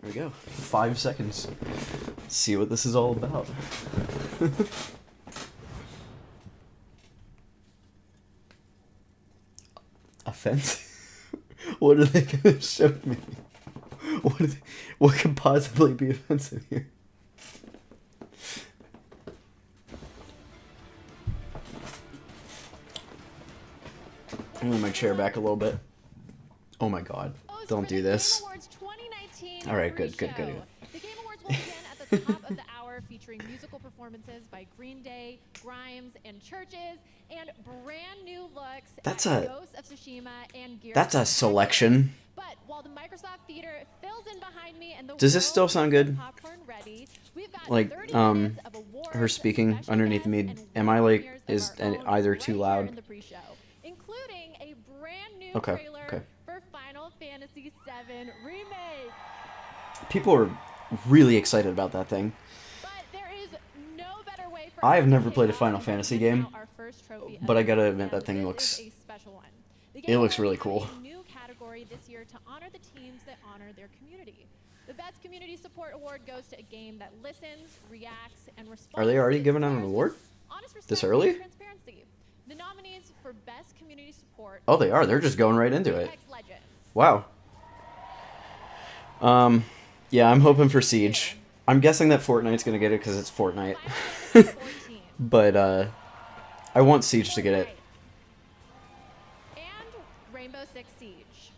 we go. 5 seconds. See what this is all about. Offensive? What are they gonna show me? What could possibly be offensive here? I'm gonna my chair back a little bit. Oh my god. Don't do this. Alright, good. The Game Awards will begin at the top of the hour, featuring musical performances by Green Day, Grimes, and Churches, and brand new looks That's at a- Ghost of Tsushima and Gears That's a of War. selection. But while the Microsoft Theater fills in behind me and the Does this world still sound is good? popcorn ready, we've got Like, 30 minutes of awards, her speaking special underneath guests, me, and am I, world like, premieres of is our own either right too here loud? in the pre-show, including a brand new Okay, trailer okay. for Final Fantasy VII Remake. People are really excited about that thing. But there is no better way for I have us to never kick played a off Final than Fantasy giving game, out our first trophy but I of gotta the admit that thing this looks- is a special one. The it Game looks really Awards cool. have a new category this year to honor the teams that honor their community. The Best Community Support Award goes to a game that listens, reacts, and responds. Are they already to giving out an players award? with honest This respect and early? transparency. The nominees for Best Community Support. Oh, they are. They're just going right into it. Apex Legends. Wow. Yeah, I'm hoping for Siege. I'm guessing that Fortnite's gonna get it because it's Fortnite. Final Fantasy 14. But, I want Siege to get it. Fortnite. And Rainbow Six Siege.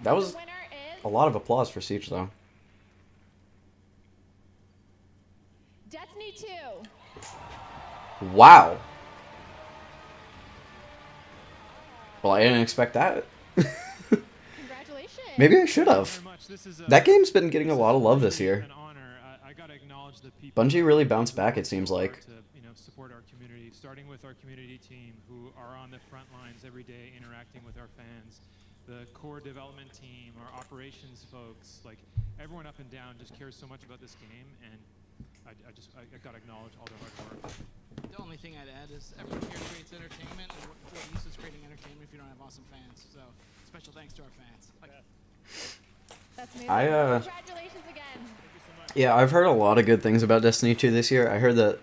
That was The winner is a lot of applause for Siege, though. Destiny 2. Wow. Well, I didn't expect that. Congratulations. Maybe I should have. That game's been getting a lot of love this year. An honor. I gotta acknowledge the people Bungie really bounced back, it seems like. to, support our community, starting with our community team who are on the front lines every day interacting with our fans, the core development team, our operations folks, like everyone up and down just cares so much about this game, and I gotta acknowledge all their hard work. The only thing I'd add is everyone here creates entertainment, and what use is creating entertainment if you don't have awesome fans? So, special thanks to our fans. That's amazing. Congratulations again. Yeah, I've heard a lot of good things about Destiny 2 this year. I heard that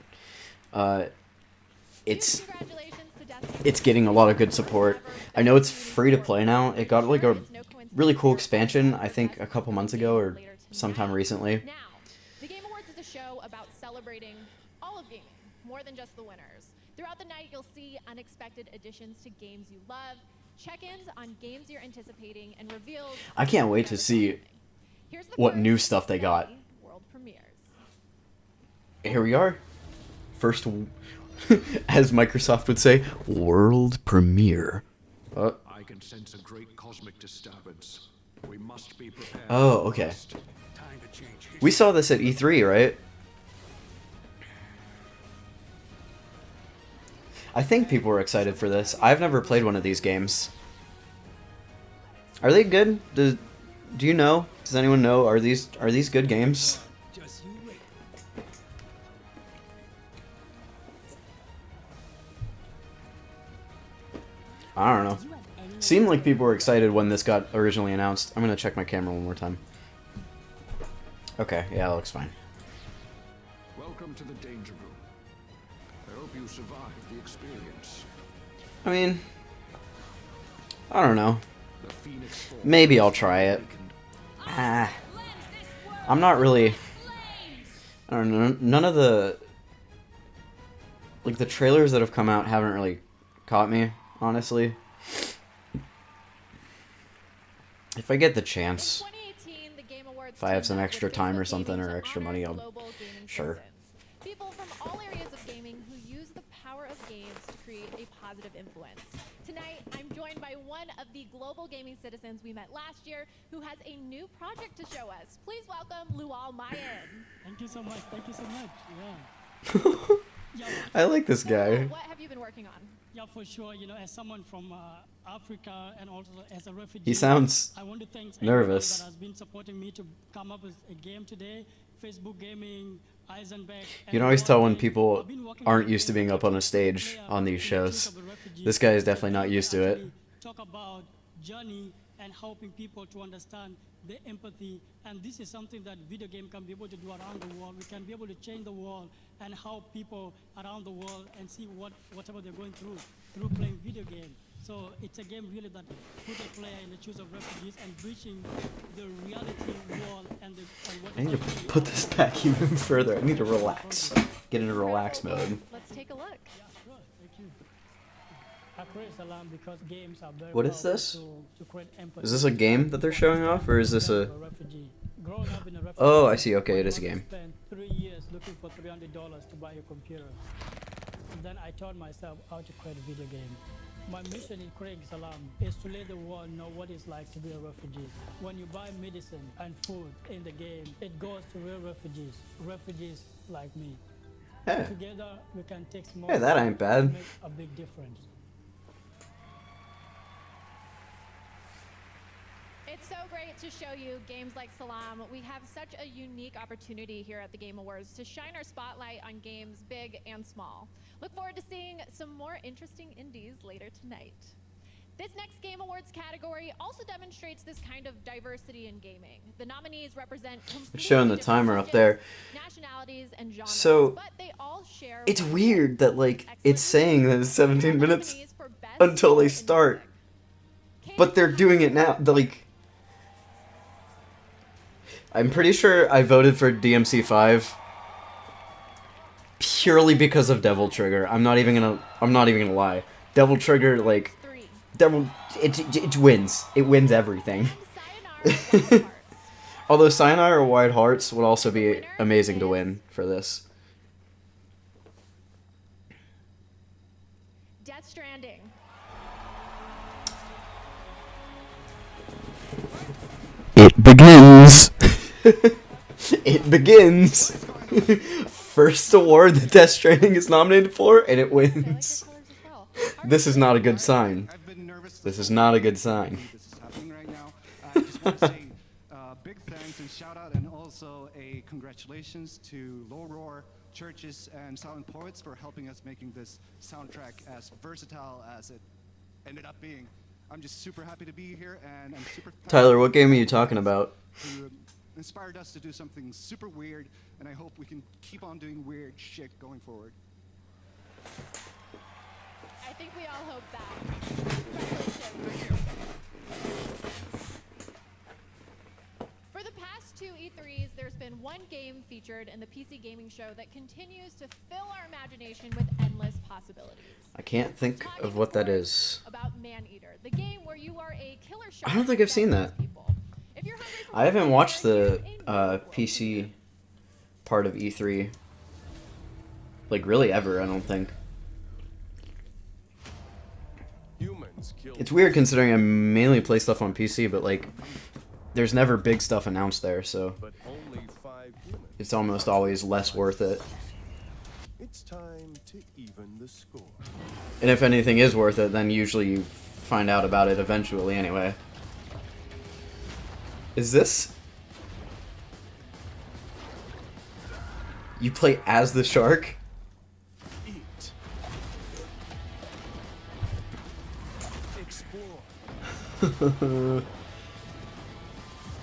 it's Congratulations to Destiny. it's getting a lot of good support. I know it's free to play now. It got like a really cool expansion, I think a couple months ago or sometime recently. Now, the Game Awards is a show about celebrating all of gaming, more than just the winners. Throughout the night, you'll see unexpected additions to games you love, check-ins on games you're anticipating, and reveals. I can't wait to see Here's the what first new stuff they got. World premieres. Here we are. First, as Microsoft would say, world premiere. I can sense a great cosmic disturbance. We must be prepared. Oh, okay. Time to change We saw this at E3, right? I think people were excited for this. I've never played one of these games. Are they good? Do you know? Does anyone know? Are these good games? Just you wait. I don't know. Seemed like people were excited when this got originally announced. I'm gonna check my camera one more time. Okay, yeah, that looks fine. Welcome to the danger room. I hope you survive the experience. I mean, I don't know. The Phoenix Force Maybe I'll try it. awakened. Ah, I'm not really. I don't know. None of the the trailers that have come out haven't really caught me, honestly. If I get the In chance, 2018, the Game Awards if I have teamed some up extra with time or Facebook something Gaming or to extra honor money, I'll global gaming sure. citizens. People from all areas of gaming who use the power of games to create a positive influence. Tonight, I'm joined by one of the global gaming citizens we met last year who has a new project to show us. Please welcome Lual Mayan. Thank you so much. Thank you so much. Yeah. I like this So, guy. what have you been working on? Yeah, for sure. As someone from Africa and also as a refugee, He sounds I want to thank nervous. everyone that has been supporting me to come up with a game today. Facebook Gaming, Eisenberg. You can always tell when people aren't used to being up on a stage on these shows. This guy is definitely not used to it. Talk about journey and helping people to understand the empathy. And this is something that video game can be able to do around the world. We can be able to change the world and help people around the world and see whatever they're going through playing video game. So it's a game really that put a player in the shoes of refugees and breaching the reality wall and what I need is to actually put this back even further. I need to relax. Get into relax mode. Let's take a look. Yeah, sure. Thank you. I create Salam because games are very What is powerful this? to create empathy. Is this a game that they're showing off, or is this a... refugee? Growing up in a refugee, Oh, I see. Okay, it is a my game. mother spent 3 years looking for $300 to buy a computer. And then I taught myself how to create a video game. My mission in creating Salam is to let the world know what it's like to be a refugee. When you buy medicine and food in the game, it goes to real refugees like me. Hey, Together, we can take small hey, that ain't bad. and make a big difference. It's so great to show you games like Salam. We have such a unique opportunity here at the Game Awards to shine our spotlight on games big and small. Look forward to seeing some more interesting indies later tonight. This next Game Awards category also demonstrates this kind of diversity in gaming. The nominees represent completely showing the different timer up there. regions, nationalities, and genres, So, but they all share It's one weird that, like, excellent it's saying that it's 17 minutes nominees for Best until they Score in start. Music. But they're doing it now. Like, I'm pretty sure I voted for DMC5 purely because of Devil Trigger. I'm not even gonna lie. Devil Trigger, like, Three. it wins. It wins everything. Sayonara Wild Hearts. Although Sayonara or Wide Hearts would also be amazing to win for this. Death Stranding. It begins. It begins. First award that Death Stranding is nominated for, and it I like your wins. colors as well. This is not a good sign. I've been nervous. This is not a good sign. This is happening right now. I just want to say big thanks and shout out and also a congratulations to Low Roar, Churches, and Silent Poets for helping us making this soundtrack as versatile as it ended up being. I'm just super happy to be here, and I'm super Tyler, what game are you talking about? who inspired us to do something super weird, and I hope we can keep on doing weird shit going forward. I think we all hope that. Congratulations. For the past two E3s, there's been one game featured in the PC gaming show that continues to fill our imagination with endless possibilities. I can't think of what that is. About Maneater, the game where you are a killer shark. I don't think I've seen that that. kills people. If you're hungry for I haven't more, watched the here's a new PC part of E3, like, really ever, I don't think. Humans killed It's weird considering I mainly play stuff on PC, but, like, there's never big stuff announced there, so but only 5 humans. it's almost always less worth it. It's time to even the score. And if anything is worth it, then usually you find out about it eventually anyway. Is this? You play as the shark? Eat. Explore.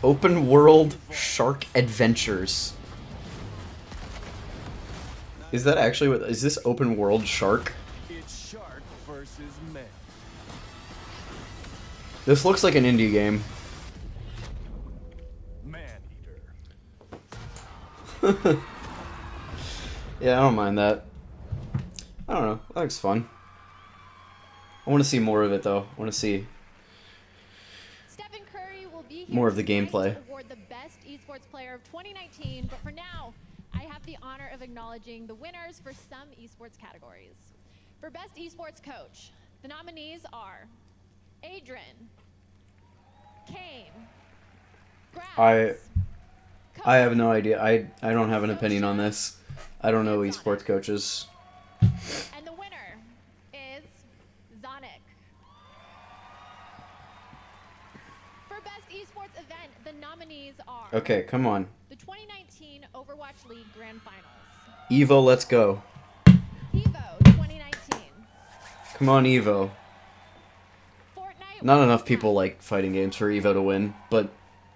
Open world shark adventures. Is that actually what? Is this open world shark? It's shark versus man. This looks like an indie game. Man-eater. Yeah, I don't mind that. I don't know. That looks fun. I want to see more of it, though. I want to see Stephen Curry will be here more of the tonight gameplay. to award the best esports player of 2019, but for now, I have the honor of acknowledging the winners for some esports categories. For best esports coach, the nominees are Adrian, Kane, Grass, I have no idea. I don't have an opinion on this. I don't know esports coaches. and the winner is Zonic. For best esports event, the nominees are Okay, come on. the 2019 Overwatch League Grand Finals, Evo, let's go. Evo 2019, Come on, Evo. Fortnite Not enough people like fighting games for Evo to win, but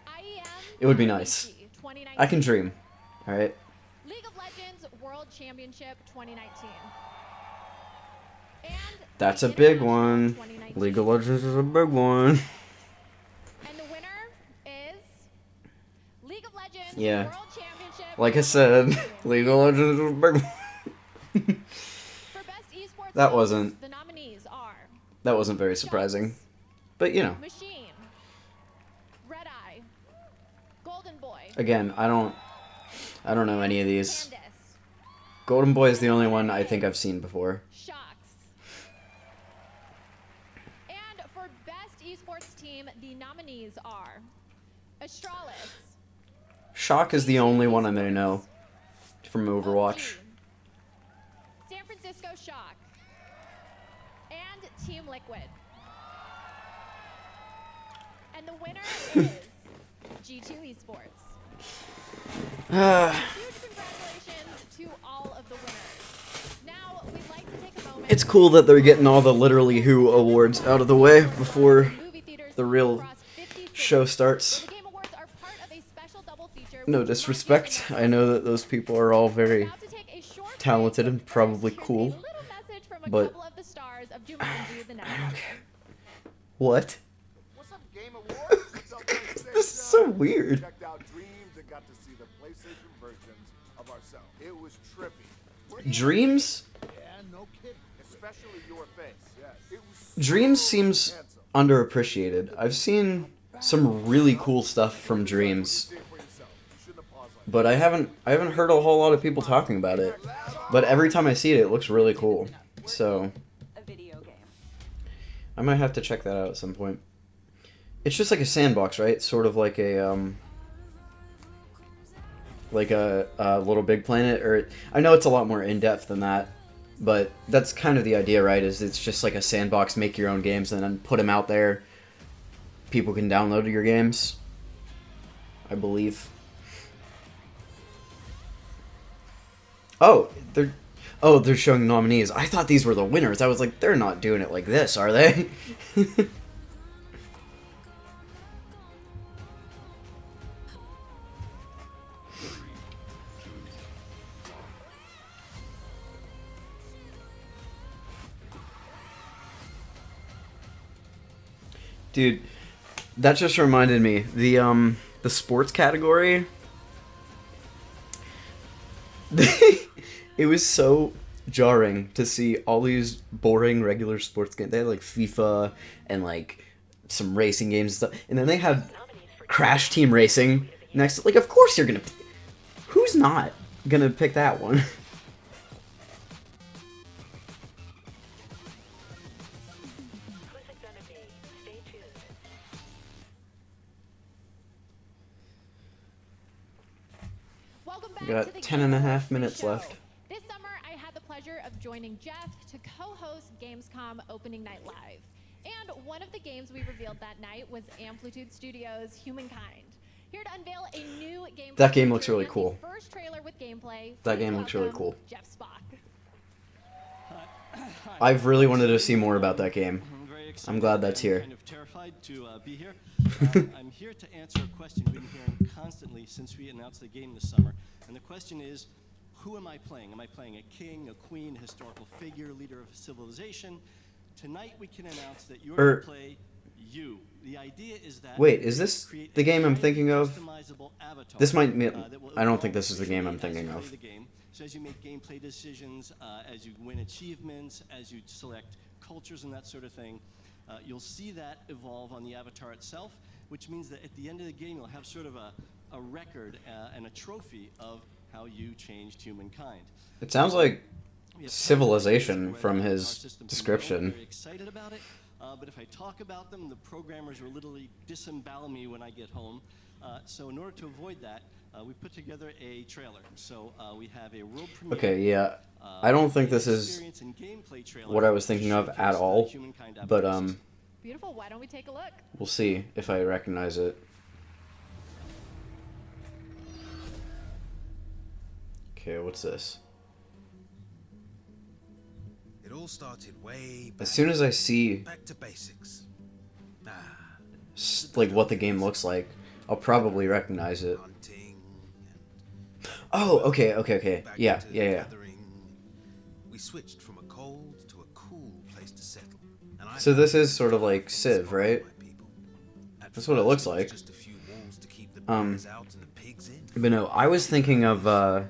IEM it would be nice. 2019. I can dream. All right. League of Legends World Championship 2019. And That's the a big International one. 2019. League of Legends is a big one. And the winner is League of Legends Yeah. World Championship. Like I said, 2019. League of Legends is a big one. For best esports That games, wasn't- the nominees are That wasn't very surprising. But, you know, Machine, Red Eye, Golden Boy, again, I don't know any of these. Candace, Golden Boy is the only one I think I've seen before. Shox. And for best esports team, the nominees are Astralis, Shock is the only one I may know from Overwatch. OG, San Francisco Shock, and Team Liquid. And the winner is G2 Esports. Huge congratulations to all of the winners. Now, we'd like to take a moment. It's cool that they're getting all the Literally Who awards out of the way before Movie theaters the real across 50 cities, show starts. where the Game Awards are part of a special double feature No with disrespect. marketing I know that those people are all very About to take a short break, talented and but probably first, here's cool, a little message from a but- couple of the stars of Jumanji: The Next Level. What? What's up, Game Awards? It's up PlayStation. This is so weird. Checked out Dreams and got to see the PlayStation versions of ourselves. It was trippy. Dreams? Yeah, no kidding. Especially your face. Yes. It was Dreams so seems handsome. underappreciated. I've seen some really cool stuff from Dreams, See it for yourself. You shouldn't have paused like but I haven't heard a whole lot of people talking about it. But every time I see it, it looks really cool. So A video game. I might have to check that out at some point. It's just like a sandbox, right? Sort of like a Little Big Planet, or I know it's a lot more in depth than that, but that's kind of the idea, right? Is it's just like a sandbox, make your own games, and then put them out there. People can download your games, I believe. Oh, they're showing nominees. I thought these were the winners. I was like, they're not doing it like this, are they? Dude, that just reminded me. The sports category. It was so jarring to see all these boring regular sports games. They had like FIFA and like some racing games and stuff. And then they had Crash Team Racing next. Like, of course you're gonna. Who's not gonna pick that one? Who's it gonna be? Stay tuned. Welcome back Got to the 10 Game and a Awards half minutes pre-show. left. This summer, I had the pleasure of joining Jeff to co-host Gamescom Opening Night Live. And one of the games we revealed that night was Amplitude Studios' Humankind. Here to unveil a new gameplay That game looks feature really and the cool. First trailer with gameplay. That please game looks really welcome cool. Jeff Spock. I've really wanted to see more about that game. I'm very excited. I'm glad that's and here. Kind of terrified to be here. I'm here to answer a question we've been hearing constantly since we announced the game this summer. And the question is, who am I playing? Am I playing a king, a queen, a historical figure, leader of a civilization? Tonight we can announce that you're going to play you. The idea is that Wait, is this create the a game I'm giant thinking of? customizable avatar, This might be- that will I don't think evolve this is the game I'm as thinking you play of. the game. So as you make gameplay decisions, as you win achievements, as you select cultures and that sort of thing, you'll see that evolve on the avatar itself, which means that at the end of the game you'll have sort of a record and a trophy of how you changed humankind. It sounds like We have Civilization where from our his systems can description. go. Very excited about it, but if I talk about them, the programmers will literally disembowel me when I get home. So in order to avoid that, we put together a trailer. So we have a world premiere. Okay, yeah. I don't think this is experience and gameplay trailer what I was to thinking of showcase at the all, Humankind but operating system. Beautiful. Why don't we take a look? we'll see if I recognize it. Okay, what's this? It all started way back, As soon as I see back to basics. like what the game looks like, I'll probably recognize it. Oh, okay. Yeah. We switched from a cold to a cool place to settle. So this is sort of like Civ, right? That's what it looks like. But no, I was thinking of, oh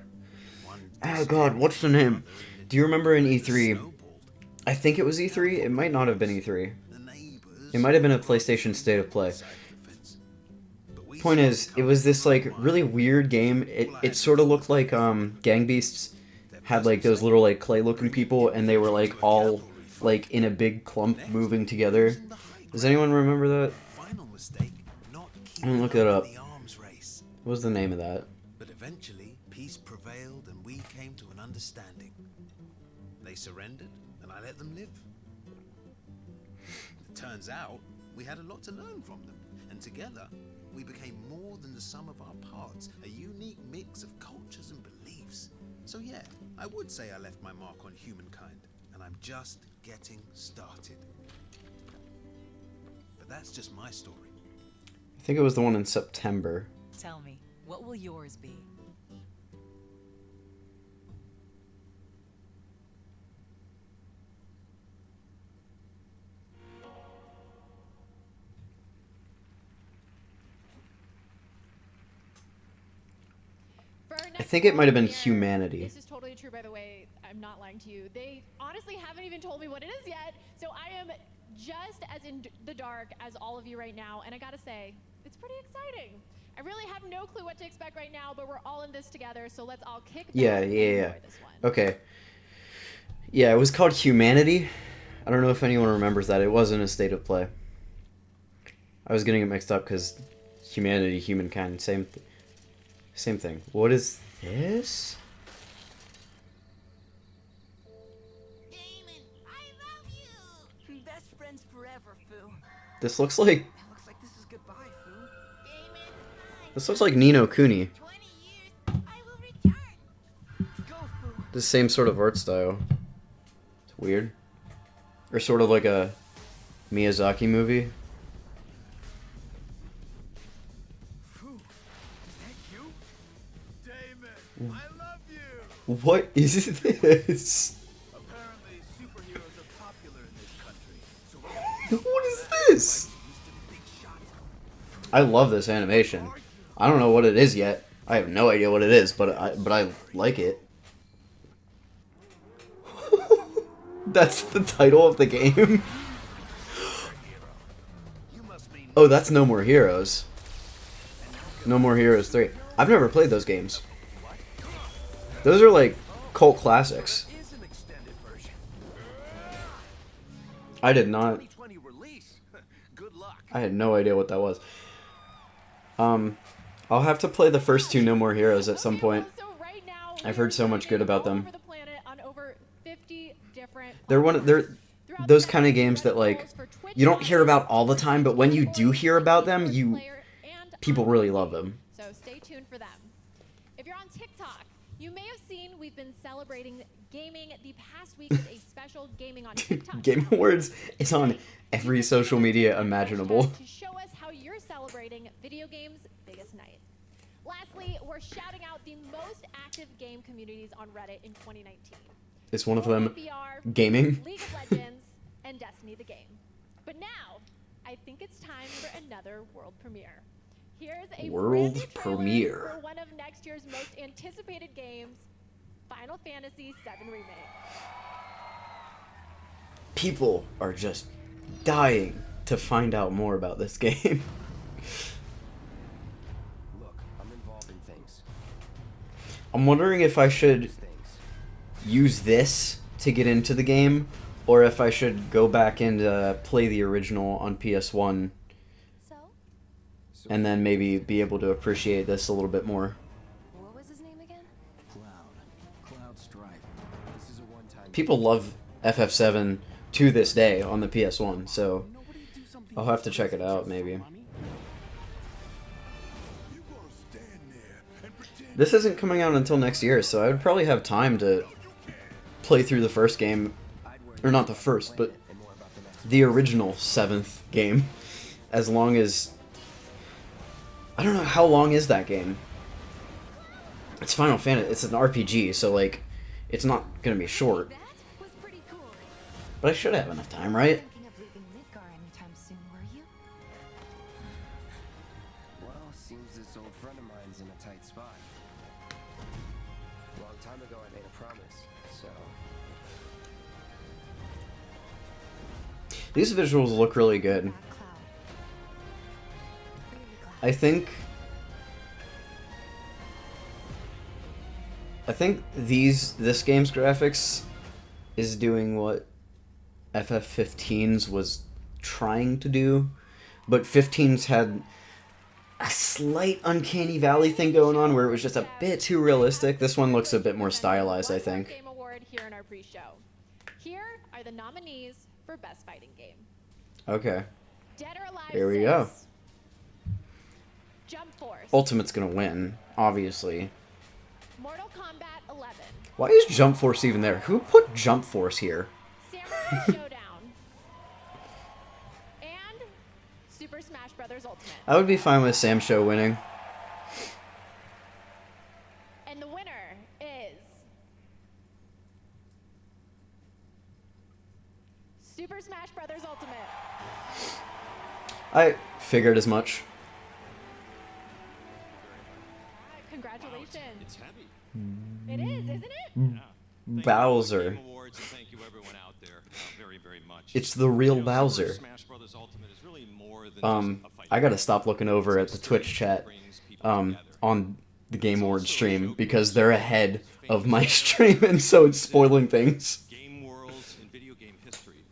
god, what's the name? Do you remember in E3? I think it was E3? It might not have been E3. It might have been a PlayStation State of Play. Point is, it was this, like, really weird game. It sort of looked like, Gang Beasts had, like, those little, like, clay-looking people, and they were, like, all, like, in a big clump moving together. Does anyone remember that? I'm gonna look it up. What was the name of that? But eventually, peace prevailed and we came to an understanding. They surrendered, and I let them live. It turns out, we had a lot to learn from them, and together, we became more than the sum of our parts, a unique mix of cultures and beliefs. So yeah, I would say I left my mark on humankind, and I'm just getting started. But that's just my story. I think it was the one in September. Tell me, what will yours be? I think it might have been Humanity. This is totally true, by the way. I'm not lying to you. They honestly haven't even told me what it is yet, so I am just as in the dark as all of you right now, and I gotta say, it's pretty exciting. I really have no clue what to expect right now, but we're all in this together, so let's all kick back and enjoy this one. Okay. Yeah, it was called Humanity. I don't know if anyone remembers that. It wasn't a State of Play. I was getting it mixed up because Humanity, Humankind, same thing. What is this? Damon, I love you. Best friends forever, Fu. This looks like... That looks like this is goodbye, Fu. Damon, This looks like Ni no Kuni. 20 years, I will return. Go, Fu. The same sort of art style. It's weird. Or sort of like a Miyazaki movie. What is this? Apparently, superheroes are popular in this country. So What is this? I love this animation. I don't know what it is yet. I have no idea what it is, but I like it. That's the title of the game. Oh, that's No More Heroes. No More Heroes 3. I've never played those games. Those are like cult classics. I did not. I had no idea what that was. I'll have to play the first two No More Heroes at some point. I've heard so much good about them. They're those kind of games that like you don't hear about all the time, but when you do hear about them, people really love them. So stay tuned for them. If you're on TikTok, you may have seen we've been celebrating gaming the past week with a special Gaming on TikTok. Game Awards is on every social media imaginable. To show us how you're celebrating video games' biggest night. Lastly, we're shouting out the most active game communities on Reddit in 2019. Is one of them VR, gaming? League of Legends, and Destiny the game. But now, I think it's time for another world premiere. Here's a World brand new trailer premiere. for one of next year's most anticipated games, Final Fantasy VII Remake. People are just dying to find out more about this game. Look, I'm involved in things. I'm wondering if I should use this to get into the game, or if I should go back and play the original on PS1, and then maybe be able to appreciate this a little bit more. What was his name again? Cloud Strife. This is a one-time. People love FF7 to this day on the PS1, so I'll have to check it out maybe. This isn't coming out until next year, so I would probably have time to play through the first game, or not the first, but the original 7th game, as long as... I don't know, how long is that game? It's Final Fantasy. It's an RPG, so, like, it's not gonna be short. But I should have enough time, right? Thinking of leaving Midgar anytime soon, were you? Well, seems this old friend of mine's in a tight spot. Long time ago, I made a promise, so... These visuals look really good. I think this game's graphics is doing what FF15's was trying to do, but 15's had a slight uncanny valley thing going on where it was just a bit too realistic. This one looks a bit more stylized, I think. Game Award here in our pre-show. Here are the nominees for Best Fighting Game. Okay. Dead or Alive Here we 6, go. Jump Force, Ultimate's gonna win, obviously. Mortal Kombat 11, Why is Jump Force even there? Who put Jump Force here? Samurai Showdown, and Super Smash Bros. Ultimate. I would be fine with Sam Show winning. And the winner is Super Smash Bros. Ultimate. I figured as much. Congratulations. It's heavy. It is, isn't it? Bowser. Awards, and thank you everyone out there very, very much. It's the real Bowser. Smash Brothers Ultimate is really more than I gotta stop looking over at the Twitch chat on the Game Awards stream because they're ahead of my stream, and so it's spoiling things. game worlds in video game history.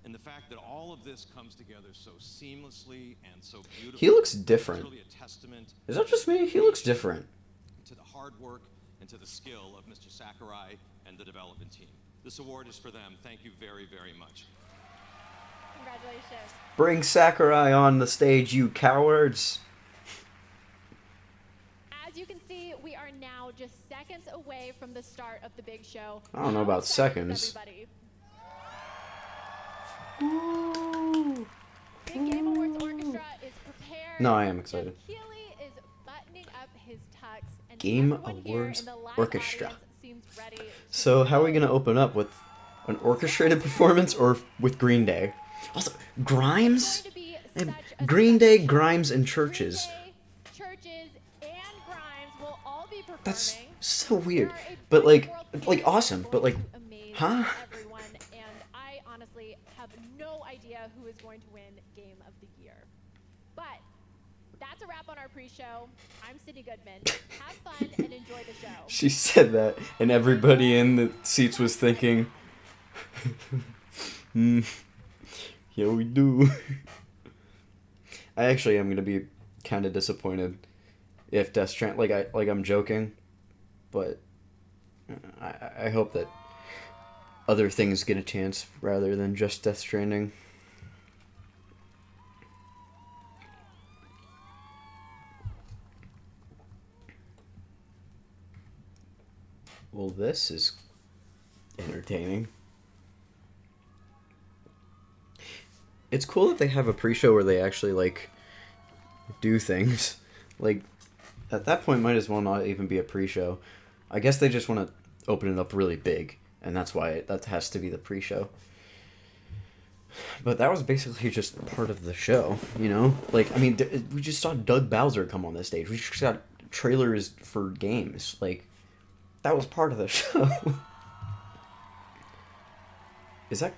And the fact that all of this comes together so seamlessly and so beautifully. He looks different. Is really a testament Is that just me? He looks different. to the hard work and to the skill of Mr. Sakurai and the development team. This award is for them. Thank you very, very much. Congratulations. Bring Sakurai on the stage, you cowards. As you can see, we are now just seconds away from the start of the big show. I don't know about seconds. Everybody. The Game Awards Orchestra is prepared. No, I am excited. Keighley is buttoning up his tux, and Game everyone here Awards in the live Orchestra. audience seems ready. So how are we gonna open up with an orchestrated performance or with Green Day? Also, Grimes? Green Day, Grimes, and Churches. Churches and Grimes will all be performing. That's so weird. But like awesome. But like, huh? Everyone, and I honestly have no idea who is going to win Game of the Year. But that's a wrap on our pre-show. I'm Sydney Goodman. Have fun and enjoy the show. She said that, and everybody in the seats was thinking, yeah, we do. I actually am gonna be kind of disappointed if Death Stranding, I'm joking, but I hope that other things get a chance rather than just Death Stranding. Well, this is entertaining. It's cool that they have a pre-show where they actually, like, do things. Like, at that point, might as well not even be a pre-show. I guess they just want to open it up really big, and that's why that has to be the pre-show. But that was basically just part of the show, you know? Like, I mean, we just saw Doug Bowser come on this stage. We just got trailers for games. Like, that was part of the show. Is that...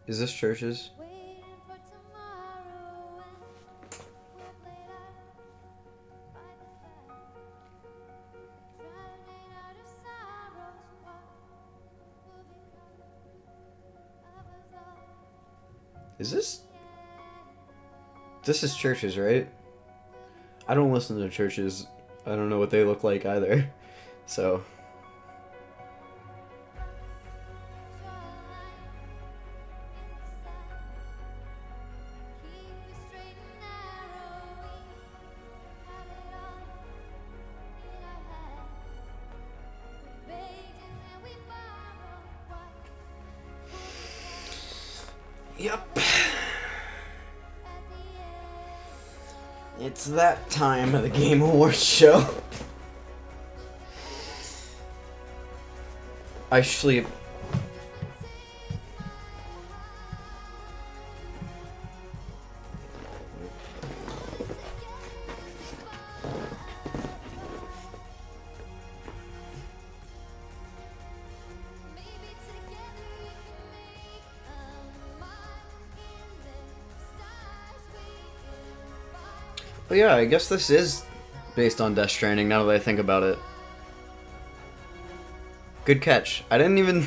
Is this Churches? Is this... This is Churches, right? I don't listen to Churches. I don't know what they look like either. So... Yep. It's that time of the Game Awards show. I sleep. Oh yeah, I guess this is based on Death Stranding now that I think about it. Good catch. I didn't even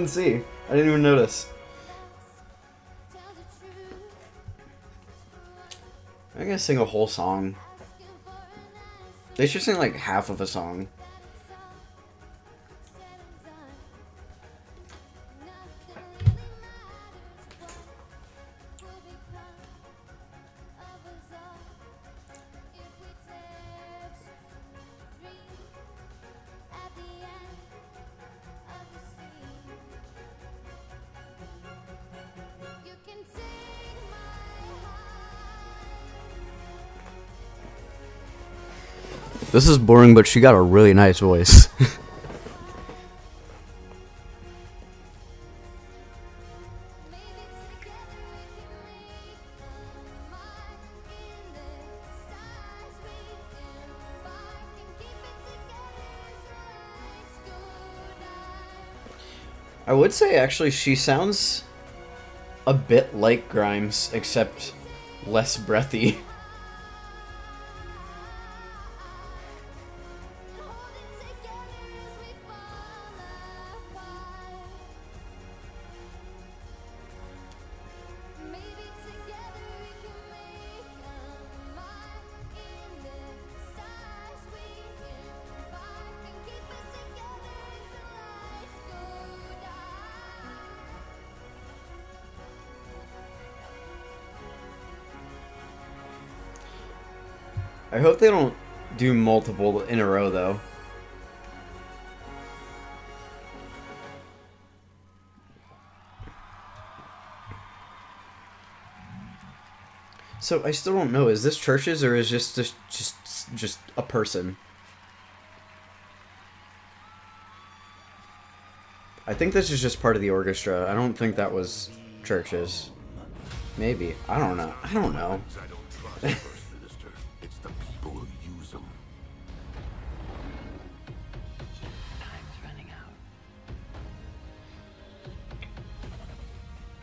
see. I didn't even notice. I'm gonna sing a whole song. They should sing like half of a song. This is boring, but she got a really nice voice. I would say actually she sounds a bit like Grimes, except less breathy. I hope they don't do multiple in a row, though. So I still don't know. Is this churches or is just a person? I think this is just part of the orchestra. I don't think that was churches. Maybe. I don't know. I don't know. It's the people who use them. Time's running out.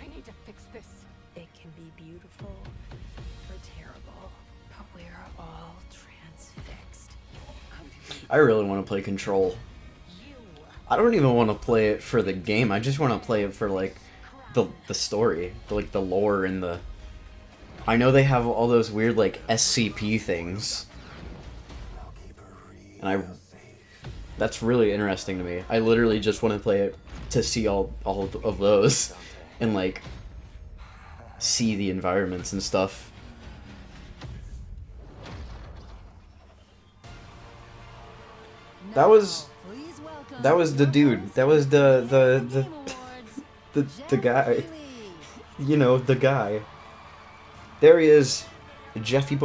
I need to fix this. It can be beautiful or terrible, but we're all transfixed. I really want to play Control. I don't even want to play it for the game. I just want to play it for like the story, like the lore and the. I know they have all those weird like SCP things, and that's really interesting to me. I literally just want to play it to see all of those, and like see the environments and stuff. That was the dude. That was the guy. You know, the guy. There he is, Jeffy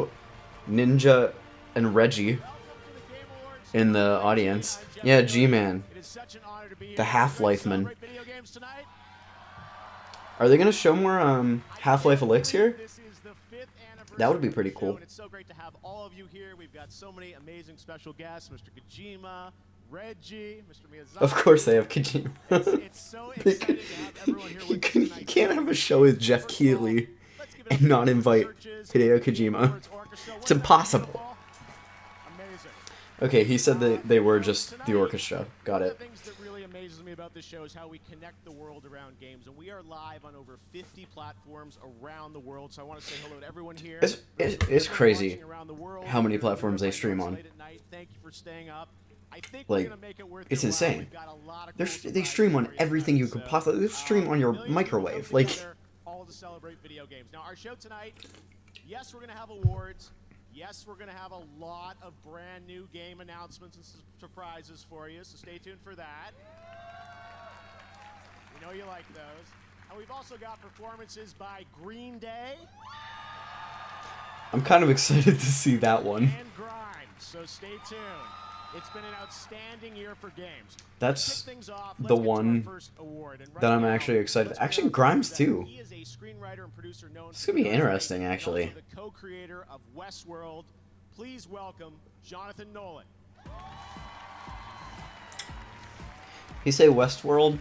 Ninja and Reggie in the audience. Yeah, G-Man. The Half-Life man. Are they gonna show more Half-Life Elixir? That would be pretty cool. It's so great to have all of you here. We've got so many amazing special guests, Mr. Kojima, Reggie, Mr. Miyazaki. Of course they have Kojima. It's so exciting to have everyone here with us tonight. You can't have a show with Jeff Keighley and not invite Hideo Kojima. It's impossible. Okay, he said that they were just the orchestra. Got it. One of the things that really amazes me about this show is how we connect the world around games, and we are live on over 50 platforms around the world. So I want to say hello to everyone here. It's crazy how many platforms they stream on. Thank you for staying up. I think Like, it's insane. They stream on everything you could possibly. They stream on your microwave. Like, all to celebrate video games. Now, our show tonight, yes, we're going to have awards. Yes, we're going to have a lot of brand new game announcements and surprises for you, so stay tuned for that. We know you like those. And we've also got performances by Green Day I'm kind of excited to see that one. and Grimes. So stay tuned. It's been an outstanding year for games. That's To kick things off, the let's get to our one first award. And right that I'm now, actually excited. let's Actually, bring out Grimes that too. He is a screenwriter and producer known It's for gonna be Dark Knight, interesting, and actually. also the co-creator of Westworld. Please welcome Jonathan Nolan. You say Westworld?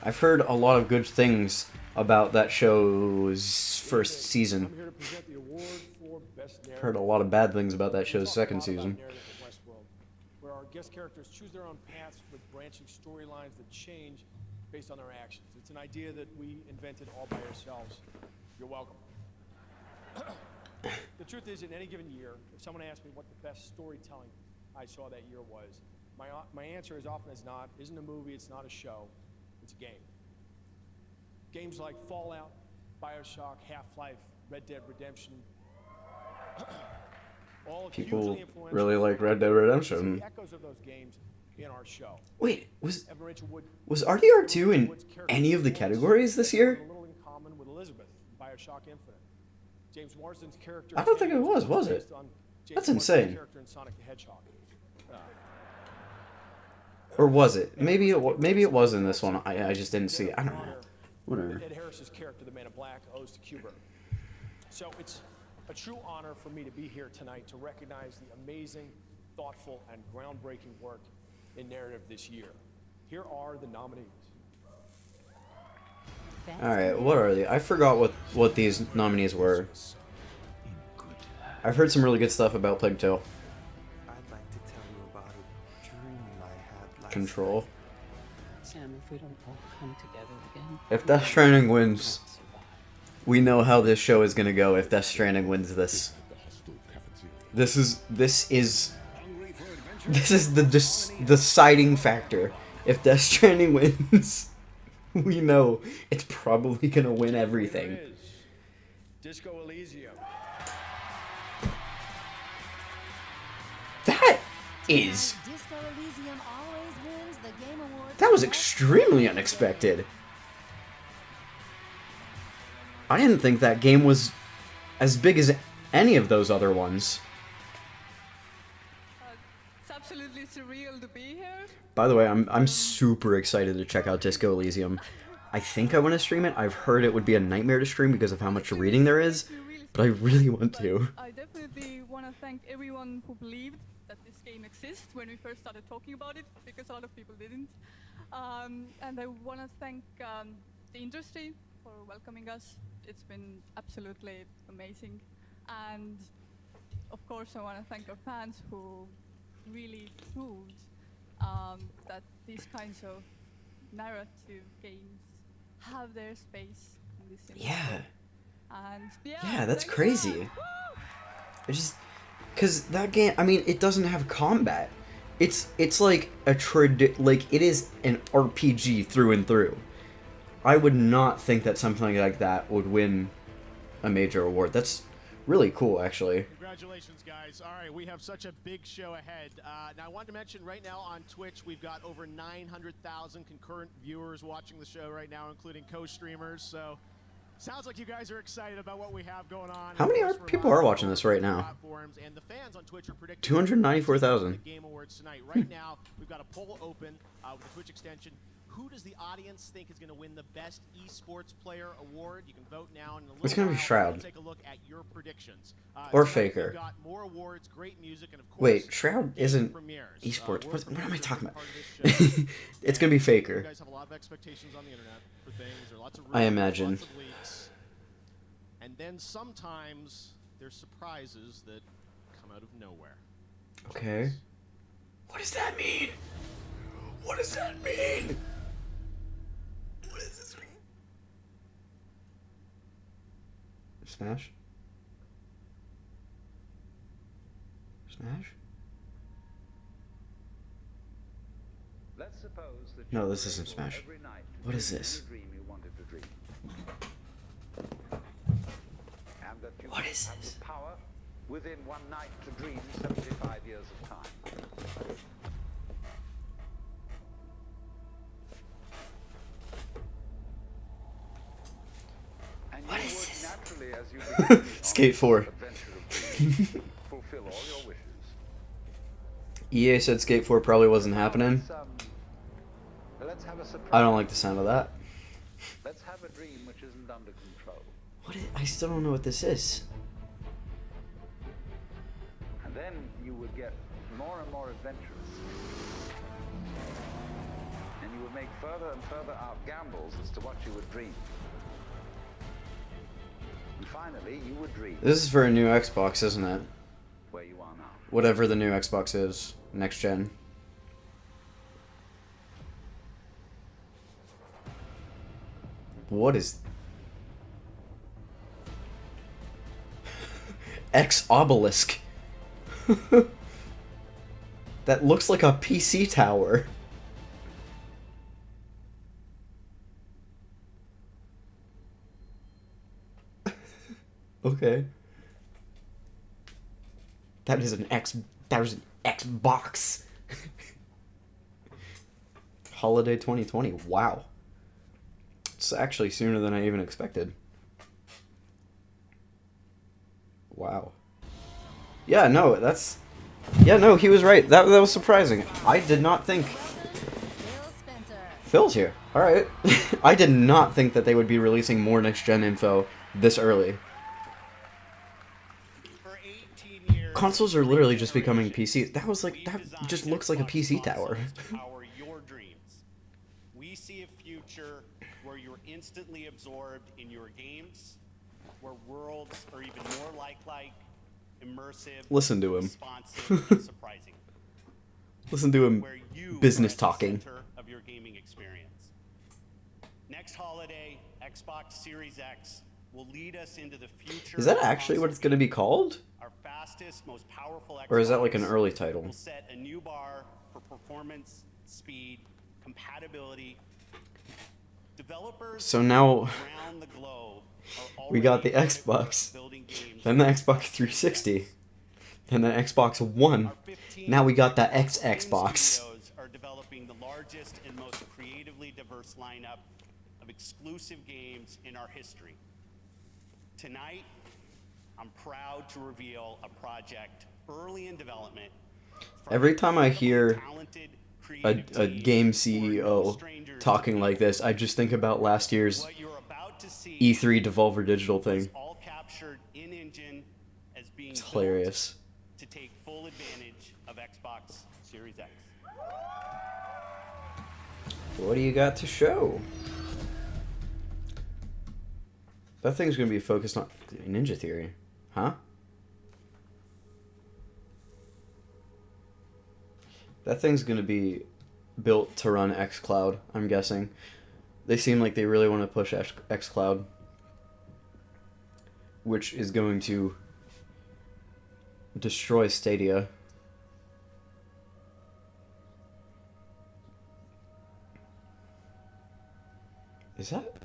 I've heard a lot of good things about that show's first season. I'm here to present the award for Best Narrative. Heard a lot of bad things about that show's Talk a second lot about season. narrative in Westworld, where our guest characters choose their own paths with branching storylines that change based on their actions. It's an idea that we invented all by ourselves. You're welcome. The truth is, in any given year, if someone asked me what the best storytelling I saw that year was, my answer as often as not isn't a movie, it's not a show, it's a game. Games like Fallout, BioShock, Half-Life, Red Dead Redemption, all People hugely influential. really like Red Dead Redemption. The echoes of those games in our show. Wait, was Evan Rachel Wood RDR2 in any of the categories this year? a little in common with Elizabeth, BioShock Infinite. James Marsden's character. I don't think it was it? based on James That's Marsden's insane. Character in Sonic the Hedgehog. Or was it? Maybe it was in this one. I just didn't see it. I don't know. Whatever. Ed Harris's character, the Man in Black, owes to Kubrick. So it's a true honor for me to be here tonight to recognize the amazing, thoughtful, and groundbreaking work in narrative this year. Here are the nominees. Alright, what are they? I forgot what these nominees were. I've heard some really good stuff about Plague Tale. I'd like to tell you about a dream I had last Control. night. Sam, if we don't all come together again. If Death Stranding wins, we know how this show is gonna go if Death Stranding wins this. This is the deciding factor. If Death Stranding wins, we know it's probably gonna win everything. Disco Elysium. That is... Disco Elysium always wins the Game Award. That was extremely unexpected. I didn't think that game was as big as any of those other ones. It's absolutely surreal to be here. By the way, I'm super excited to check out Disco Elysium. I think I want to stream it. I've heard it would be a nightmare to stream because of how much reading there is, but I really want to. I definitely want to thank everyone who believed that this game exists when we first started talking about it, because a lot of people didn't. And I want to thank the industry for welcoming us. It's been absolutely amazing. And of course, I want to thank our fans who really proved that these kinds of narrative games have their space in this industry. Yeah. And Yeah, that's crazy. I just... Because that game, I mean, it doesn't have combat. It's like it is an RPG through and through. I would not think that something like that would win a major award. That's really cool, actually. Congratulations, guys. All right, we have such a big show ahead. Now, I wanted to mention right now on Twitch, we've got over 900,000 concurrent viewers watching the show right now, including co-streamers. So, sounds like you guys are excited about what we have going on. How many people are watching this right now? And the fans on Twitch are predicting 294,000. the Game Awards tonight. Right now, we've got a poll open with the Twitch extension. Who does the audience think is going to win the Best Esports Player Award? You can vote now. In a little It's gonna be while, Shroud. we'll take a look at your predictions. Or tonight Faker. We've got more awards, great music, and of course, Wait, Shroud isn't premieres. esports. World What am I talking about? part of this show. It's gonna be Faker. You guys have a lot of expectations on the internet for things. There are lots of I rumors, imagine. lots of leaks. And then sometimes there's surprises that come out of nowhere. Okay. What does that mean? What does that mean? What does this mean? Smash? Smash? Let's suppose that No, you this were isn't able Smash. every night to What is dream this? the dream you wanted to dream. And that you What is have this? the power within one night to dream 75 years of time. as you begin Skate 4. adventure of dreams, fulfill all your wishes. EA said Skate 4 probably wasn't happening. Let's have a surprise. I don't like the sound of that. Let's have a dream which isn't under control. I still don't know what this is. And then you would get more and more adventurous. And you would make further and further out gambles as to what you would dream. And finally, you would dream This is for a new Xbox, isn't it? where you are now. Whatever the new Xbox is. Next gen. What is... X obelisk. That looks like a PC tower. Okay. That is an Xbox. Holiday 2020. Wow. It's actually sooner than I even expected. Wow. Yeah, no, that's... Yeah, no, he was right. That was surprising. I did not think... Phil's here. Alright. I did not think that they would be releasing more next-gen info this early. Consoles are literally just becoming PC. That was like... That just looks like a PC tower. Power your dreams. We see a future where you're instantly absorbed in your games, where worlds are even more lifelike, immersive, Listen to him. responsive, and surprising. Listen to him Where you business are at the talking. center of your gaming experience. Next holiday, Xbox Series X will lead us into the future. Is that of actually what console it's going to be called? Our fastest, most powerful Xbox Or is that like an early title? will set a new bar for performance, speed, compatibility. Developers So now around the globe are we got the already Xbox, building games then the Xbox 360, then the Xbox One. Now we got the Xbox. studios are developing the largest and most creatively diverse lineup of exclusive games in our history. Tonight, I'm proud to reveal a project early in development. Every time I hear a game CEO talking like this, I just think about last year's E3 Devolver Digital thing. All captured in engine as being It's hilarious. to take full advantage of Xbox Series X. What do you got to show? That thing's gonna be focused on Ninja Theory, huh? That thing's gonna be built to run xCloud, I'm guessing. They seem like they really want to push xCloud, which is going to destroy Stadia. Is that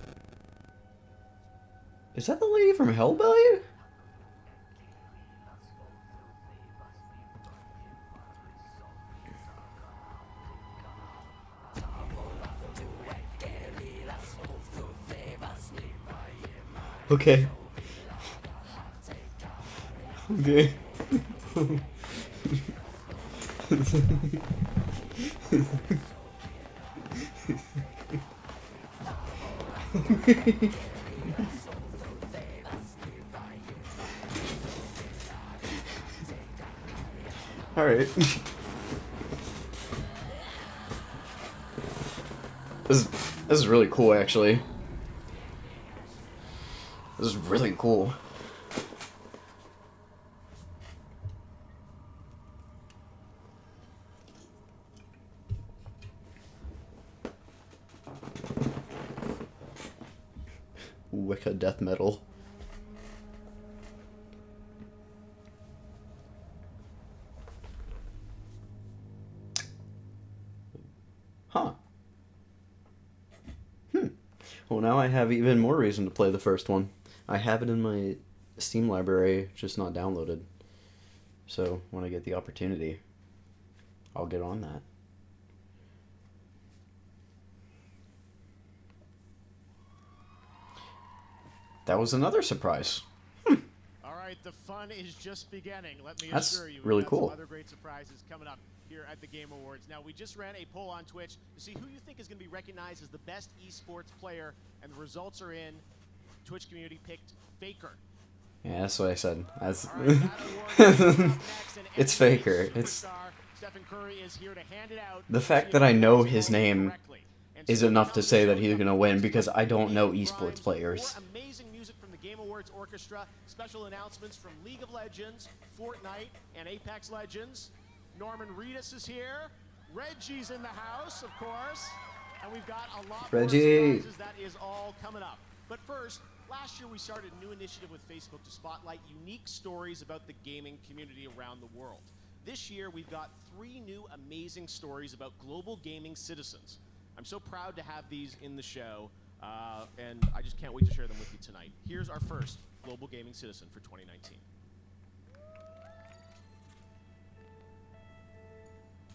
the lady from Hellblade? Okay. Okay. All right. This is really cool, actually. This is really cool. Wicca death metal. Huh. Well, now I have even more reason to play the first one. I have it in my Steam library, just not downloaded. So, when I get the opportunity, I'll get on that. That was another surprise. right, the fun is just beginning. Let me That's assure you, really we've got cool. some other great surprises coming up here at the Game Awards. Now, we just ran a poll on Twitch to see who you think is going to be recognized as the best esports player, and the results are in. Twitch community picked Faker. Yeah, that's what I said. That's Right, it's Faker. It's Stephen Curry is here to hand it out. the fact that I know his name is enough to say that he's gonna win because I don't know esports players. Amazing music from the Game Awards Orchestra. Special announcements from League of Legends, Fortnite, and Apex Legends. Norman Reedus is here. Reggie's in the house, of course. And we've got a lot more Reggie. surprises. That is all coming up. But first, last year we started a new initiative with Facebook to spotlight unique stories about the gaming community around the world. This year we've got 3 new amazing stories about global gaming citizens. I'm so proud to have these in the show, and I just can't wait to share them with you tonight. Here's our first global gaming citizen for 2019.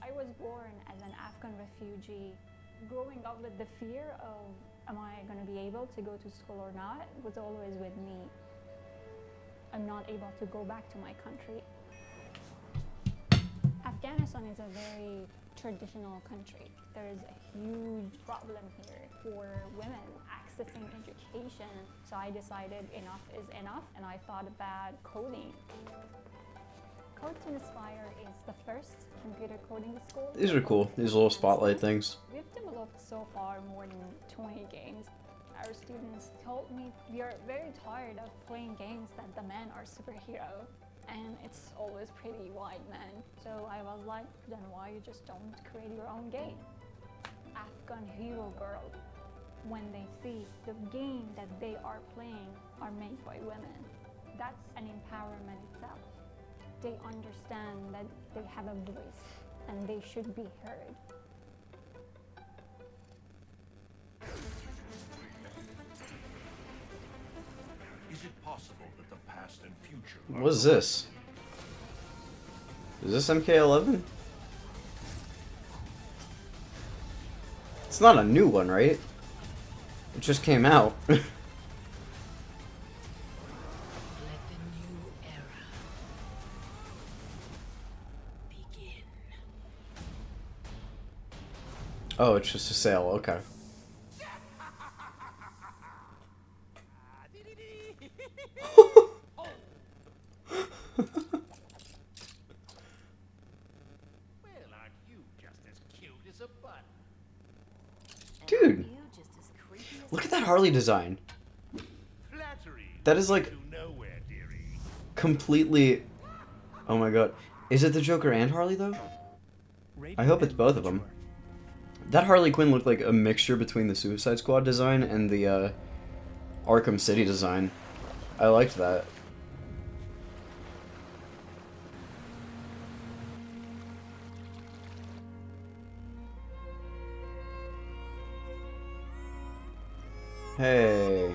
I was born as an Afghan refugee. Growing up with the fear of, am I going to be able to go to school or not, was always with me. I'm not able to go back to my country. Afghanistan is a very traditional country. There's a huge problem here for women accessing education. So I decided enough is enough, and I thought about coding. Code to Inspire is the first computer coding school. These are cool. These little spotlight things. We've developed so far more than 20 games. Our students told me we are very tired of playing games that the men are superhero, and it's always pretty white men. So I was like, then why you just don't create your own game? Afghan Hero Girl. When they see the game that they are playing are made by women, that's an empowerment itself. They understand that they have a voice and they should be heard. Is it possible that the past and future What is this? Is this MK11? It's not a new one, right? It just came out. Oh, it's just a sale, okay. Dude, look at that Harley design. That is like completely. Oh my god. Is it the Joker and Harley though? I hope it's both of them. That Harley Quinn looked like a mixture between the Suicide Squad design and the Arkham City design. I liked that. Hey,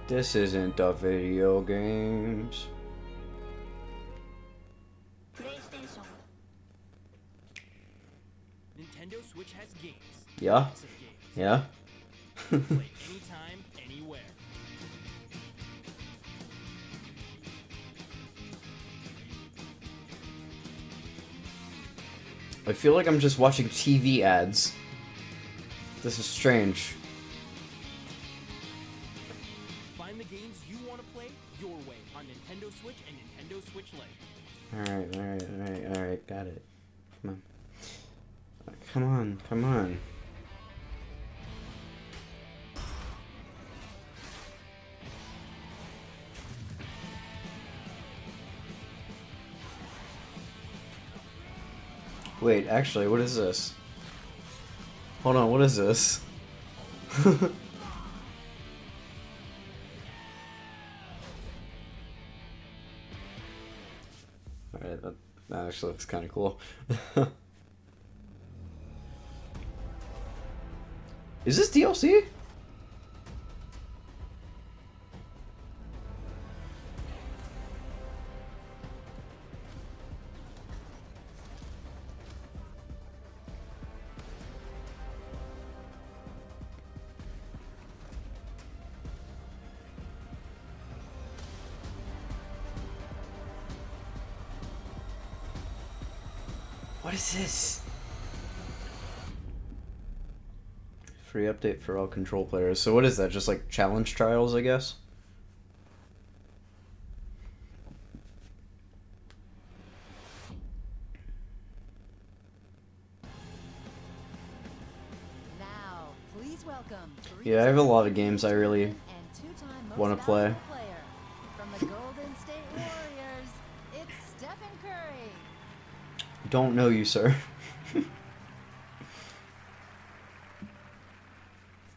this isn't the video games. Nintendo Switch has games. Yeah. Lots of games. Yeah. Play anytime, anywhere. I feel like I'm just watching TV ads. This is strange. Find the games you want to play your way on Nintendo Switch and Nintendo Switch Lite. Alright, got it. Come on. Come on, come on. Wait, actually, what is this? Hold on, what is this? Alright, that actually looks kind of cool. Is this DLC? is this? Free update for all control players. So what is that? Just like challenge trials, I guess? Now, please welcome Yeah, I have a lot of games I really and two-time most want to play. valuable player from the Golden State Warriors. It's Stephen Curry. Don't know you, sir. What's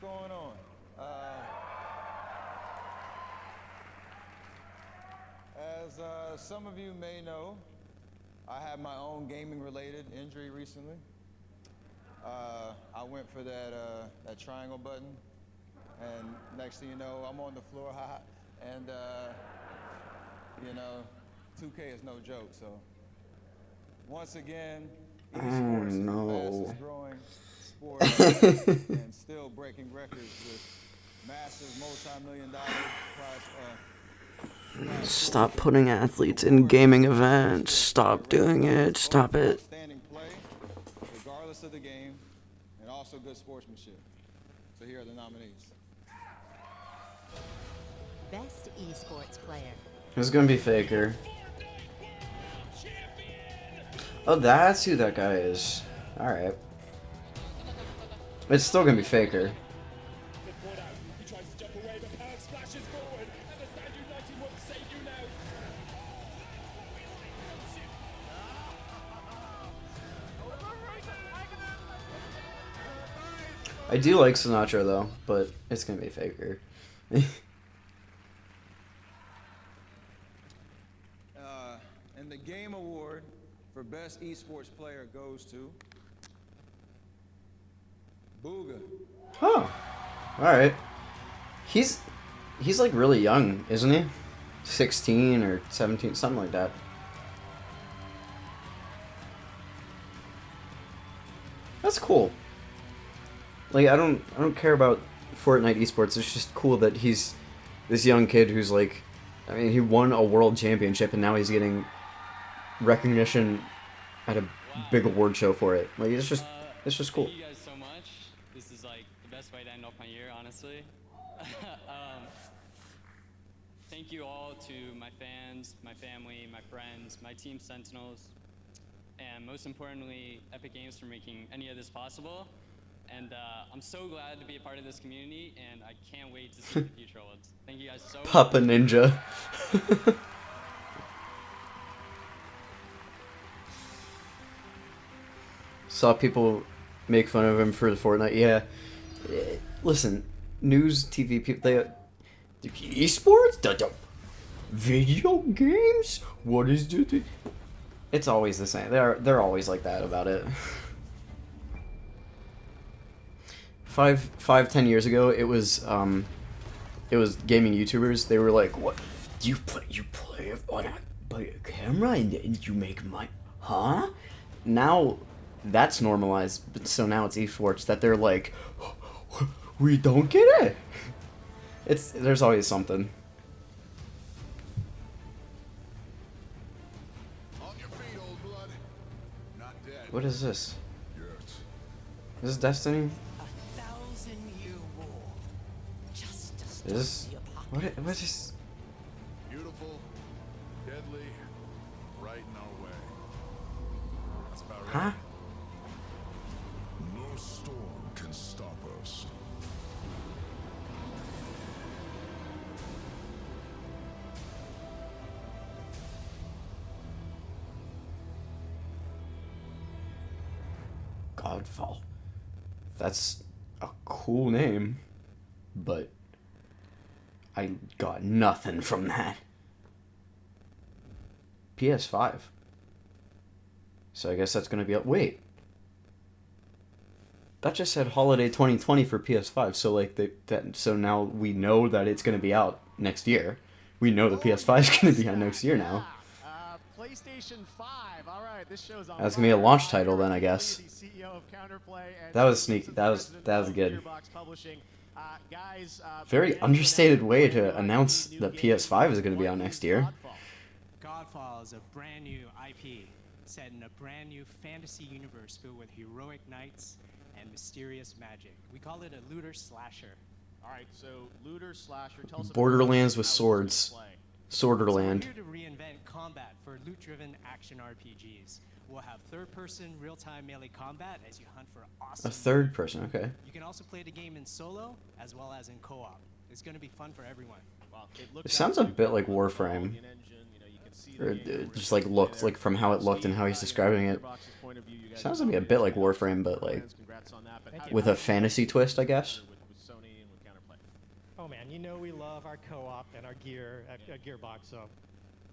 going on? As some of you may know, I had my own gaming-related injury recently. I went for that triangle button, and next thing you know, I'm on the floor, and you know, 2K is no joke. So once again, esports is the fastest growing sport and still breaking records with massive multi-million-dollar prize. Stop putting athletes in gaming events. Stop doing it. Stop it. Outstanding play, regardless of the game, and also good sportsmanship. So here are the nominees. Best esports player. Who's gonna be Faker? Oh, that's who that guy is. Alright. It's still gonna be Faker. I do like Sinatra though, but it's gonna be Faker. And the game award for best esports player goes to Booga. Oh, alright. He's like really young, isn't he? 16 or 17, something like that. That's cool. Like, I don't care about Fortnite esports. It's just cool that he's this young kid who's like, I mean, he won a world championship and now he's getting recognition at a big award show for it. Like, it's just cool. Thank you guys so much. This is like the best way to end off my year, honestly. Thank you all to my fans, my family, my friends, my team Sentinels, and most importantly, Epic Games for making any of this possible. And I'm so glad to be a part of this community, and I can't wait to see what the future holds. Thank you guys so much. Papa Ninja. Saw people make fun of him for the Fortnite. Yeah. Listen, news, TV people, they esports? Video games? What is it? It's always the same. They're always like that about it. 10 years ago, it was gaming YouTubers. They were like, "What? You play on a camera and you make money, huh?" Now, that's normalized. So now it's esports that they're like, "We don't get it." There's always something. What is this? Is this Destiny? Is this what is Beautiful, deadly, right in our way. That's about right. Huh? No storm can stop us. Godfall. That's a cool name, but I got nothing from that. PS5. So I guess that's gonna be up. Wait. That just said holiday 2020 for PS5. So like so now we know that it's gonna be out next year. We know the PS5 is gonna be out next year now. PlayStation 5. All right, this show's on. That's gonna be a launch title then, I guess. That was sneaky. That was good. Very understated way to announce that PS5 is going to be out next year. Godfall is a brand new IP. set in a brand new fantasy universe filled with heroic knights and mysterious magic. We call it a looter slasher. All right, so looter slasher. Tell us Borderlands with swords. Sworderland. So we're here to reinvent combat for loot-driven action RPGs. We'll have third-person, real-time melee combat as you hunt for awesome. A third person, okay. You can also play the game in solo as well as in co-op. It's going to be fun for everyone. Well, It sounds a bit like Warframe. Or it just like looked like from how it looked and how he's describing it. Sounds to me a bit like Warframe, but like with a fantasy twist, I guess. Oh man, you know we love our co-op and our gear at Gearbox, so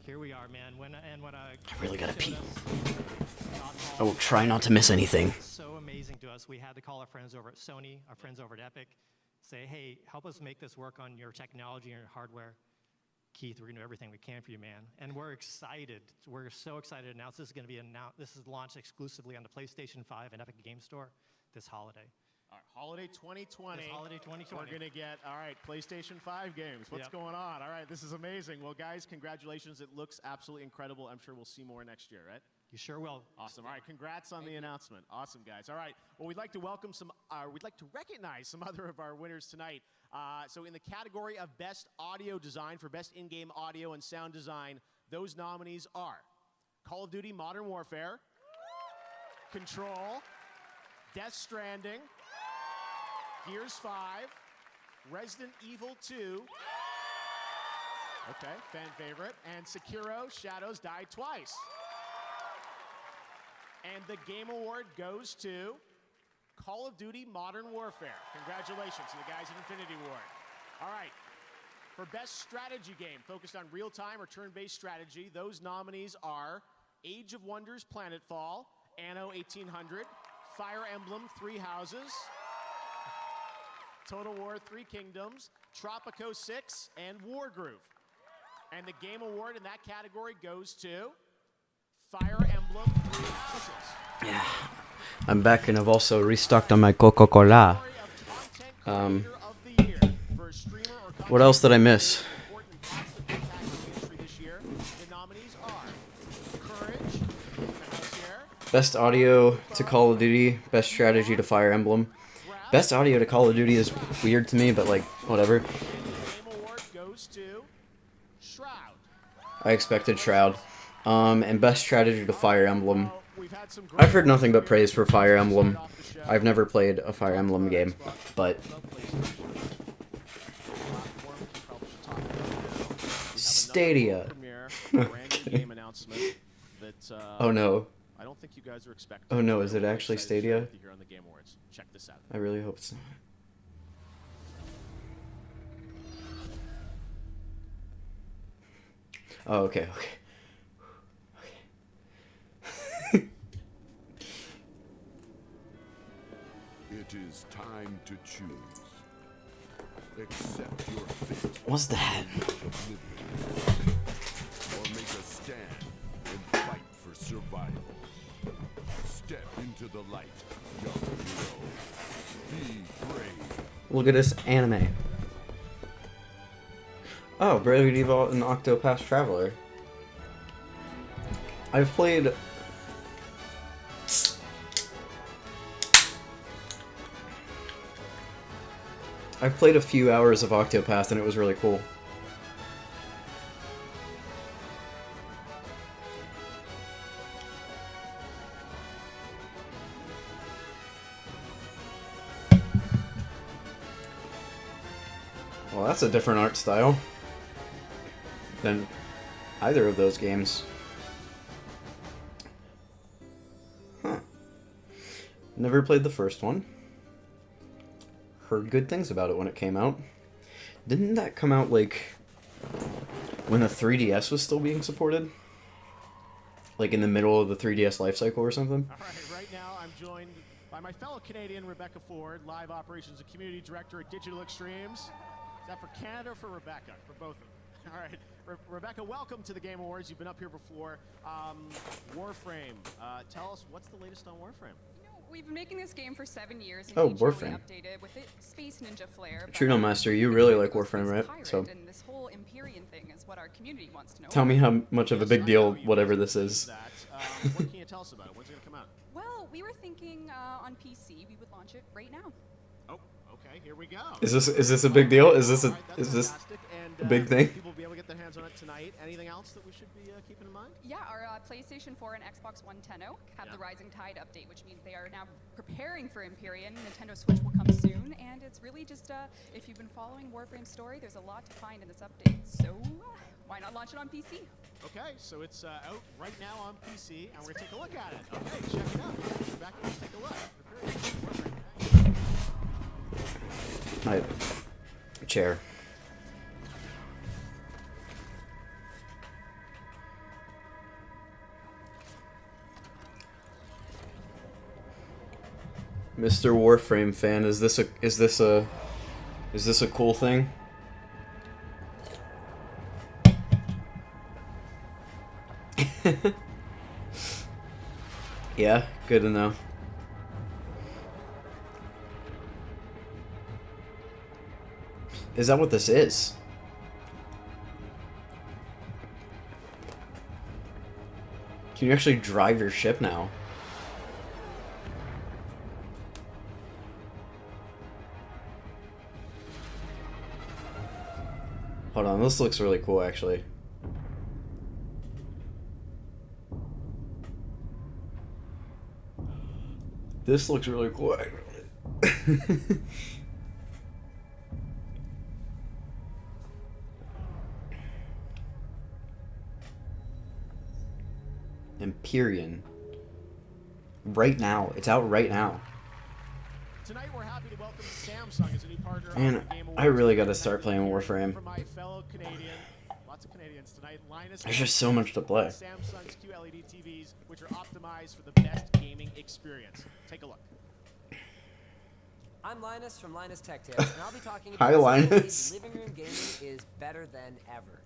here we are, man. When I really gotta pee. I will try not to miss anything. So amazing to us. We had to call our friends over at Sony, our friends over at Epic, say, hey, help us make this work on your technology and your hardware. Keith, we're gonna do everything we can for you, man. And we're excited. We're so excited to announce this is gonna be this is launched exclusively on the PlayStation 5 and Epic Game Store this holiday. All right, holiday 2020. This holiday 2020. We're going to get, all right, PlayStation 5 games. What's going on? All right, this is amazing. Well, guys, congratulations. It looks absolutely incredible. I'm sure we'll see more next year, right? You sure will. Awesome. All right, congrats on the announcement. Awesome, guys. All right, well, we'd like to welcome we'd like to recognize some other of our winners tonight. So in the category of Best Audio Design for Best In-Game Audio and Sound Design, those nominees are Call of Duty Modern Warfare, Control, Death Stranding, Gears 5, Resident Evil 2, okay, fan favorite, and Sekiro Shadows Die Twice. And the Game Award goes to Call of Duty Modern Warfare. Congratulations to the guys at Infinity Ward. All right, for Best Strategy Game focused on real-time or turn-based strategy, those nominees are Age of Wonders Planetfall, Anno 1800, Fire Emblem Three Houses, Total War Three Kingdoms, Tropico 6, and Wargroove. And the Game Award in that category goes to Fire Emblem Three Houses. Yeah, I'm back and I've also restocked on my Coca-Cola. What else did I miss? Best audio to Call of Duty, best strategy to Fire Emblem. Best audio to Call of Duty is weird to me, but like, whatever. I expected Shroud. And best strategy to Fire Emblem. I've heard nothing but praise for Fire Emblem. I've never played a Fire Emblem game, but... Stadia. Oh no. I don't think you guys are expecting. Oh no, is it actually Stadia? Here on the Game Awards. Check this out. I really hope it's not. Oh, okay, okay. It is time to choose. Accept your fate. What's that? Or make a stand and fight for survival. Step into the light, young hero. Be brave. Look at this anime. Oh, Bravely Default and Octopath Traveler. I've played... I've played a few hours of Octopath and it was really cool. Well, that's a different art style than either of those games. Huh. Never played the first one. Heard good things about it when it came out. Didn't that come out, like, when the 3DS was still being supported? Like, in the middle of the 3DS lifecycle or something? All right, right now I'm joined by my fellow Canadian, Rebecca Ford, Live Operations and Community Director at Digital Extremes. Is that for Canada or for Rebecca? For both of them. All right, Rebecca, welcome to the Game Awards. You've been up here before. Warframe. Tell us, what's the latest on Warframe? You know, we've been making this game for 7 years. And Oh, each year we Warframe. update it with it Space Ninja flair. but True No Master, you really like Warframe, right? pirate, So and this whole Empyrean thing is what our community wants to know. tell me how much of a big deal whatever this is. What can you tell us about it? When's it going to come out? Well, we were thinking on PC we would launch it right now. Oh, okay, here we go. Is this a big deal? Is this a big thing? People will be able to get their hands on it tonight. Anything else that we should be keeping in mind? Yeah, our PlayStation 4 and Xbox One Tenno have the Rising Tide update, which means they are now preparing for Empyrean. Nintendo Switch will come soon, and it's really just, if you've been following Warframe's story, there's a lot to find in this update. So, why not launch it on PC? Okay, so it's out right now on PC, and we're going to take a look at it. Okay, check it out. We're back and take a look. My chair. Mr. Warframe fan, is this a cool thing? Yeah, good to know. Is that what this is? Can you actually drive your ship now? Hold on, this looks really cool actually. This looks really cool actually. Empyrean. Right now. It's out right now. Tonight we're happy to welcome Samsung as a new partner on Man, the Game Awards. I really gotta start playing Warframe. For my fellow Canadian, lots of Canadians tonight. Linus There's just so much to play. Samsung's QLED TVs, which are optimized for the best gaming experience. Take a look. I'm Linus from Linus Tech Tips, and I'll be talking Hi, about Linus. living room gaming is better than ever.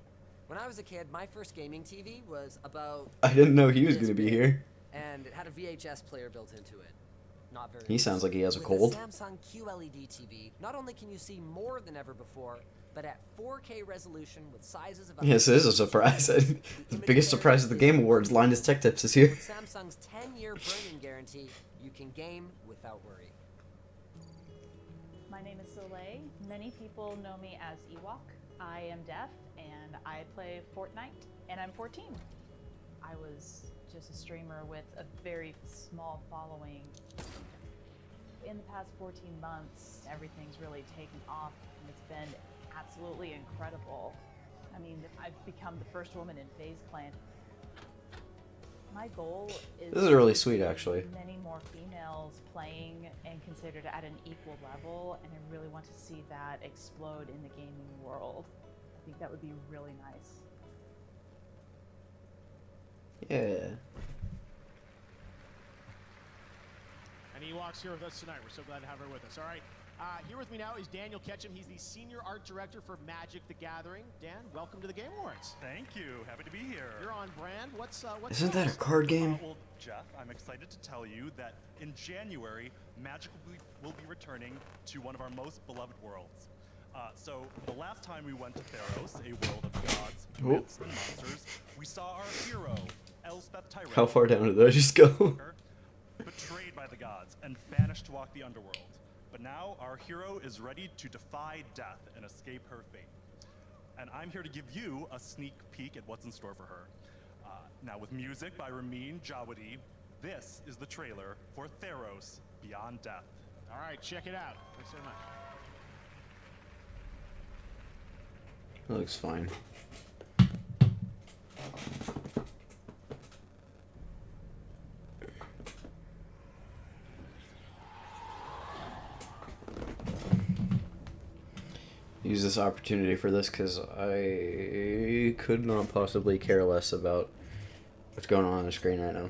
When I was a kid, my first gaming TV was about I didn't know he was this gonna be big, here. and it had a VHS player built into it. Not very He sounds like he has a With cold. The Samsung QLED TV, not only can you see more than ever before, but at 4K resolution with sizes of Yes, this is a surprise. The biggest surprise of the Game Awards, Linus Tech Tips is here. With Samsung's 10-year burn-in guarantee, you can game without worry. My name is Soleil. Many people know me as Ewok. I am deaf and I play Fortnite and I'm 14. I was just a streamer with a very small following. In the past 14 months, everything's really taken off and it's been absolutely incredible. I mean, I've become the first woman in FaZe Clan. My goal is This is really sweet, actually. many more females playing and considered at an equal level, and I really want to see that explode in the gaming world. I think that would be really nice. Yeah. And Ewok's here with us tonight. We're so glad to have her with us. All right. Here with me now is Daniel Ketchum. He's the Senior Art Director for Magic the Gathering. Dan, welcome to the Game Awards. Thank you. Happy to be here. You're on brand. What's Isn't that a card game? Well, Jeff, I'm excited to tell you that in January, Magic will be returning to one of our most beloved worlds. So the last time we went to Theros, a world of gods, myths, and monsters, we saw our hero, Elspeth Tyrell. How far down did I just go? Betrayed by the gods and banished to walk the underworld. But now our hero is ready to defy death and escape her fate. And I'm here to give you a sneak peek at what's in store for her. Now with music by Ramin Djawadi, this is the trailer for Theros Beyond Death. All right, check it out. Thanks so much. That looks fine. Use this opportunity for this because I could not possibly care less about what's going on the screen right now.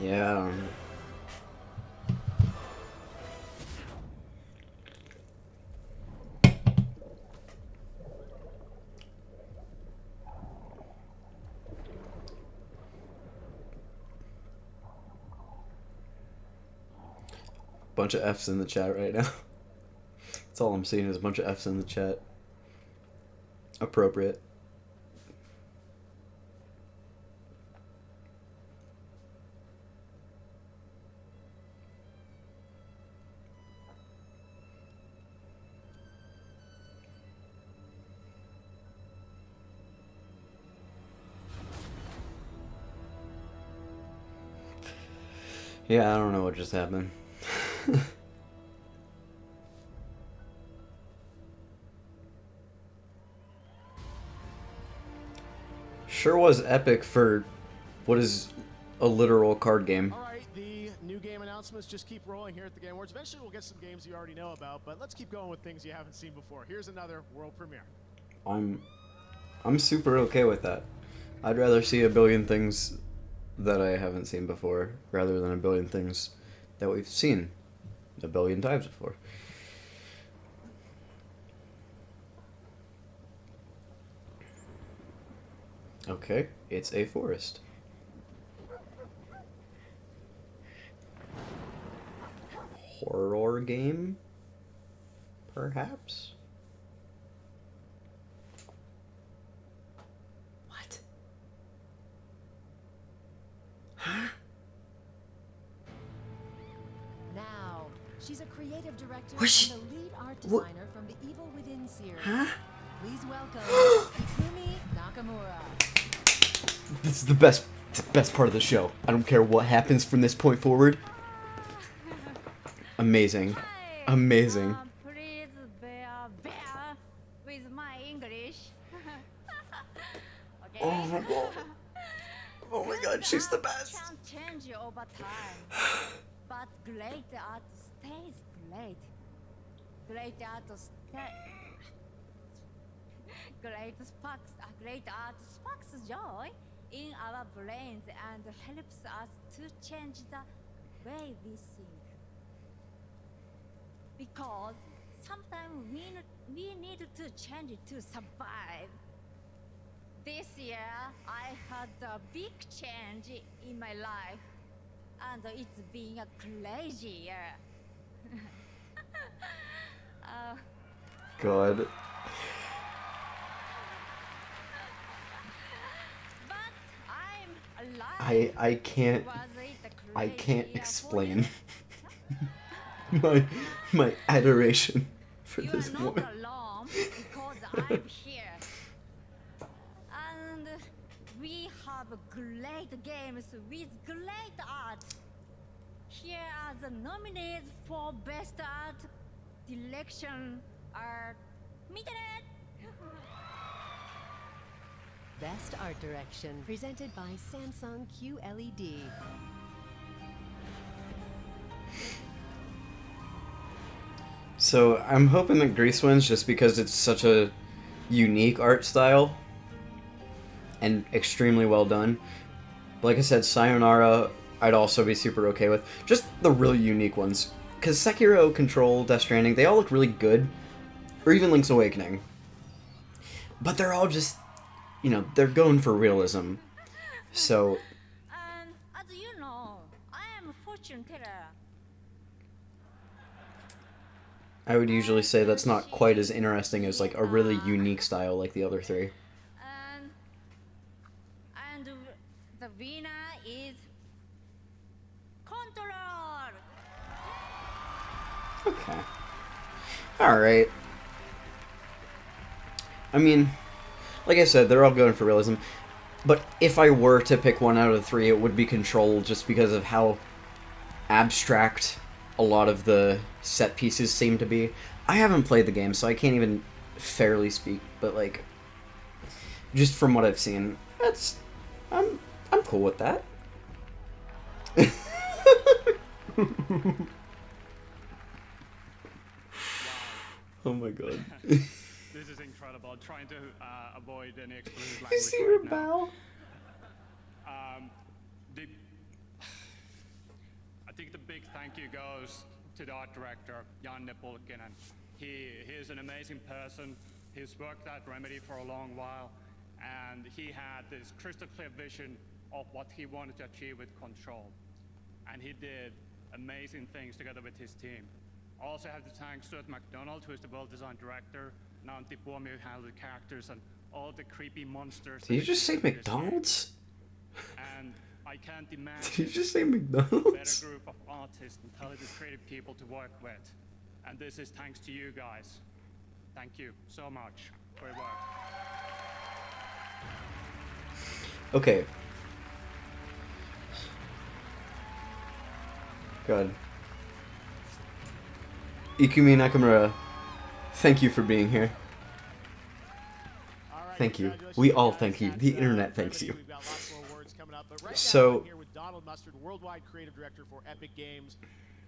Yeah, I don't know. Bunch of F's in the chat right now. That's all I'm seeing is a bunch of F's in the chat. Appropriate. Yeah, I don't know what just happened. Sure was epic for what is a literal card game. All right, the new game announcements just keep rolling here at the Game Awards. Eventually, we'll get some games you already know about, but let's keep going with things you haven't seen before. Here's another world premiere. I'm super okay with that. I'd rather see a billion things that I haven't seen before rather than a billion things that we've seen a billion times before. Okay, it's a forest. Horror game? Perhaps? What? Huh? Now, she's a creative director Was she- and the lead art Wha- designer from the Evil Within series. Huh? Please welcome Ikumi Nakamura. This is the best part of the show. I don't care what happens from this point forward. Amazing. Amazing. Please bear with my English. Okay. Oh my god. Oh my god, she's the best. Can change over time, but great art stays great. Great art great art sparks joy in our brains and helps us to change the way we think. Because sometimes we need to change to survive. This year, I had a big change in my life, and it's been a crazy year. God. I can't explain my adoration for this woman. Alone because I'm here. And we have great games with great art. Here are the nominees for Best Art Direction are Internet. Best Art Direction, presented by Samsung QLED. So I'm hoping that Grease wins just because it's such a unique art style and extremely well done. But like I said, Sayonara I'd also be super okay with. Just the really unique ones. Because Sekiro, Control, Death Stranding, they all look really good. Or even Link's Awakening. But they're all just, you know, they're going for realism. So As you know, I am a fortune teller. I would usually say that's not quite as interesting as like a really unique style like the other three. And the winner is Control. Okay. Alright. I mean, like I said, they're all going for realism. But if I were to pick one out of the three, it would be Control, just because of how abstract a lot of the set pieces seem to be. I haven't played the game, so I can't even fairly speak, but like, just from what I've seen, I'm cool with that. Oh my god. This is incredible. Trying to avoid any explicit language You see her right bow? now. think the big thank you goes to the art director, Janne Pulkkinen. He is an amazing person. He's worked at Remedy for a long while, and he had this crystal clear vision of what he wanted to achieve with Control. And he did amazing things together with his team. I also have to thank Stuart McDonald, who is the world design director, and Antti Puomi, who handled the characters and all the creepy monsters. Did you just say McDonald's? And I can't imagine Did you just say a better McDonald's? group of artists and talented creative people to work with. And this is thanks to you guys. Thank you so much for your work. Okay. God. Ikumi Nakamura, thank you for being here. Thank you. We all thank you. The internet thanks you. So, Here with Donald Mustard, worldwide creative director for Epic Games.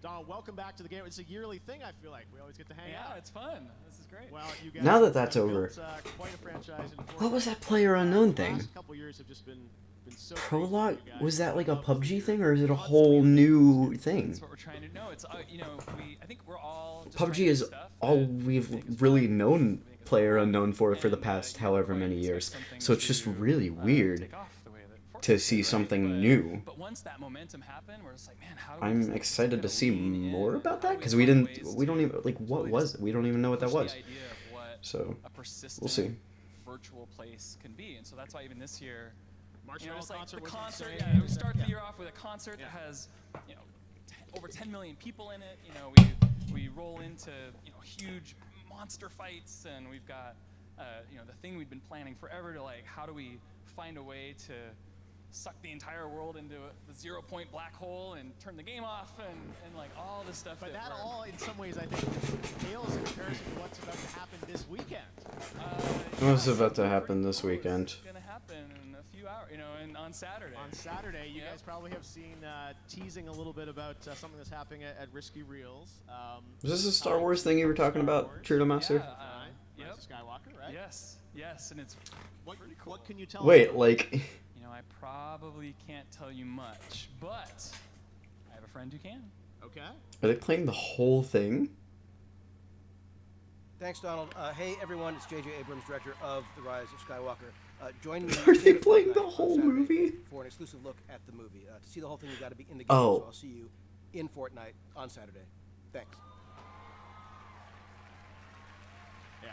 Donald, welcome back to the game. It's a yearly thing, I feel like. We always get to hang out. Yeah, it's fun. This is great. Well, you guys now that that's have over, built, quite a franchise in what was that Player Unknown the thing? last couple years have just been so Prologue? Was that like a PUBG thing, or is it a whole new thing? That's what we're trying to know. It's you know, I think we're all just PUBG is all we've really known Player Unknown for the past however many years, so it's just really weird to see something new. But once that momentum happened, we're just like, man, how do I'm excited to see more about that, because we don't even, like, what was it? We don't even know what that was. So, we'll see. Virtual place can be, and so that's why even this year, Marshmallow you know, it's like concert the was concert. insane. Yeah, we start the year off with a concert that has, you know, over 10 million people in it. You know, we roll into, you know, huge monster fights, and we've got, you know, the thing we've been planning forever to, like, how do we find a way to suck the entire world into the 0-point black hole and turn the game off and like all this stuff. But that all, in some ways, I think, pales in comparison to what's about to happen this weekend. What's about to happen this weekend? It's gonna happen in a few hours, you know, and on Saturday. On Saturday, you guys probably have seen teasing a little bit about something that's happening at Risky Reels. Was this a Star Wars thing you were talking about, Trudeau Master? Rise of Skywalker, right? Yes, and it's pretty cool. What can you tell Wait, us? like... You know, I probably can't tell you much, but I have a friend who can. Okay. Are they playing the whole thing? Thanks, Donald. Hey, everyone. It's J.J. Abrams, director of The Rise of Skywalker. Join me. Are they playing the whole movie? For an exclusive look at the movie. To see the whole thing, you got to be in the game. Oh. So I'll see you in Fortnite on Saturday. Thanks. Yeah.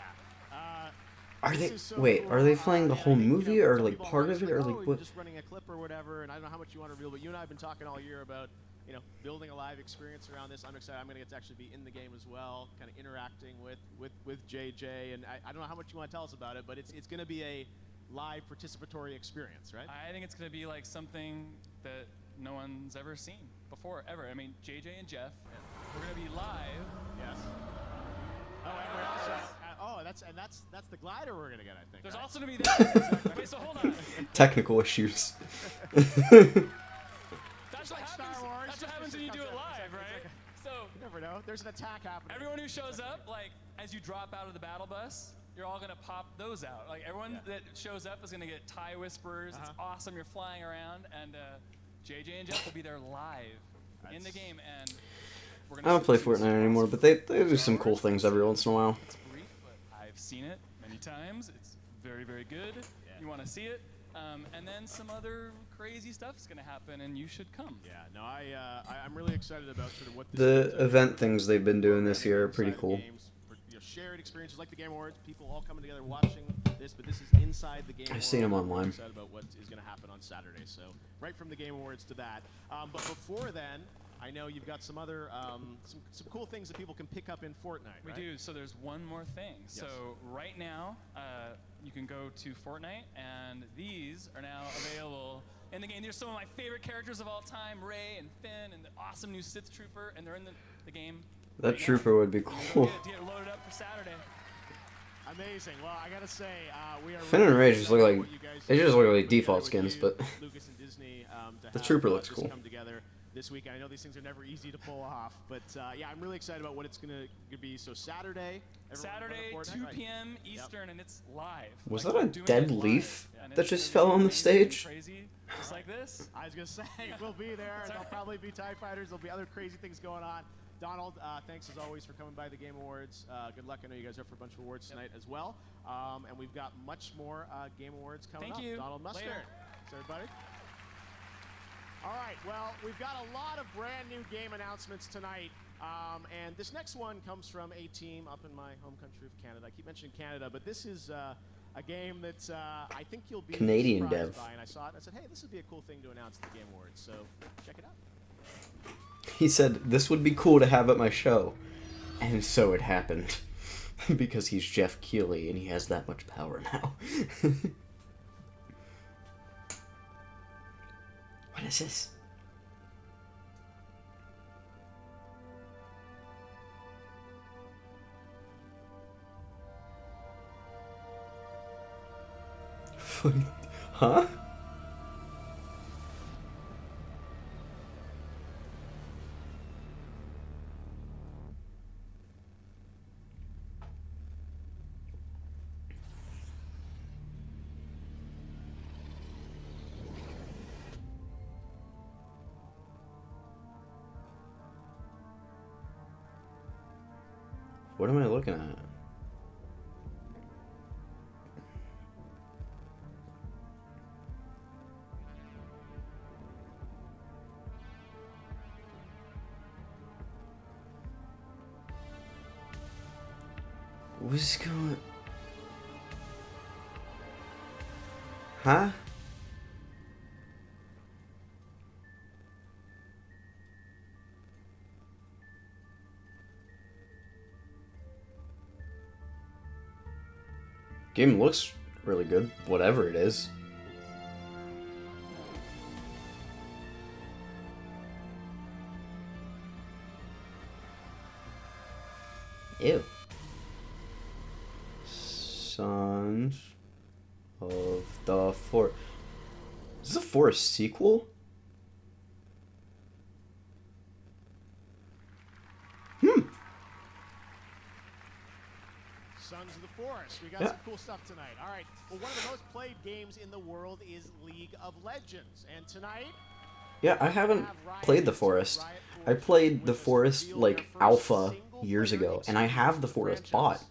Are they... This is so Wait, cool. are they playing the whole I think, you movie, know, or some like people part might of be it, or oh, like you're what? just running a clip or whatever, and I don't know how much you want to reveal, but you and I have been talking all year about, you know, building a live experience around this. I'm excited. I'm going to get to actually be in the game as well, kind of interacting with JJ, and I don't know how much you want to tell us about it, but it's going to be a live participatory experience, right? I think it's going to be like something that no one's ever seen before, ever. I mean, JJ and Jeff, we're going to be live. Yes. Oh, and we're also, that's the glider we're gonna get, I think. There's right? also gonna be that. Wait, so hold on. Technical issues. That's what happens. That's what happens when you do it live, right? So you never know. There's an attack happening. Everyone who shows up, like as you drop out of the battle bus, you're all gonna pop those out. Like everyone that shows up is gonna get tie whisperers. It's awesome. You're flying around, and JJ and Jeff will be there live in the game, and we're I gonna. don't play Fortnite anymore, but they do some cool things every once in a while. It's brief, but I've seen it many times. It's very, very good. You want to see it, and then some other crazy stuff is gonna happen, and you should come. Yeah, no, I'm really excited about sort of what this The event things they've been doing this year are pretty cool. games, for, you know, shared experiences like the Game Awards, people all coming together watching this, but this is inside the Game Awards. I've seen 'em I'm online. really excited about what is going to happen on Saturday. So right from the Game Awards to that. But before then, I know you've got some other some cool things that people can pick up in Fortnite. We right? do. So there's one more thing. Yes. So right now, you can go to Fortnite, and these are now available in the game. These are some of my favorite characters of all time: Rey and Finn, and the awesome new Sith Trooper, and they're in the game. That trooper would be You can cool. go get it loaded up for Saturday. Amazing. Well, I gotta say, we are. Finn and Rey just look like they just look like default skins, but Lucas and Disney, to the have, trooper looks just cool. Come together. this week. I know these things are never easy to pull off, but yeah, I'm really excited about what it's going to be. So Saturday, 2 p.m. Eastern, and it's live. Was Like, that a we're doing dead it live, leaf and that it's just gonna fell be on the amazing and stage? Crazy, just like this. I was going to say, we'll be there, and there'll probably be TIE Fighters. There'll be other crazy things going on. Donald, thanks as always for coming by the Game Awards. Good luck. I know you guys are up for a bunch of awards tonight as well. And we've got much more Game Awards coming up. Thank you. Donald Mustard. Later. Thanks, everybody. All right, well, we've got a lot of brand new game announcements tonight. And this next one comes from a team up in my home country of Canada. I keep mentioning Canada, but this is a game that I think you'll be Canadian surprised dev. by. And I saw it and I said, hey, this would be a cool thing to announce at the Game Awards. So check it out. He said, this would be cool to have at my show. And so it happened. Because he's Jeff Keighley and he has that much power now. What is this? Huh? What am I looking at? What's going... Huh? Game looks really good, whatever it is. Ew. Sons of the Forest. Is this a Forest sequel? Sons of the Forest. We got Yeah. some cool stuff tonight. All right. Well, one of the most played games in the world is League of Legends. And tonight, Yeah, I haven't played the Forest. I played the Forest like alpha years ago, and I have the Forest bought.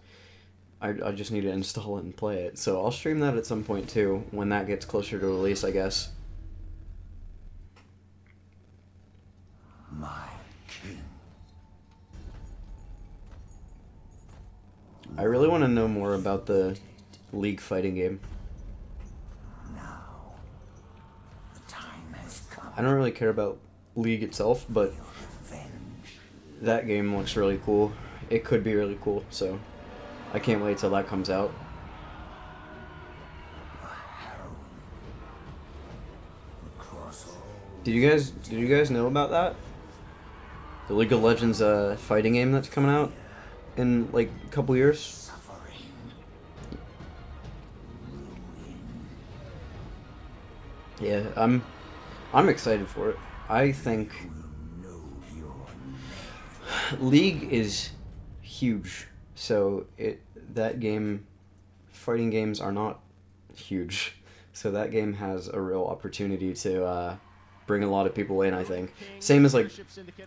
I just need to install it and play it. So I'll stream that at some point too, when that gets closer to release, I guess. My king. I really want to know more about the League fighting game. Now, the time has come. I don't really care about League itself, but that game looks really cool. It could be really cool, so I can't wait till that comes out. Did you guys know about that? The League of Legends fighting game that's coming out in like a couple years? Yeah, I'm excited for it. I think League is huge, so that game, fighting games are not huge, so that game has a real opportunity to bring a lot of people in. I think same as like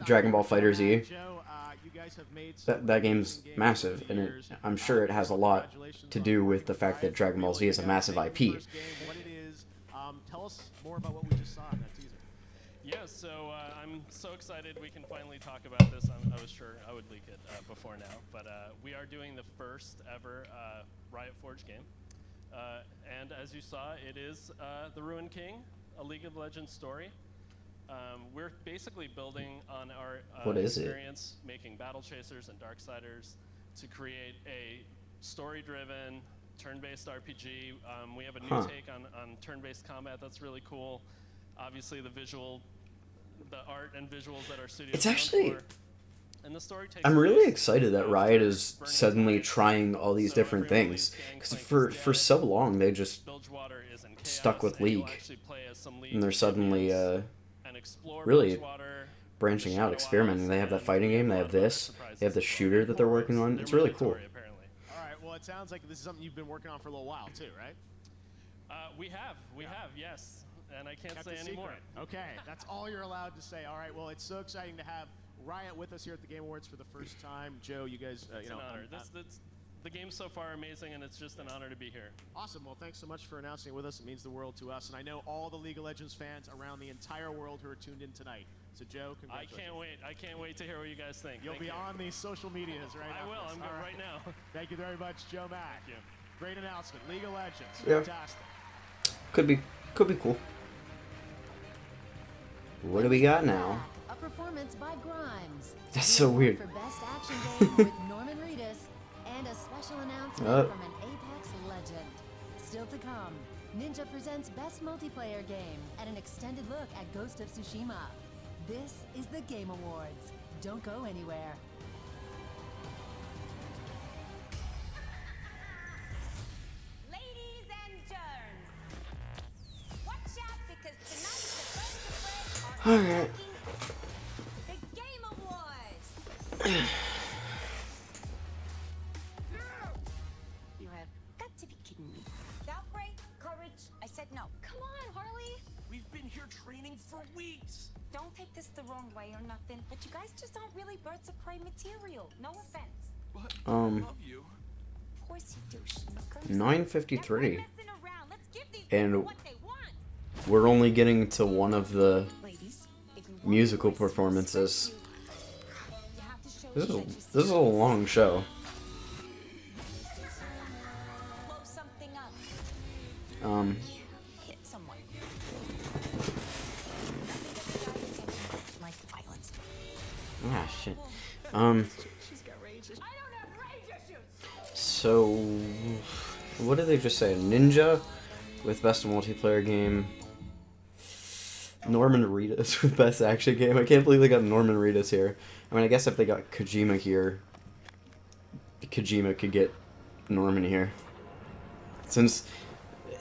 Dragon Ball FighterZ. That game's massive, and I'm sure it has a lot to do with the fact that Dragon Ball Z is a massive IP. Tell us more about what we just saw in that teaser. Yeah, so I'm so excited we can finally talk about this. I was sure I would leak it before now, but we are doing the first ever Riot Forge game. And as you saw, it is The Ruined King, a League of Legends story. We're basically building on our What is it? experience making Battle Chasers and Darksiders to create a story-driven, turn-based RPG. We have a new take on turn-based combat that's really cool. Obviously, the art and visuals that our studio. It's actually. for. And the story takes I'm really place excited that Riot is suddenly trying all these different things, because for so long they just stuck with League, and they're suddenly really branching out, experimenting. They have that fighting game, they have this, they have the shooter that they're working on. It's really cool. All right, well, it sounds like this is something you've been working on for a little while, too, right? We have, yes. And I can't Kept say it any more. secret. Okay, that's all you're allowed to say. All right, well, it's so exciting to have Riot with us here at the Game Awards for the first time. Joe, you guys, It's an honor. The game's so far amazing, and it's just an honor to be here. Awesome. Well, thanks so much for announcing it with us. It means the world to us. And I know all the League of Legends fans around the entire world who are tuned in tonight. So, Joe, congratulations. I can't wait to hear what you guys think. You'll be on these social medias, right? I will. I'm good right now. Thank you very much, Joe Mack. Thank you. Great announcement. League of Legends. Yeah. Fantastic. Could be cool. What do we got now? A performance by Grimes. That's so weird. For Best Action Game with Norman Reedus, and a special announcement from an Apex legend. Still to come, Ninja presents Best Multiplayer Game and an extended look at Ghost of Tsushima. This is the Game Awards. Don't go anywhere. Ladies and germs, watch out because tonight the Birds of Prey are Alright. the Game Awards. You have got to be kidding me. Valkyrie, courage. I said no. Come on, Harley. We've been here training for weeks. Don't take this the wrong way or nothing, but you guys just aren't really Birds of Prey material. No offense. I love you. Of course you do, Schmucker. 9:53, Messing around. Let's give these and people what they want. we're only getting to one of the Ladies, if you want musical voices, performances. you have to show This that you is a long show. blow something up. Hit someone. Like violence. Ah shit. She's got rage issues. I don't have rage issues. So what did they just say? Ninja with best multiplayer game. Norman Reedus with best action game. I can't believe they got Norman Reedus here. I mean, I guess if they got Kojima here, Kojima could get Norman here. Since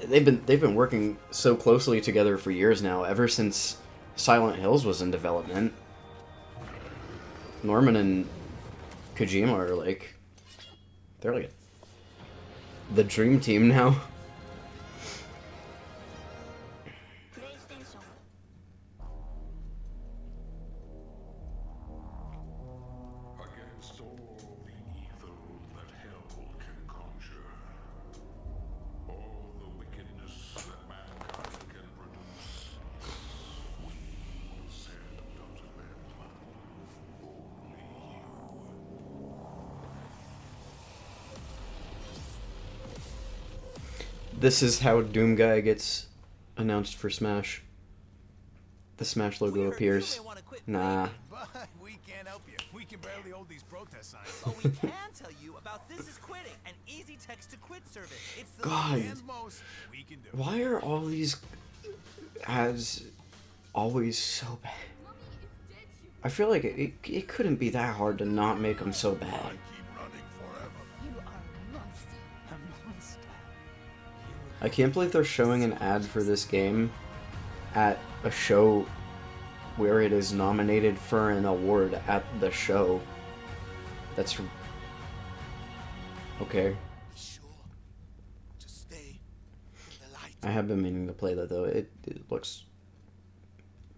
they've been working so closely together for years now, ever since Silent Hills was in development. Norman and Kojima are like, they're like the dream team now. Against all the evil that hell can conjure, all the wickedness that mankind can produce, we will send unto them only you. This is how Doomguy gets announced for Smash. The Smash logo appears. Nah. But we can't help you. We can barely hold these protest signs. But we can tell you about This Is Quitting, an easy text to quit service. It's the God. And most we can do. Why are all these ads always so bad? I feel like it couldn't be that hard to not make them so bad. You are a monster. A monster. I can't believe they're showing an ad for this game at a show where it is nominated for an award at the show. That's okay. I have been meaning to play that though. It looks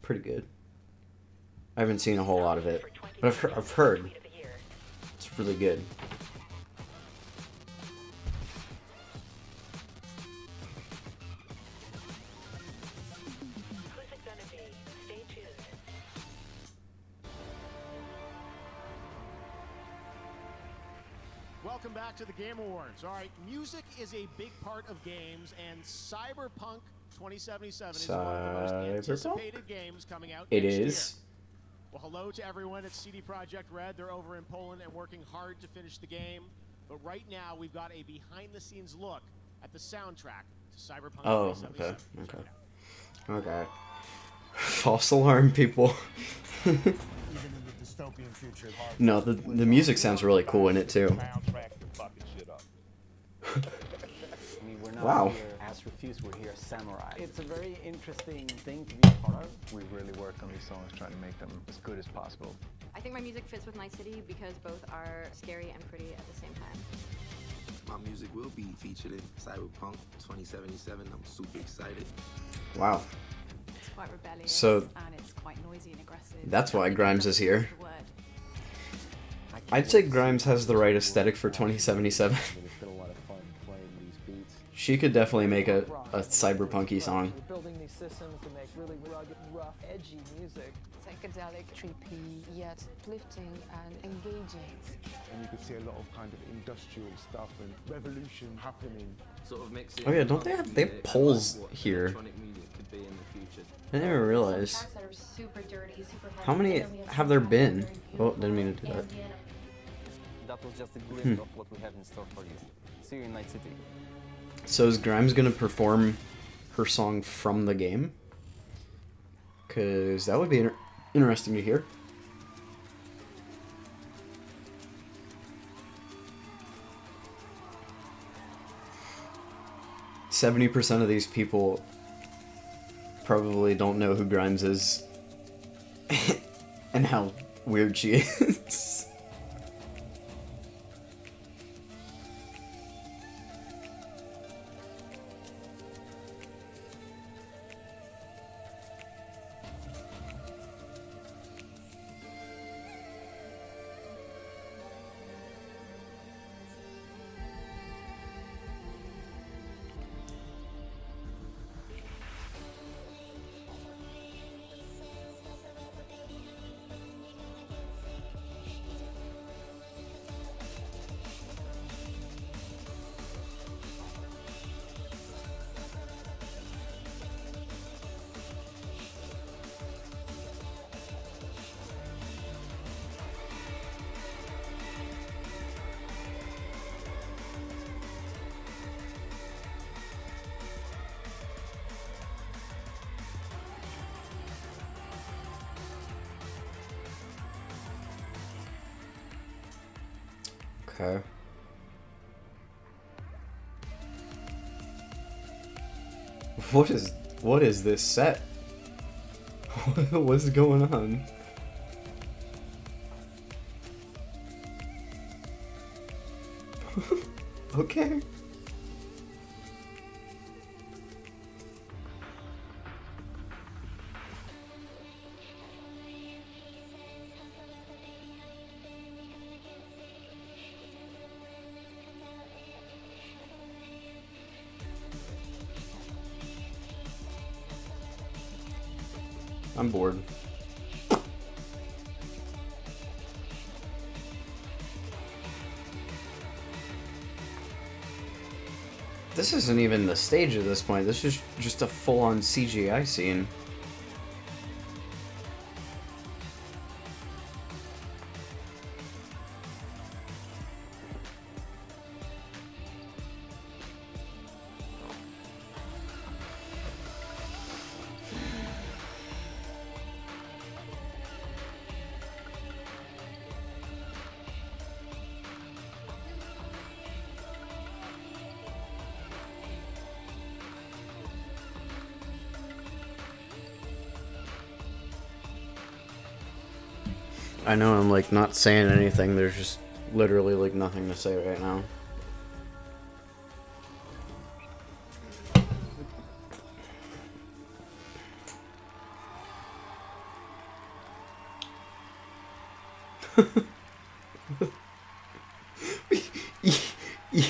pretty good. I haven't seen a whole lot of it, but I've heard it's really good. Welcome back to the Game Awards. All right, music is a big part of games, and Cyberpunk 2077 is one of the most Cyberpunk? anticipated games coming out It next is. year. Well, hello to everyone at CD Projekt Red. They're over in Poland and working hard to finish the game. But right now, we've got a behind-the-scenes look at the soundtrack to Cyberpunk Oh, 2077. okay. Okay. False alarm, people. Even in the dystopian future, No, the music sounds really cool in it too. soundtrack to fucking shit up. we're not Wow. here as Refuse, we're here as Samurai. It's a very interesting thing to be a part of. We really work on these songs, trying to make them as good as possible. I think my music fits with Night City because both are scary and pretty at the same time. My music will be featured in Cyberpunk 2077. I'm super excited. Wow. It's quite rebellious. So and it's quite noisy and aggressive. that's why Grimes is here. The word. I'd say Grimes has the right aesthetic for 2077. It's been a lot of fun playing these beats. She could definitely make a cyberpunky song. We're building these systems to make really rugged, rough, edgy music. Psychedelic, trippy, yet uplifting and engaging. And you could see a lot of kind of industrial stuff and revolution happening. Sort of mixing. Oh yeah, don't they have polls here? Electronic music could be in the future. I never realized. Tracks that are super dirty, super How heavy, many and then we have there some been? very Oh, beautiful didn't mean to do that. ambient. That was just a glimpse Hmm. of what we have in store for you. See you in Night City. So is Grimes gonna perform her song from the game? Cause that would be interesting to hear. %70 of these people probably don't know who Grimes is and how weird she is. Okay. What is this set? What's going on? Okay. I'm bored. This isn't even the stage at this point. This is just a full-on CGI scene. I know I'm like not saying anything, there's just literally like nothing to say right now.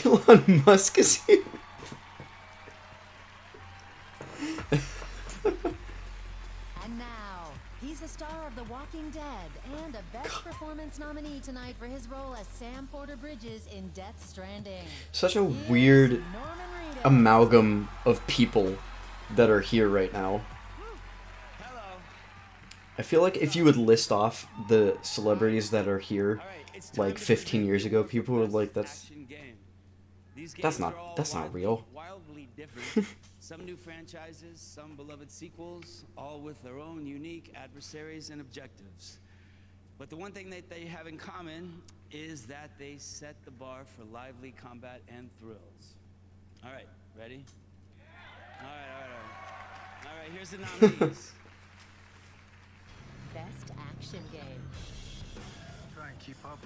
Elon Musk is here. And now, he's the star of The Walking Dead and a Best Performance nominee tonight for his role as Sam Porter Bridges in Death Stranding. Such a weird amalgam of people that are here right now. I feel like if you would list off the celebrities that are here like 15 years ago, people would like that's not real. Wildly different. Some new franchises, some beloved sequels, all with their own unique adversaries and objectives. But the one thing that they have in common is that they set the bar for lively combat and thrills. All right, ready? All right. All right, here's the nominees. Best action game. Try and keep up.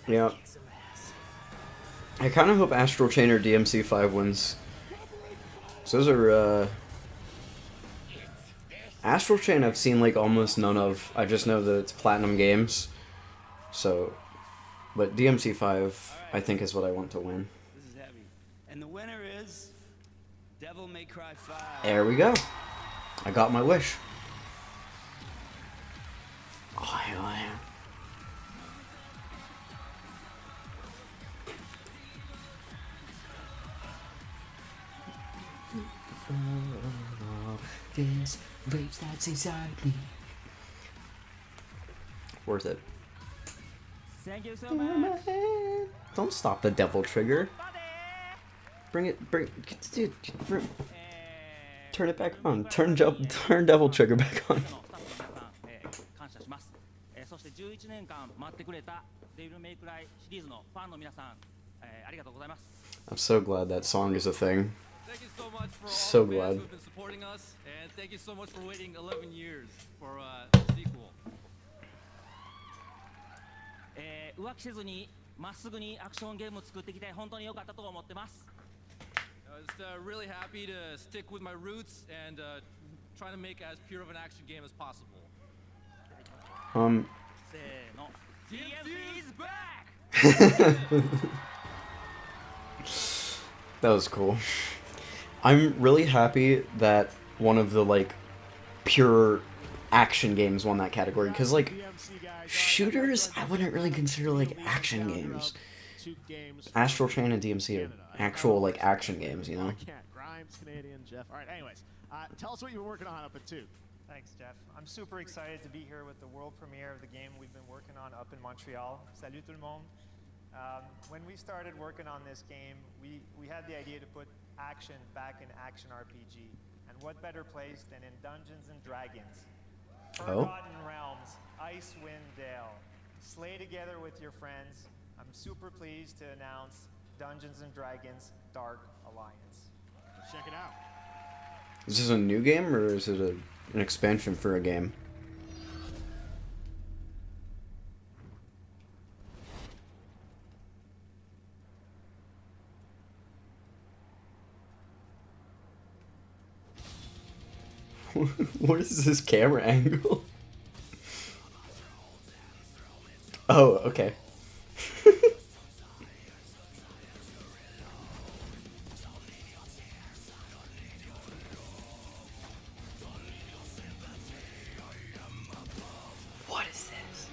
Yeah. I kind of hope Astral Chain or DMC5 wins. So those are, Astral Chain I've seen, like, almost none of. I just know that it's Platinum Games. So, but DMC5, I think, is what I want to win. This is heavy. And the winner is Devil May Cry 5. There we go. I got my wish. Oh, hell yeah. This rage that's inside me. Worth it. Thank you so much. Don't stop the devil trigger. Dude, turn it back on. Turn devil trigger back on. そして11年間待ってくれたデビルメイクライシリーズのファンの皆さん、ありがとうございます。I'm so glad that song is a thing. Thank you so much for all So the fans glad. who have been supporting us, and thank you so much for waiting 11 years for the sequel. 浮気せずにまっすぐにアクションゲームを作ってきて本当に良かったと思ってます。I was really happy to stick with my roots and try to make as pure of an action game as possible. せーの。DMC is back! That was cool. I'm really happy that one of the, like, pure action games won that category, because, like, shooters I wouldn't really consider, like, action games. Astral Chain and DMC are actual, like, action games, you know? Grimes, Canadian, Jeff. All right, anyways, tell us what you've been working on up at 2. Thanks, Jeff. I'm super excited to be here with the world premiere of the game we've been working on up in Montreal. Salut tout le monde. When we started working on this game, we had the idea to put action back in action RPG. And what better place than in Dungeons and Dragons? Forgotten Realms, Icewind Dale. Slay together with your friends. I'm super pleased to announce Dungeons and Dragons Dark Alliance. Let's check it out. Is this a new game, or is it an expansion for a game? What is this camera angle? Oh, okay. What is this?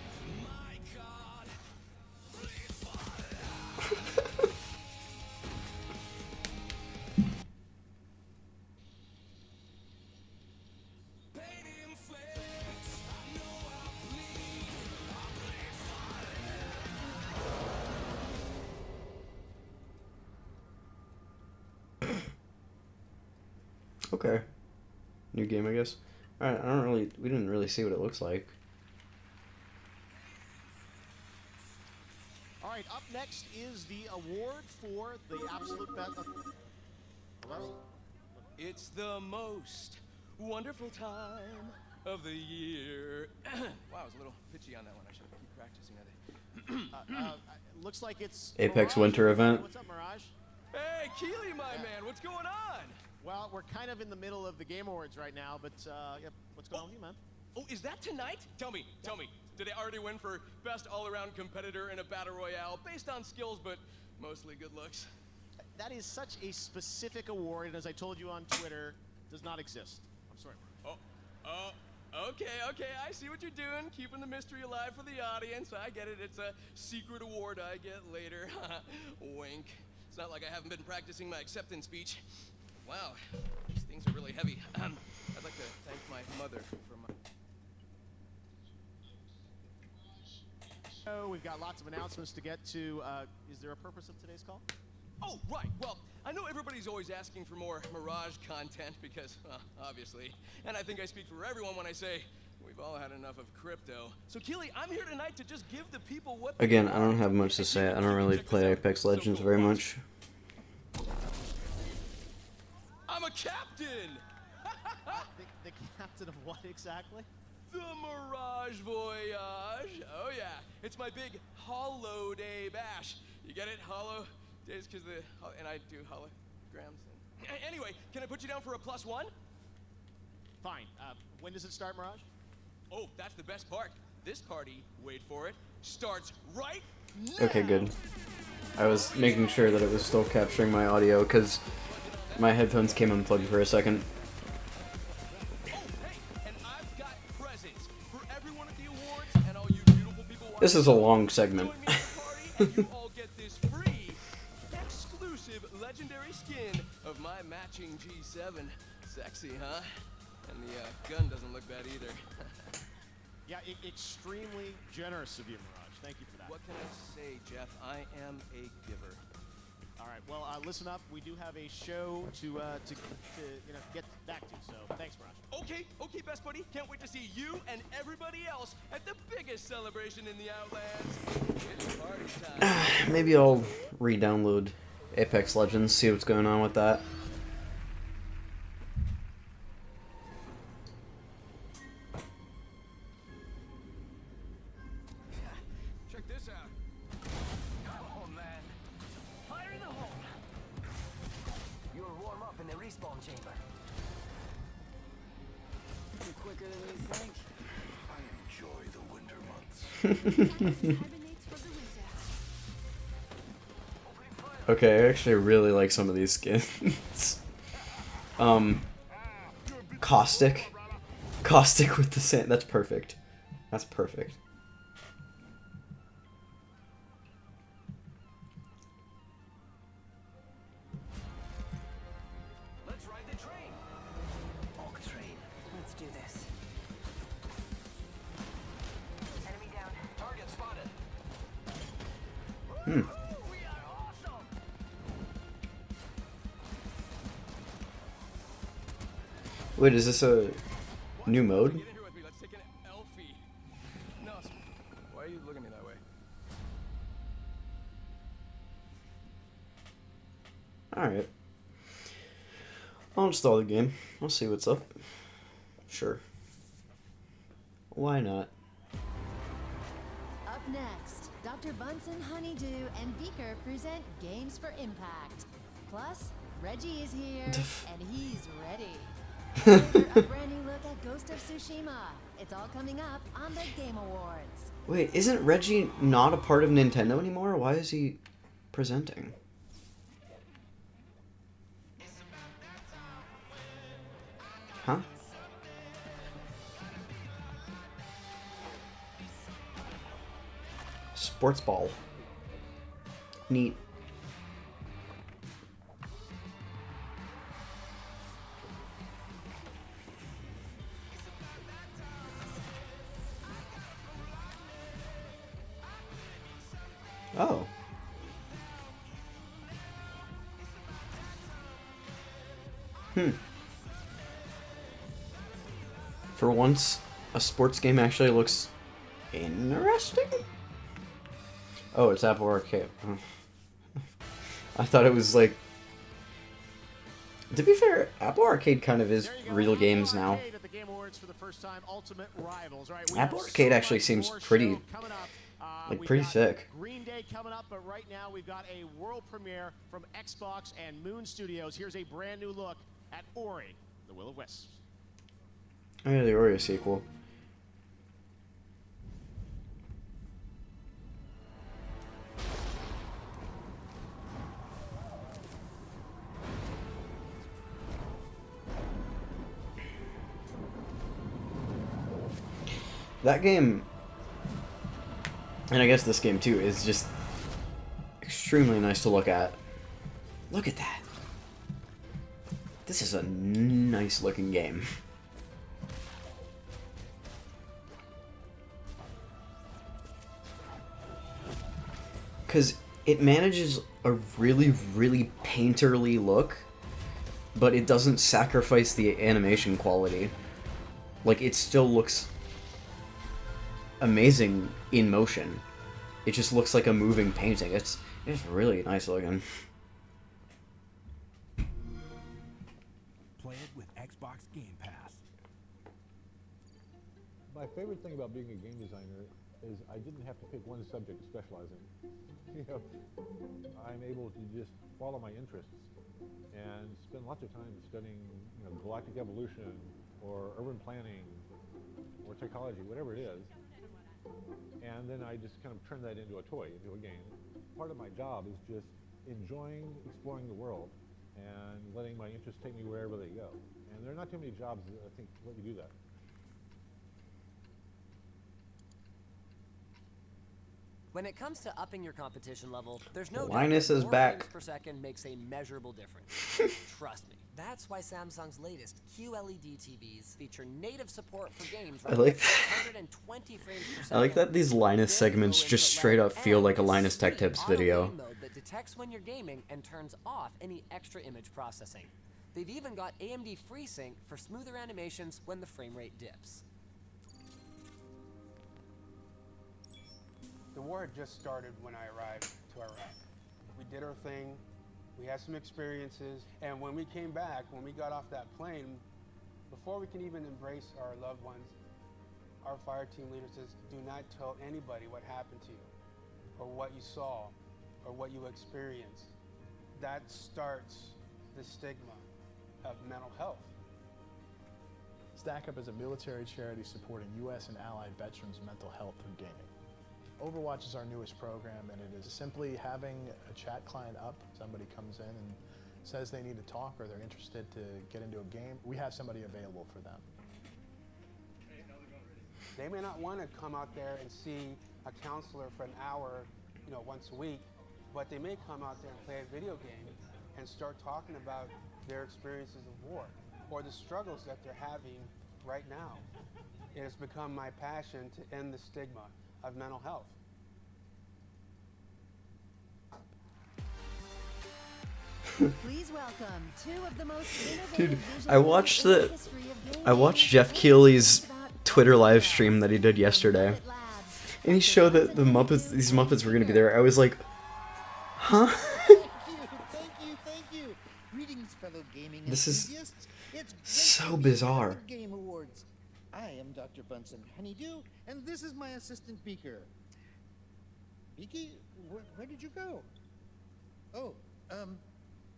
Okay. New game, I guess. Alright, we didn't really see what it looks like. All right, up next is the award for the absolute best. It's the most wonderful time of the year. Wow, I was a little pitchy on that one. I should keep practicing that. Looks like it's Apex Mirage. Winter event. What's up, Mirage? Hey, Keely, my man, what's going on? Well, we're kind of in the middle of the Game Awards right now, but yeah, what's going on with you, man? Oh, is that tonight? Tell me. Did they already win for best all-around competitor in a battle royale based on skills, but mostly good looks? That is such a specific award, and as I told you on Twitter, does not exist. I'm sorry. Okay, I see what you're doing, keeping the mystery alive for the audience. I get it, it's a secret award I get later. Wink. It's not like I haven't been practicing my acceptance speech. Wow, these things are really heavy. I'd like to thank my mother for my... We've got lots of announcements to get to. Is there a purpose of today's call? Oh, right. Well, I know everybody's always asking for more Mirage content because, obviously, and I think I speak for everyone when I say we've all had enough of crypto. So Keely, I'm here tonight to just give the people what they Again, I want. don't have much to say. I don't really play Apex Legends very much. I'm a captain! The captain of what exactly? The Mirage Voyage. Oh yeah, it's my big Holo Day bash. You get it? Holo days because and I do holograms. Anyway, can I put you down for a +1? Fine. When does it start, Mirage? Oh, that's the best part. This party, wait for it, starts right now. Okay, good. I was making sure that it was still capturing my audio because my headphones came unplugged for a second. This is a long segment. You all get this free, exclusive legendary skin of my matching G7. Sexy, huh? And the gun doesn't look bad either. Yeah, extremely generous of you, Mirage. Thank you for that. What can I say, Jeff? I am a giver. All right. Well, listen up. We do have a show to get back to. So thanks, Mirage. Okay, best buddy. Can't wait to see you and everybody else at the biggest celebration in the Outlands. It's party time. Maybe I'll re-download Apex Legends, see what's going on with that. Check this out. Oh man. Fire in the hole. You'll warm up in the respawn chamber. You're quicker than you think. I enjoy the winter months. Okay, I actually really like some of these skins. Caustic. Caustic with the sand. That's perfect. That's perfect. Let's ride the train. Bulk train. Let's do this. Enemy down. Target spotted. Hmm. Wait, is this a new mode? Get in here with me. Let's take an Elfie. No, why are you looking at me that way? Alright. I'll install the game. I'll see what's up. Sure. Why not? Up next, Dr. Bunsen, Honeydew, and Beaker present Games for Impact. Plus, Reggie is here, and he's ready. For a brand new look at Ghost of Tsushima. It's all coming up on the Game Awards. Wait, isn't Reggie not a part of Nintendo anymore? Why is he presenting? Huh? Sports ball. Neat. Oh. For once, a sports game actually looks interesting. Oh, it's Apple Arcade. I thought it was like... To be fair, Apple Arcade kind of is real games now. Apple Arcade actually seems pretty... like, pretty sick. Green Day coming up, but right now we've got a world premiere from Xbox and Moon Studios. Here's a brand new look at Ori, the Will of Wisps. Oh yeah, the Ori sequel. That game, and I guess this game too, is just extremely nice to look at. Look at that. This is a nice looking game. Because it manages a really, really painterly look, but it doesn't sacrifice the animation quality. Like, it still looks amazing in motion. It just looks like a moving painting. It's really nice looking. Play it with Xbox Game Pass. My favorite thing about being a game designer is I didn't have to pick one subject to specialize in. You know, I'm able to just follow my interests and spend lots of time studying, you know, galactic evolution or urban planning or psychology, whatever it is. And then I just kind of turn that into a toy, into a game. Part of my job is just enjoying exploring the world and letting my interests take me wherever they go. And there are not too many jobs that I think let you do that. When it comes to upping your competition level, there's no Linus doubt that is more back. frames per second makes a measurable difference. Trust me. That's why Samsung's latest QLED TVs feature native support for games. I like 120 frames per second. I like that these Linus segments just straight up feel like a Linus Tech Tips video. Game mode that detects when you're gaming and turns off any extra image processing. They've even got AMD FreeSync for smoother animations when the frame rate dips. The war had just started when I arrived to Iraq. We did our thing, we had some experiences, and when we came back, when we got off that plane, before we can even embrace our loved ones, our fire team leader says, do not tell anybody what happened to you, or what you saw, or what you experienced. That starts the stigma of mental health. Stack Up is a military charity supporting U.S. and allied veterans' mental health through gaming. Overwatch is our newest program, and it is simply having a chat client up. Somebody comes in and says they need to talk or they're interested to get into a game. We have somebody available for them. They may not want to come out there and see a counselor for an hour, you know, once a week, but they may come out there and play a video game and start talking about their experiences of war or the struggles that they're having right now. It has become my passion to end the stigma of mental health. Please welcome two of the most Dude, innovative I watched Jeff Keighley's Twitter live stream that he did yesterday, and he showed that these Muppets were gonna be there. I was like, huh? Thank you. Greetings, fellow gaming This is enthusiasts. It's great so to be bizarre. at the Game Awards. I am Dr. Bunsen Honeydew, and this is my assistant Beaker. Beaky, where did you go? Oh,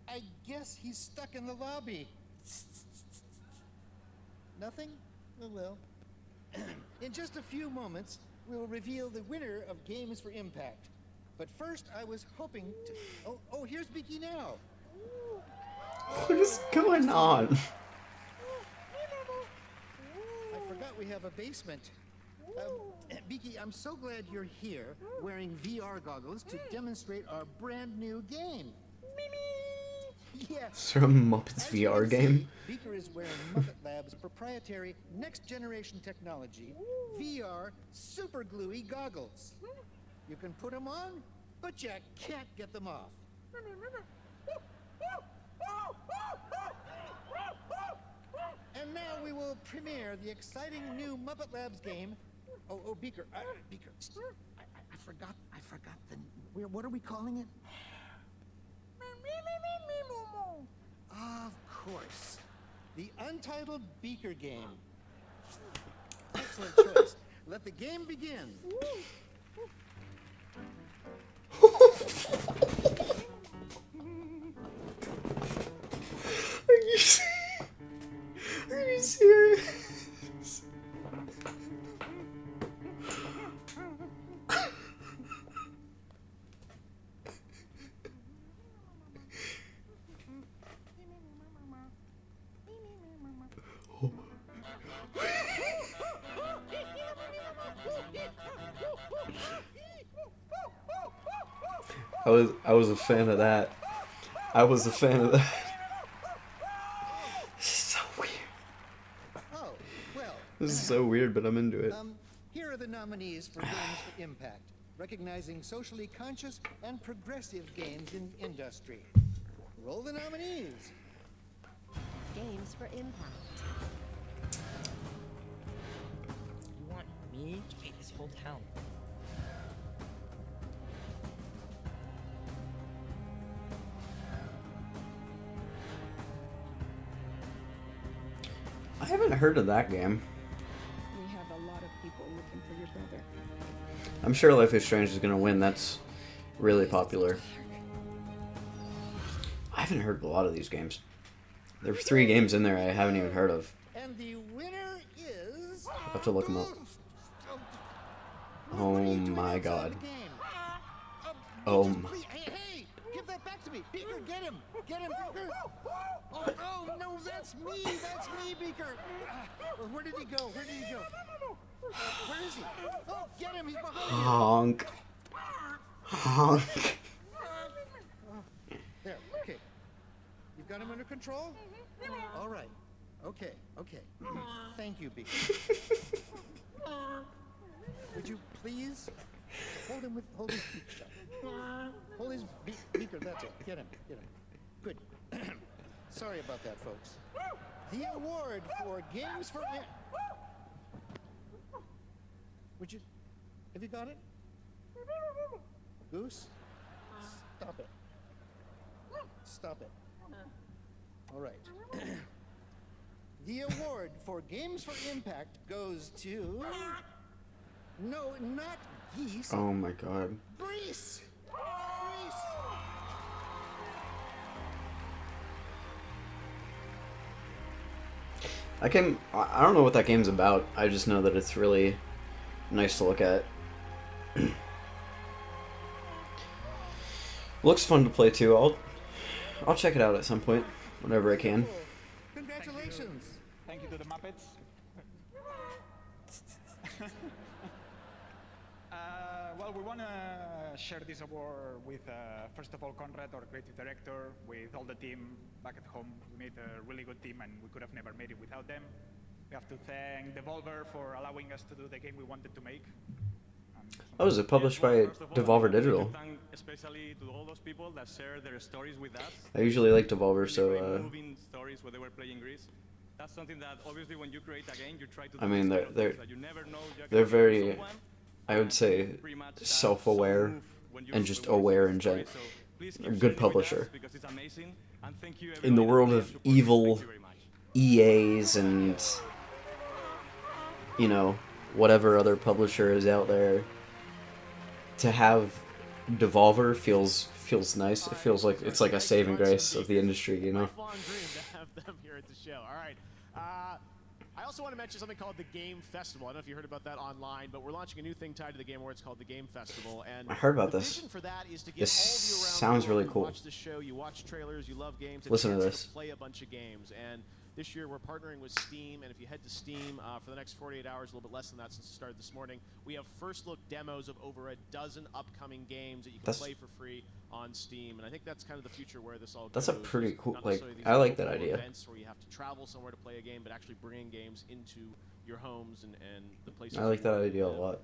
I guess he's stuck in the lobby. Nothing? Oh, well. In just a few moments, we'll reveal the winner of Games for Impact. But first, I was hoping to... Oh, here's Beaky now. What is going on? I forgot we have a basement. Beaky, I'm so glad you're here, wearing VR goggles to demonstrate our brand new game. Yeah. Is there a Muppets VR game? Beaker is wearing Muppet Labs' proprietary next-generation technology, VR super gluey goggles. You can put them on, but you can't get them off. And now we will premiere the exciting new Muppet Labs game. Oh, Beaker, Beaker, I forgot the. What are we calling it? Of course, the Untitled Beaker game. Excellent choice. Let the game begin. Are you serious? I was a fan of that. I was a fan of that. This is so weird. Oh, well. This is so weird, but I'm into it. Here are the nominees for Games for Impact. recognizing socially conscious and progressive games in industry. Roll the nominees. Games for Impact. You want me to paint this whole town? I haven't heard of that game. We have a lot of people looking for your brother. I'm sure Life is Strange is gonna win. That's really popular. I haven't heard of a lot of these games. There are 3 games in there I haven't even heard of. And the winner is... I have to look them up. Oh my god. Oh my... Hey, give that back to me. Beaker, get him. Get him, Beaker. Oh, no, that's me. That's me, Beaker. Where did he go? Where did he go? Where is he? Oh, get him. He's behind you. Honk. Honk. There, okay. You've got him under control? All right. Okay, okay. Thank you, Beaker. Would you please hold his beak shut? Hold his beaker, that's it. Get him. Good. Sorry about that, folks. The award for Games for... Would you... Have you got it? Goose? Stop it. Stop it. All right. The award for Games for Impact goes to... No, not geese. Oh my god. Grease! I don't know what that game's about. I just know that it's really nice to look at. Looks fun to play too. I'll check it out at some point, whenever I can. Congratulations. Thank you to the Muppets. Well, we want to share this award with, first of all, Conrad, our creative director, with all the team back at home. We made a really good team, and we could have never made it without them. We have to thank Devolver for allowing us to do the game we wanted to make. Oh, is it published by Devolver Digital? Especially to all those people that share their stories with us. I usually like Devolver, so moving stories where they were playing Greece. That's something that obviously when you create a game, you try to do I mean, these kind of they're things that you never know you're they're gonna very, someone. I would say, self-aware and just aware in general. A good publisher. In the world of evil EAs and, you know, whatever other publisher is out there, to have Devolver feels nice. It feels like it's like a saving grace of the industry, you know. Lifelong dream to have them here at the show. All right. I also want to mention something called the Game Festival. I don't know if you heard about that online, but we're launching a new thing tied to the Game Awards called the Game Festival. And I heard about the this. vision for that is to get This all of you around sounds the world really who cool. watch the show, you watch trailers, you love games, a Listen to chance this. play a bunch of games. And this year we're partnering with Steam, and if you head to Steam for the next 48 hours, a little bit less than that since it started this morning, we have first look demos of over a dozen upcoming games that you can That's- play for free on Steam. And I think that's kind of the future where this all That's goes. a pretty is cool- not like, necessarily these I like that local idea. events where you have to travel somewhere to play a game, but actually bringing games into your homes and the places I like you that want idea a them, lot.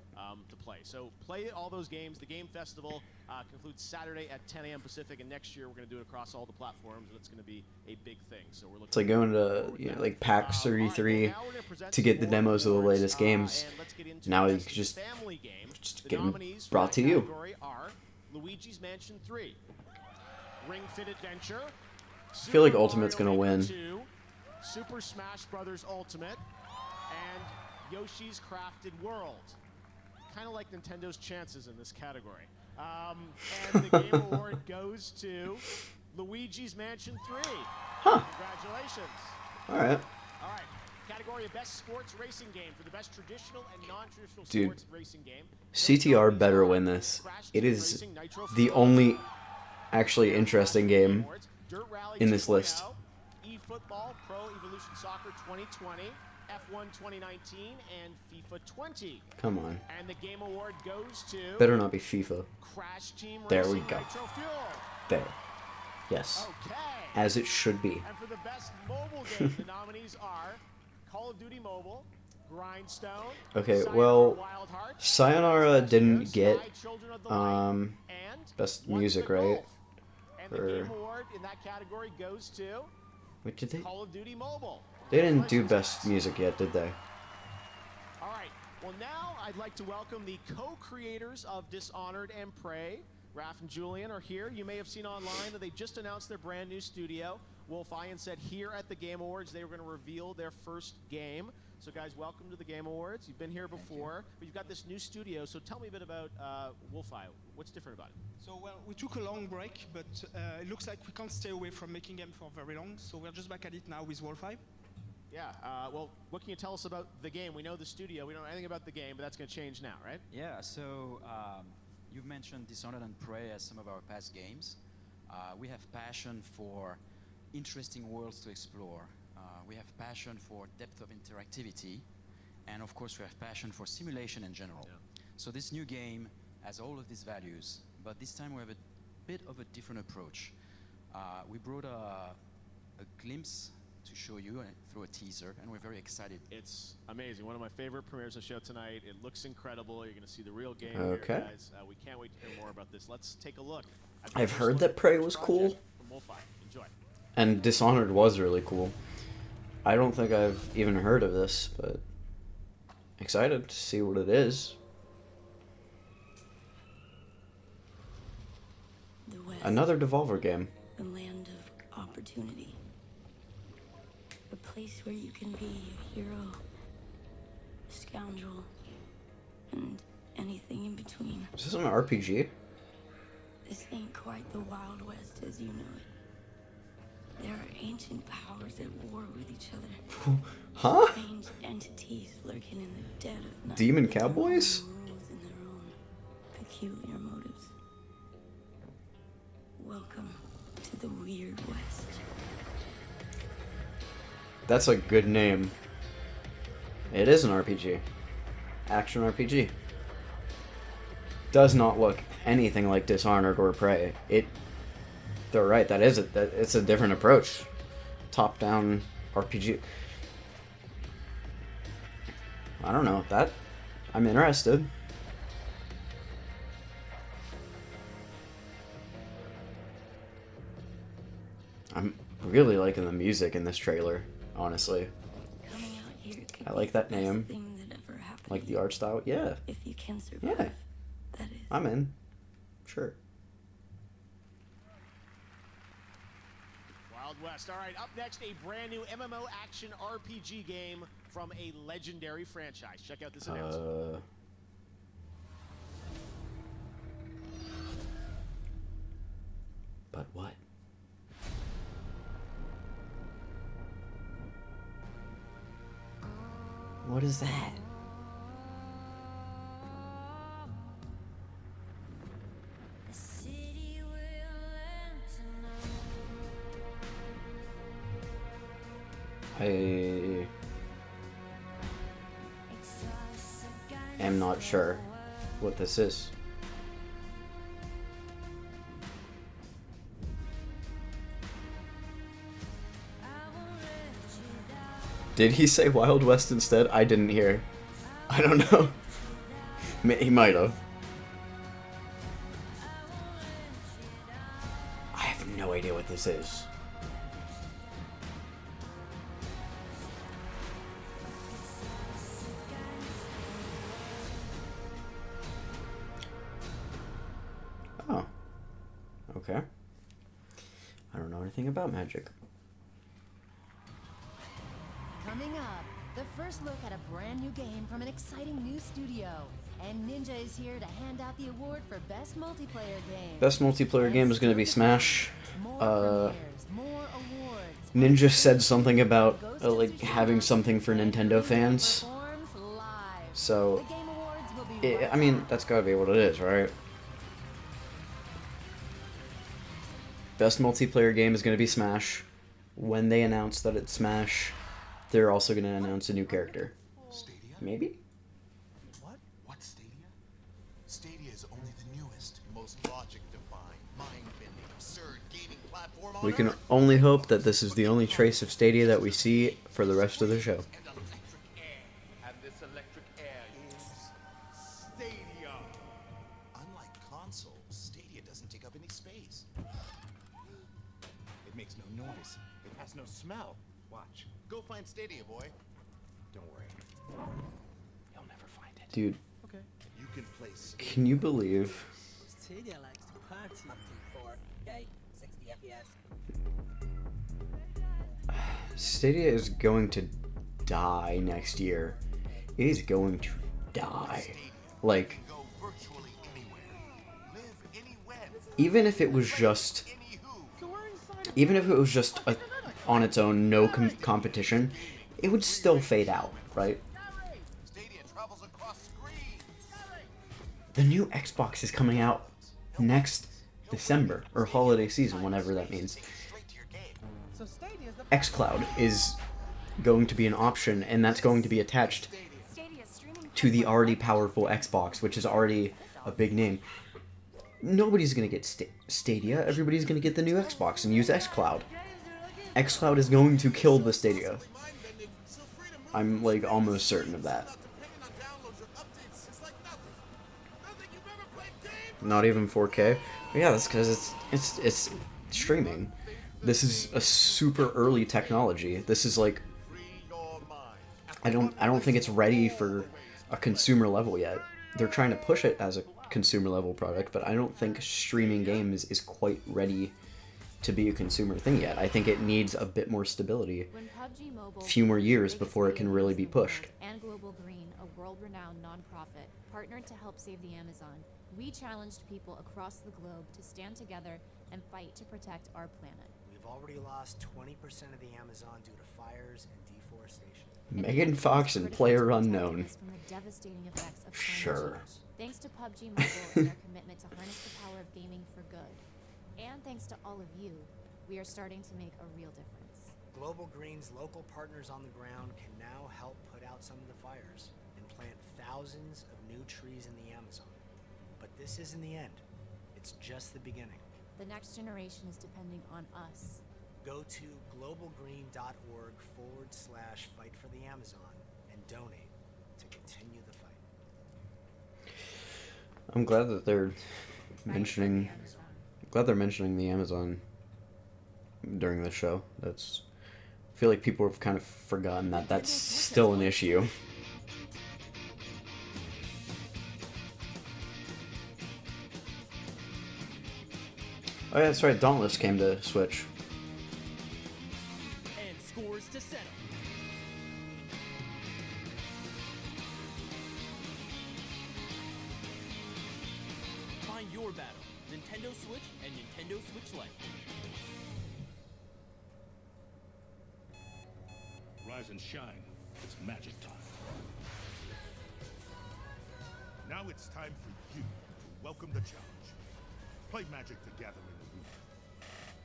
to play. So play all those games. The Game Festival concludes Saturday at 10 a.m. Pacific, and next year we're going to do it across all the platforms, and it's going to be a big thing. So we're looking. It's like going to, you know, like PAX or E3 to get the demos of the latest games. Now you can just get them brought to you. Category are Luigi's Mansion 3, Ring Fit Adventure, I feel like Ultimate's gonna win. 2, Super Smash Bros. Ultimate, and Yoshi's Crafted World. Kind of like Nintendo's chances in this category. And the Game Award goes to Luigi's Mansion 3. Huh. Congratulations. All right. All right. Category of Best Sports Racing Game for the best traditional and non-traditional Dude, sports racing game. CTR better win this. It is the only actually interesting game in this list. eFootball, Pro Evolution Soccer 2020, F1 2019, and FIFA 20. Come on. And the Game Award goes to Better not be FIFA. Crash Team There we Racing go. Nitro Fuel. There. Yes. Okay. As it should be. And for the best mobile game, the nominees are Call of Duty Mobile, Grindstone. Okay, well, Sayonara didn't get best music, right? And the Game Award in that category goes to Wait, did they? Call of Duty Mobile. They didn't do best music yet, did they? All right. Well, now I'd like to welcome the co-creators of Dishonored and Prey. Raph and Julian are here. You may have seen online that they just announced their brand new studio. Wolf Ian said here at the Game Awards they were going to reveal their first game. So guys, welcome to the Game Awards. You've been here before, but you've got this new studio. So tell me a bit about Wolf Eye. What's different about it? So, well, we took a long break, but it looks like we can't stay away from making games for very long. So we're just back at it now with Wolf Eye. Yeah, well, what can you tell us about the game? We know the studio. We don't know anything about the game, but that's going to change now, right? Yeah, so you've mentioned Dishonored and Prey as some of our past games. We have passion for interesting worlds to explore. We have passion for depth of interactivity, and of course we have passion for simulation in general. Yeah. So this new game has all of these values, but this time we have a bit of a different approach. We brought a glimpse to show you through a teaser, and we're very excited. It's amazing. One of my favorite premieres of the show tonight. It looks incredible. You're going to see the real game Okay. here, guys. We can't wait to hear more about this. Let's take a look. I've heard that Prey was cool, From Wolf Eye. Enjoy. and Dishonored was really cool. I don't think I've even heard of this, but excited to see what it is. The West, Another Devolver game. the land of opportunity. A place where you can be a hero, a scoundrel, and anything in between. Is this an RPG? This ain't quite the Wild West as you know it. There are ancient powers at war with each other. Huh? Strange entities lurking in the dead of night. Demon with their own Cowboys? rules and their own peculiar motives. Welcome to the Weird West. That's a good name. It is an RPG. Action RPG. Does not look anything like Dishonored or Prey. They're right, that is it. It's a different approach. Top-down RPG. I don't know. I'm interested. I'm really liking the music in this trailer, honestly. I like that name. Like the art style. Yeah. If you can survive, Yeah. that is. I'm in. Sure. Wild West. All right, up next, a brand new MMO action RPG game from a legendary franchise. Check out this announcement. But what? What is that? I am not sure what this is. Did he say Wild West instead? I didn't hear. I don't know. He might have. I have no idea what this is. Oh. Okay. I don't know anything about magic. Coming up, the first look at a brand new game from an exciting new studio. And Ninja is here to hand out the award for Best Multiplayer Game. Best multiplayer game is going to be Smash. More awards. Ninja said something about like having something for Nintendo fans. So, I mean, that's gotta be what it is, right? Best multiplayer game is gonna be Smash. When they announce that it's Smash, they're also gonna announce a new character. Stadia? Maybe? What Stadia? Stadia is only the newest, most logic-defying, mind-bending, absurd gaming platform on We can Earth. only hope that this is the only trace of Stadia that we see for the rest of the show. And space. It makes no noise. It has no smell. Watch. Go find Stadia, boy. Don't worry. You'll never find it. Dude, Okay. You can play Stadia. can you believe Stadia likes to party. 4K, 60 FPS. Stadia is going to die next year? It is going to die. Like, even if it was just on its own, no competition, it would still fade out, right? The new Xbox is coming out next December, or holiday season, whenever that means. xCloud is going to be an option, and that's going to be attached to the already powerful Xbox, which is already a big name. Nobody's going to get Stadia. Everybody's going to get the new Xbox and use xCloud. xCloud is going to kill the Stadia. I'm, like, almost certain of that. Not even 4K? Yeah, that's because it's streaming. This is a super early technology. This is like, I don't think it's ready for a consumer level yet. They're trying to push it as a consumer level product, but I don't think streaming games is quite ready to be a consumer thing yet. I think it needs a bit more stability. A few more years before it can really be pushed. And Global Green, a world-renowned nonprofit, partnered to help save the Amazon. We challenged people across the globe to stand together and fight to protect our planet. We've already lost 20% of the Amazon due to fires and deforestation. Megan Fox and Player Unknown. From the devastating effects of Sure. Thanks to PUBG Mobile and their commitment to harness the power of gaming for good. And thanks to all of you, we are starting to make a real difference. Global Green's local partners on the ground can now help put out some of the fires and plant thousands of new trees in the Amazon. But this isn't the end. It's just the beginning. The next generation is depending on us. Go to globalgreen.org/fight for the Amazon and donate to continue the fight. I'm glad that they're mentioning the Amazon during the show. I feel like people have kind of forgotten that that's still an issue. Oh yeah, that's right, Dauntless came to Switch. And scores to settle. Find your battle. Nintendo Switch and Nintendo Switch Lite. Rise and shine. It's magic time. Now it's time for you to welcome the challenge. Play Magic the Gathering Arena.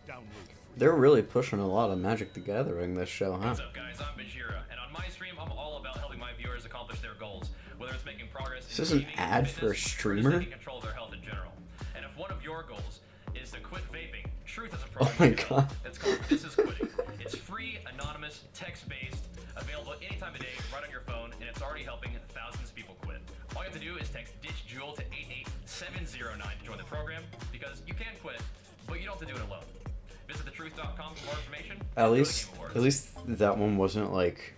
Download free. They're really pushing a lot of Magic the Gathering this show, huh? What's up, guys? I'm Bajira, and on my stream, I'm all about helping my viewers accomplish their goals, whether it's making progress. Is this an ad for a streamer? Taking control of their health in general. And if one of your goals is to quit vaping, Truth is a program. Oh my god. It's called This Is Quitting. It's free, anonymous, text-based, available any time of day, right on your phone, and it's already helping thousands of people quit. All you have to do is text Ditch Jewel to 88709 to join the program, because you can quit, but you don't have to do it alone. Visit thetruth.com for more information. At least that one wasn't like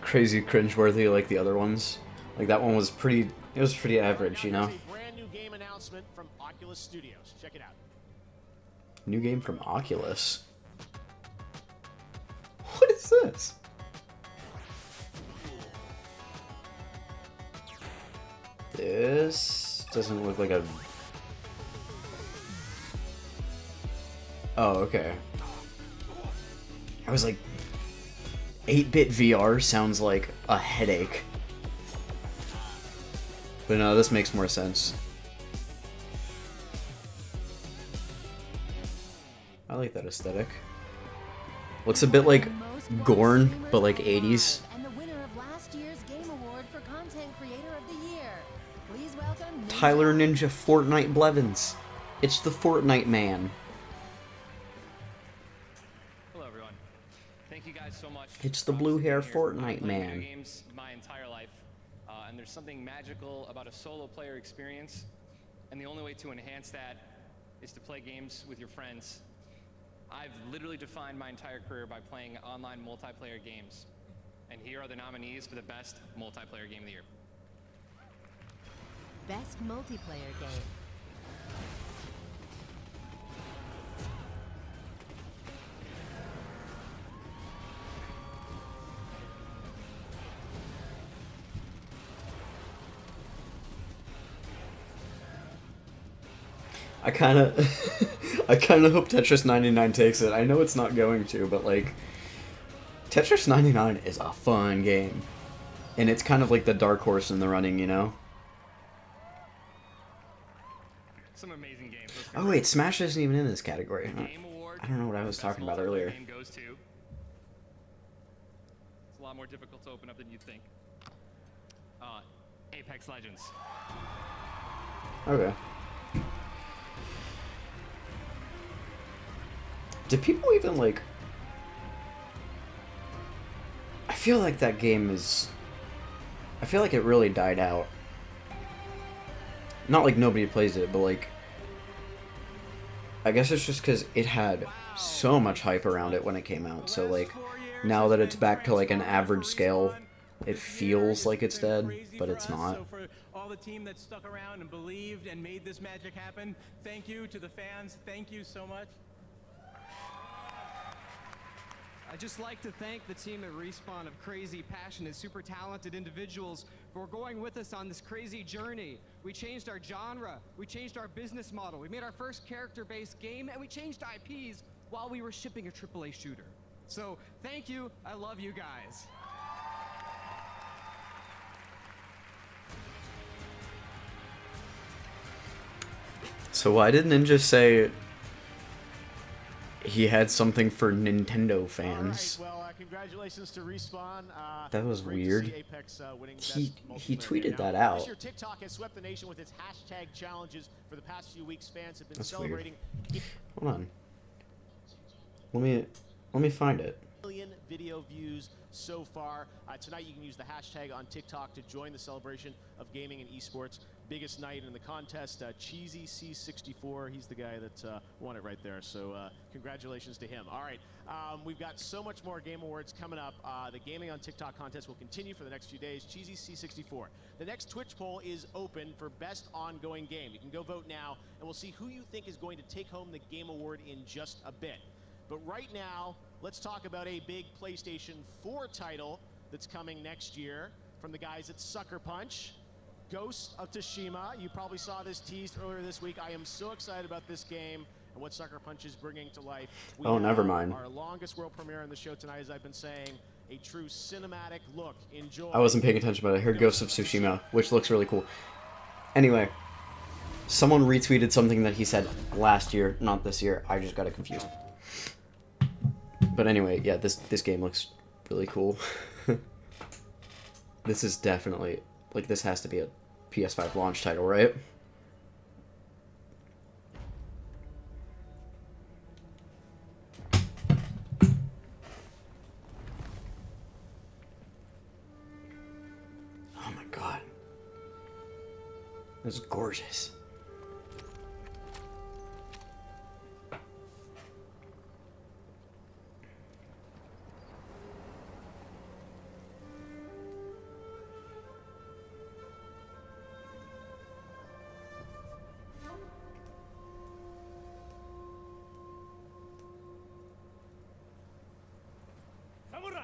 crazy cringeworthy like the other ones. Like that one was pretty. It was pretty average, you know. Brand new game announcement from Oculus Studios. Check it out. New game from Oculus. What is this? This doesn't look like a... Oh, okay. I was like... 8-bit VR sounds like a headache. But no, this makes more sense. I like that aesthetic. Looks a bit like Gorn, but like 80s. And the winner of last year's Game Award for Content Creator of the Year. Please welcome Tyler Ninja Fortnite Blevins. It's the Fortnite man. Hello, everyone. Thank you guys so much. It's the blue hair I've Fortnite played video man. games my entire life, and there's something magical about a solo player experience, and the only way to enhance that is to play games with your friends. I've literally defined my entire career by playing online multiplayer games. And here are the nominees for the best multiplayer game of the year. Best multiplayer game. I kind of hope Tetris 99 takes it. I know it's not going to, but like Tetris 99 is a fun game. And it's kind of like the dark horse in the running, you know? Some amazing games. Oh wait, Smash isn't even in this category. I don't know what I was talking about earlier. Game goes to. It's a lot more difficult to open up than you think. Apex Legends. Okay. Do people even like... I feel like that game is... I feel like it really died out. Not like nobody plays it, but like... I guess it's just because it had so much hype around it when it came out, so like... Now that it's back to like an average scale, it feels like it's dead, but it's not. So for all the team that stuck around and believed and made this magic happen, thank you to the fans. Thank you so much. I'd just like to thank the team at Respawn of crazy, passionate, super talented individuals for going with us on this crazy journey. We changed our genre, we changed our business model, we made our first character-based game, and we changed IPs while we were shipping a AAA shooter. So, thank you, I love you guys. So why did Ninja say he had something for Nintendo fans? All right, well, congratulations to Respawn. That was great to weird. see Apex, winning He Best Multiplayer tweeted Game. that Now, out. This year, TikTok has swept the nation with its hashtag challenges. For the past few weeks, fans have been That's celebrating Hold on. Let me find it. million video views so far. Tonight, you can use the hashtag on TikTok to join the celebration of gaming and esports. Biggest night in the contest, Cheesy C64. He's the guy that won it right there. So congratulations to him. All right, we've got so much more Game Awards coming up. The Gaming on TikTok contest will continue for the next few days. Cheesy C64. The next Twitch poll is open for best ongoing game. You can go vote now, and we'll see who you think is going to take home the Game Award in just a bit. But right now, let's talk about a big PlayStation 4 title that's coming next year from the guys at Sucker Punch. Ghost of Tsushima. You probably saw this teased earlier this week. I am so excited about this game and what Sucker Punch is bringing to life. We Oh, have never mind. Our longest world premiere on the show tonight, as I've been saying, a true cinematic look. Enjoy. I wasn't paying attention, but I heard Ghost of Tsushima, which looks really cool. Anyway, someone retweeted something that he said last year, not this year. I just got it confused. But anyway, yeah, this game looks really cool. This is definitely, like, this has to be a PS5 launch title, right? Oh my god. This is gorgeous. Samurai!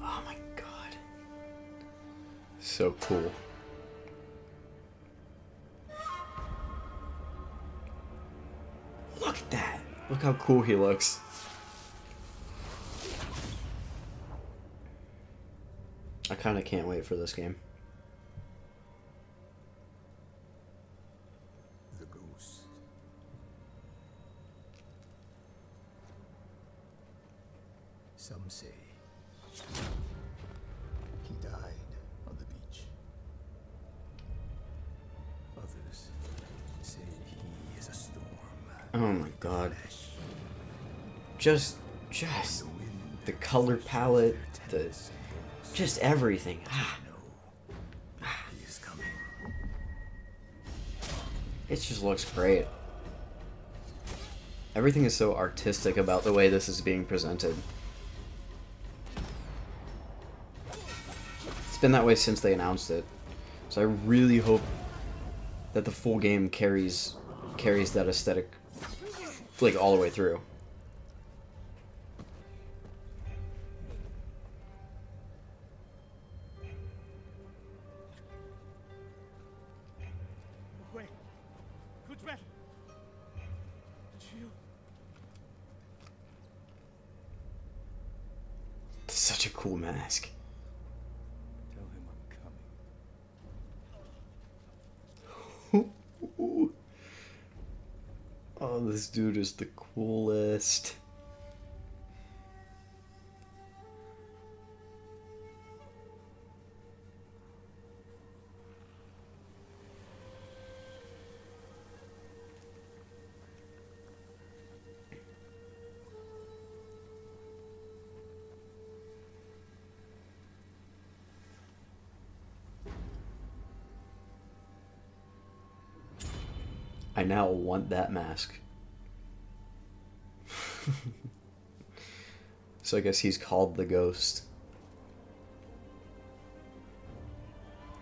Oh my god. So cool. Look at that. Look how cool he looks. I kind of can't wait for this game. The ghost. Some say he died on the beach. Others say he is a storm. Oh my god. just the color palette, just everything. It just looks great. Everything is so artistic about the way this is being presented. It's been that way since they announced it. So I really hope that the full game carries that aesthetic like all the way through. Such a cool mask. Tell him I'm coming. Oh, this dude is the coolest. I now want that mask. So I guess he's called the Ghost.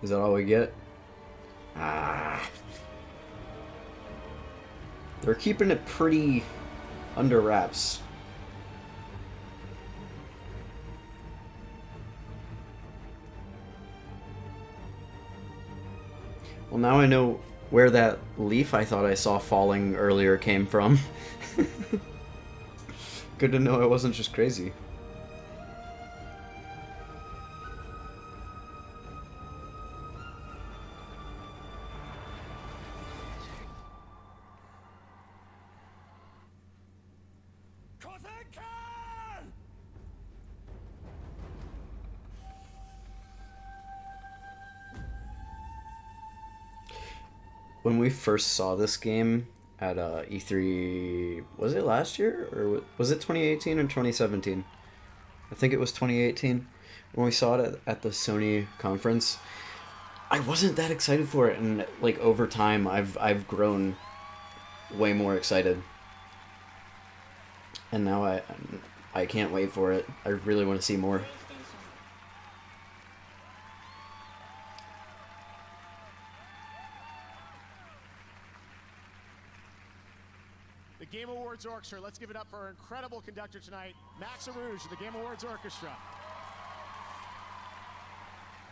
Is that all we get? Ah. They're keeping it pretty under wraps. Well, now I know where that leaf I thought I saw falling earlier came from. Good to know I wasn't just crazy. When we first saw this game at E3, was it last year or was it 2018 or 2017? I think it was 2018 when we saw it at the Sony conference. I wasn't that excited for it, and like over time I've grown way more excited. And now I can't wait for it. I really want to see more. The Game Awards Orchestra. Let's give it up for our incredible conductor tonight, Max Arouge, the Game Awards Orchestra.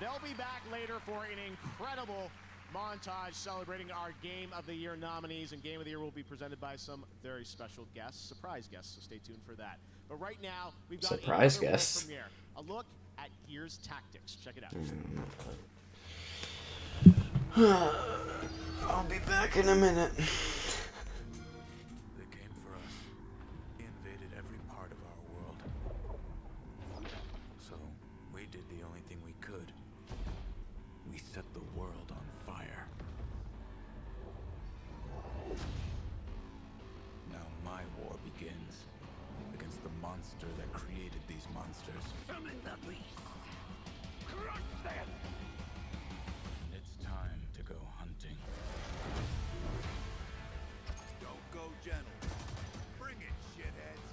They'll be back later for an incredible montage celebrating our Game of the Year nominees, and Game of the Year will be presented by some very special guests, surprise guests, so stay tuned for that. But right now, we've got surprise another guests. world premiere, a look at Gears Tactics. Check it out. I'll be back in a minute. They came for us. They invaded every part of our world. So, we did the only thing we could. We set the world on fire. Now my war begins against the monster that created these monsters. Summon the beast! Crush them! And it's time to go hunting. Don't go gentle. Bring it, shitheads.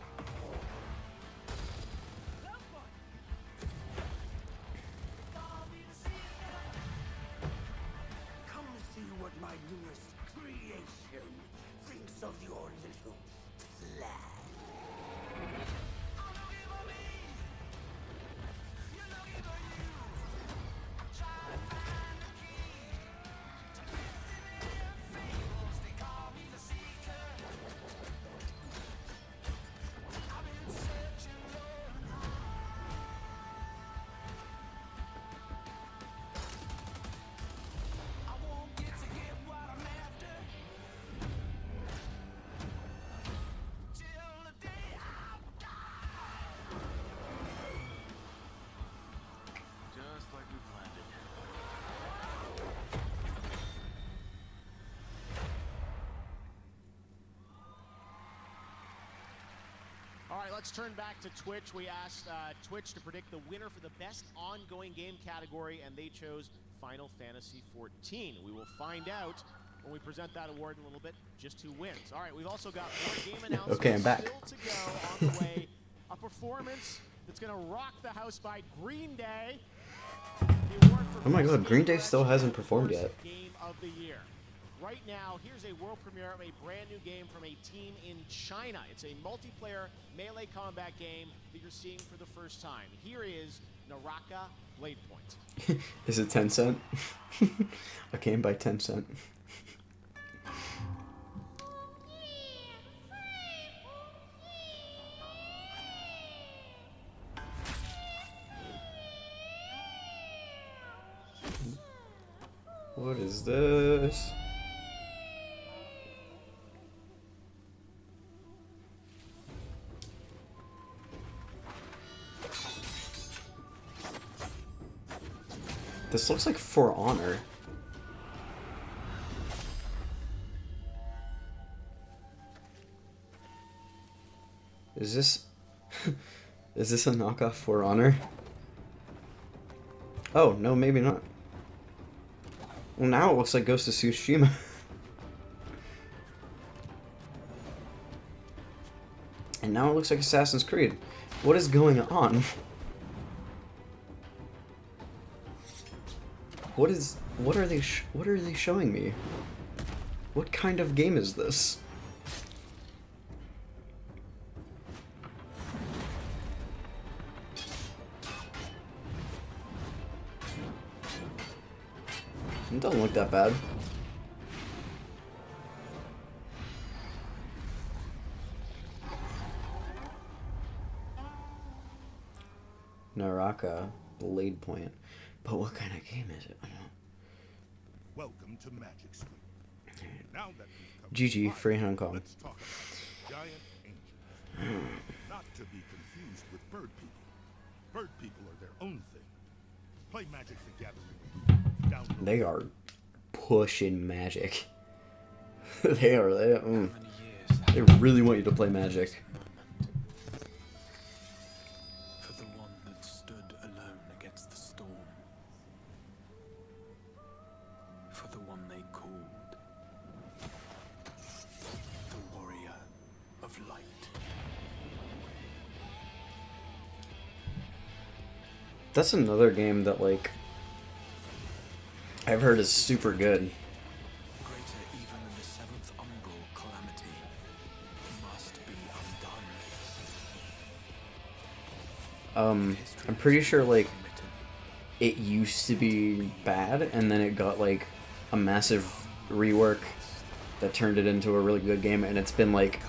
Come see what my newest creation thinks of your little plan. let's turn back to Twitch. We asked Twitch to predict the winner for the best ongoing game category, and they chose Final Fantasy XIV. We will find out when we present that award in a little bit just who wins. All right, we've also got more game announcements Okay, I'm back. still to go on the way. A performance that's going to rock the house by Green Day. Oh my god, Green Day still hasn't performed yet. Game of the year. Right now, here's a world premiere of a brand new game from a team in China. It's a multiplayer melee combat game that you're seeing for the first time. Here is Naraka Blade Point. Is it Tencent? A game by Tencent. What is this? This looks like For Honor. Is this is this a knockoff For Honor? Oh, no, maybe not. Well, now it looks like Ghost of Tsushima. And now it looks like Assassin's Creed. What is going on? What are they showing me? What kind of game is this? It doesn't look that bad. Naraka Blade Point. But what kind of game is it? I don't know. Welcome to Magic Street. Now that we've come GG, to free Hong Kong. Let's talk about giant angels. Not to be confused with bird people. Bird people are their own thing. Play Magic the Gathering. Download. They are pushing Magic. They really want you to play Magic. For the one that stood alone against the storm. For the one they called the Warrior of Light. That's another game that, like, I've heard is super good. Greater even than the seventh umbral calamity must be undone. I'm pretty sure, like, it used to be bad, and then it got, like, a massive rework that turned it into a really good game, and it's been, like,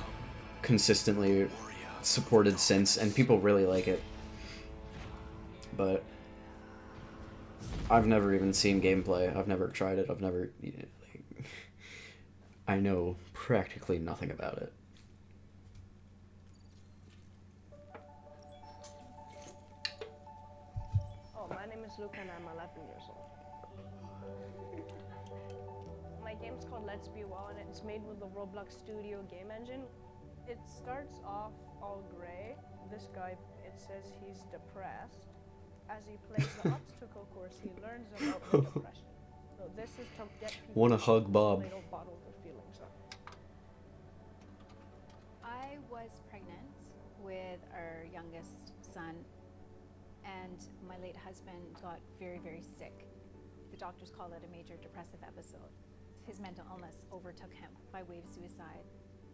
consistently supported since, and people really like it. But I've never even seen gameplay. I've never tried it. I've never... Like, I know practically nothing about it. Oh, my name is Luke and I'm 11 years old. My game's called Let's Be Well and it's made with the Roblox Studio game engine. It starts off all gray. This guy, it says he's depressed. As he plays the obstacle course, he learns about the depression. So this is to get people Wanna hug Bob. so they don't bottle their feelings up. I was pregnant with our youngest son, and my late husband got very, very sick. The doctors call it a major depressive episode. His mental illness overtook him by way of suicide,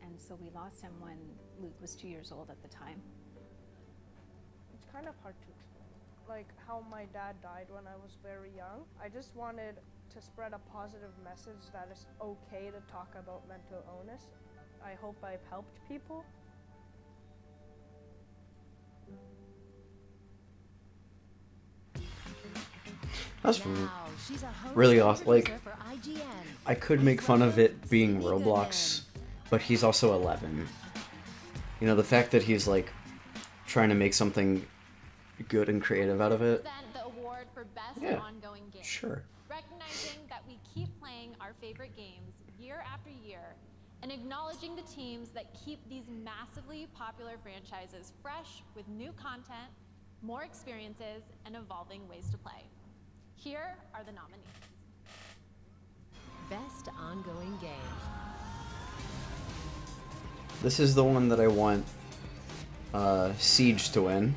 and so we lost him when Luke was 2 years old at the time. It's kind of hard to explain. Like how my dad died when I was very young. I just wanted to spread a positive message that it's okay to talk about mental illness. I hope I've helped people. That's really awesome. Like, I could make fun of it being Roblox, but he's also 11. You know, the fact that he's, like, trying to make something good and creative out of it. The award for best Yeah, ongoing game. sure. Recognizing that we keep playing our favorite games year after year, and acknowledging the teams that keep these massively popular franchises fresh with new content, more experiences, and evolving ways to play. Here are the nominees. Best ongoing game. This is the one that I want Siege to win.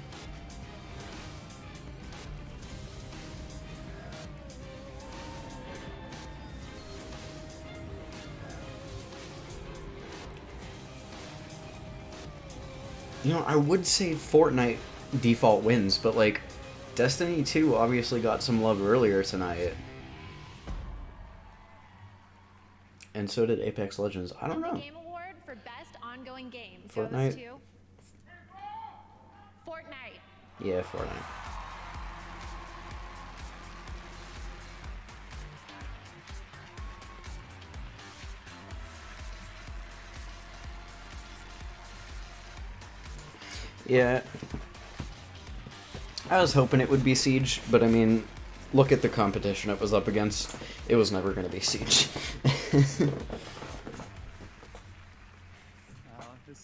You know, I would say Fortnite default wins, but like, Destiny 2 obviously got some love earlier tonight. And so did Apex Legends. I don't know. Game Award for Best Ongoing Game Fortnite? goes to Fortnite. Yeah, Fortnite. Yeah. I was hoping it would be Siege, but I mean, look at the competition it was up against. It was never going to be Siege. This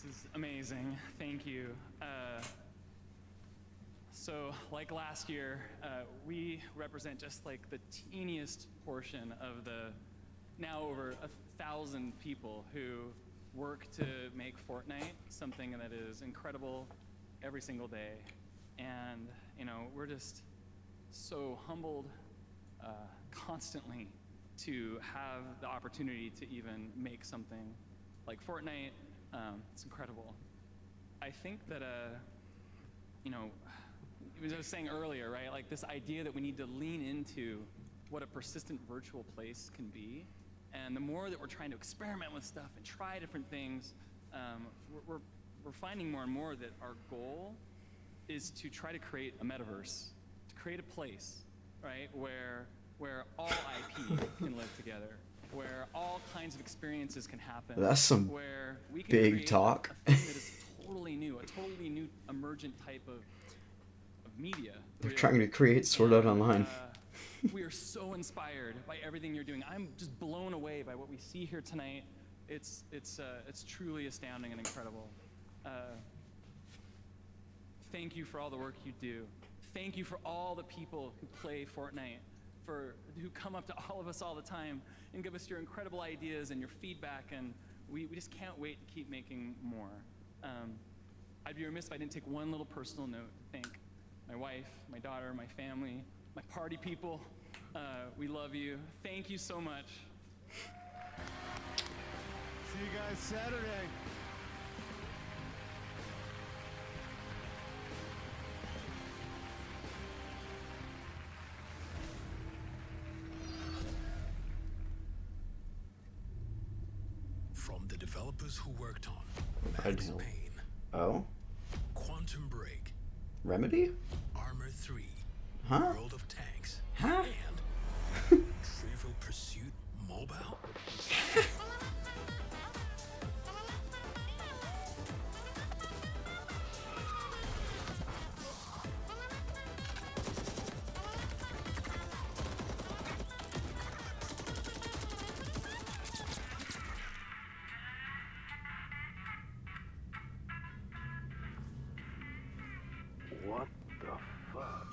is amazing. Thank you. So, like last year, we represent just like the teeniest portion of the now over 1,000 people who work to make Fortnite something that is incredible every single day. And, you know, we're just so humbled constantly to have the opportunity to even make something like Fortnite. It's incredible. I think that, you know, as I was saying earlier, right, like this idea that we need to lean into what a persistent virtual place can be. And the more that we're trying to experiment with stuff and try different things, we're finding more and more that our goal is to try to create a metaverse, to create a place, right, where all IP can live together, where all kinds of experiences can happen. That's some where we can big create talk. A thing that is totally new, a totally new emergent type of media. They're trying to create Sword Art Online. We are so inspired by everything you're doing. I'm just blown away by what we see here tonight. It's truly astounding and incredible. Thank you for all the work you do. Thank you for all the people who play Fortnite, who come up to all of us all the time and give us your incredible ideas and your feedback, and we just can't wait to keep making more. I'd be remiss if I didn't take one little personal note to thank my wife, my daughter, my family, my party people. We love you. Thank you so much. See you guys Saturday. From the developers who worked on Red Max Hill. Payne, Oh? Quantum Break, Remedy? Armor 3, Huh? World of Tanks, Huh? and Trivial Pursuit Mobile. What the fuck?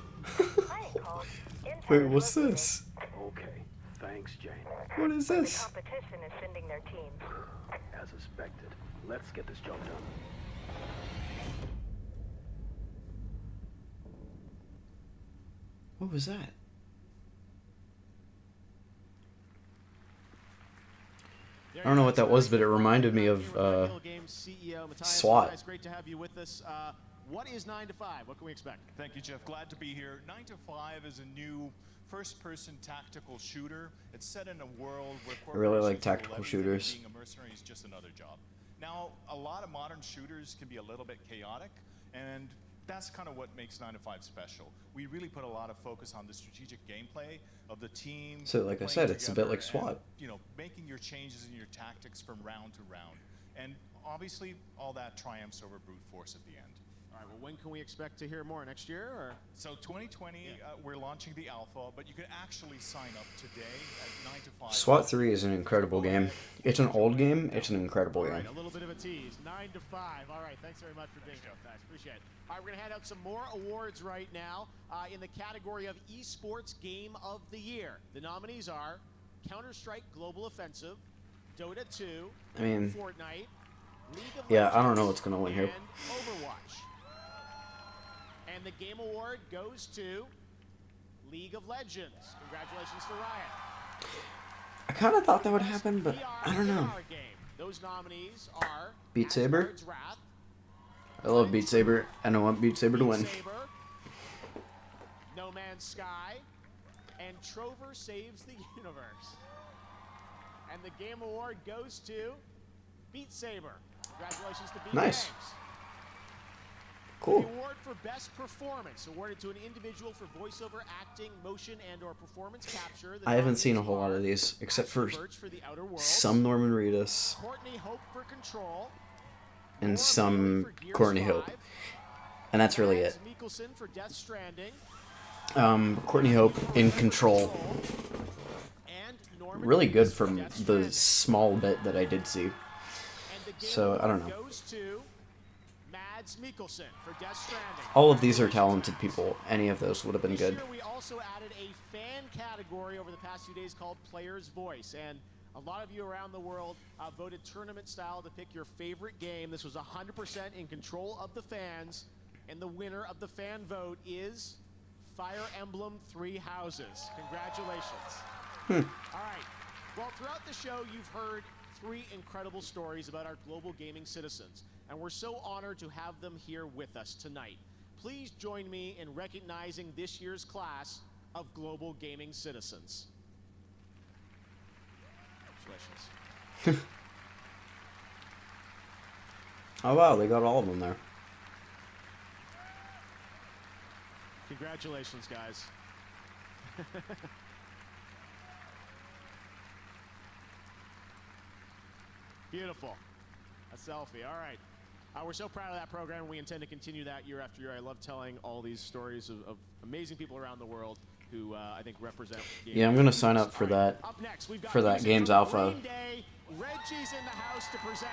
Wait, what's this? Okay, thanks, Jane. What is this? The competition is sending their teams. As suspected. Let's get this job done. What was that? I don't know what that was, but it reminded me of SWAT. It's great to have you with us. What is 9 to 5? What can we expect? Thank you, Jeff. Glad to be here. 9 to 5 is a new first-person tactical shooter. It's set in a world where I really like corporations will tactical everything, shooters. Being a mercenary is just another job. Now, a lot of modern shooters can be a little bit chaotic, and that's kind of what makes 9 to 5 special. We really put a lot of focus on the strategic gameplay of the team. So, like I playing said, it's a bit together like SWAT. and, you know, making your changes in your tactics from round to round. And obviously, all that triumphs over brute force at the end. All right, well, when can we expect to hear more? Next year? Or? So 2020, we're launching the alpha, but you can actually sign up today at 9 to 5. SWAT 3 is an incredible game. It's an old game. It's an incredible All game. right, a little bit of a tease. 9 to 5. All right, thanks very much for being here, guys. Appreciate it. All right, we're going to hand out some more awards right now in the category of Esports Game of the Year. The nominees are Counter-Strike Global Offensive, Dota 2, I mean, Fortnite, League of yeah, Legends, I don't know what's going to win here. and Overwatch. And the Game Award goes to League of Legends. Congratulations to Riot. I kind of thought that would happen, but I don't know. Those nominees are Beat Saber. Asgard's Wrath, I love Beat Saber, and I want Beat Saber to win. Saber, No Man's Sky, and Trover Saves the Universe. And the Game Award goes to Beat Saber. Congratulations to Beat Nice. Games. Cool. The award for Best Performance, awarded to an individual for voiceover, acting, motion, and/or performance capture. The I haven't seen a nominees whole lot are of these, except for Birch for The Outer Worlds, some Norman Reedus Courtney Hope for Control, and some Courtney Hope. And that's really it. Mikkelsen for Death Stranding, Courtney Hope in Control. Really good from the small bit that I did see. So, I don't know. goes to Mads Mikkelsen for Death Stranding. All of these are talented people. Any of those would have been This good. year we also added a fan category over the past few days called Player's Voice, and a lot of you around the world voted tournament style to pick your favorite game. This was 100% in control of the fans, and the winner of the fan vote is Fire Emblem Three Houses. Congratulations. All right. Well, throughout the show, you've heard 3 incredible stories about our global gaming citizens, and we're so honored to have them here with us tonight. Please join me in recognizing this year's class of global gaming citizens. Congratulations. Oh wow, they got all of them there. Congratulations, guys. Beautiful. A selfie. All right. We're so proud of that program, and we intend to continue that year after year. I love telling all these stories of amazing people around the world who I think represent. Yeah, I'm gonna sign up for that. Up next, we've got For that music Games from Alpha. Green Day. Reggie's in the house to present.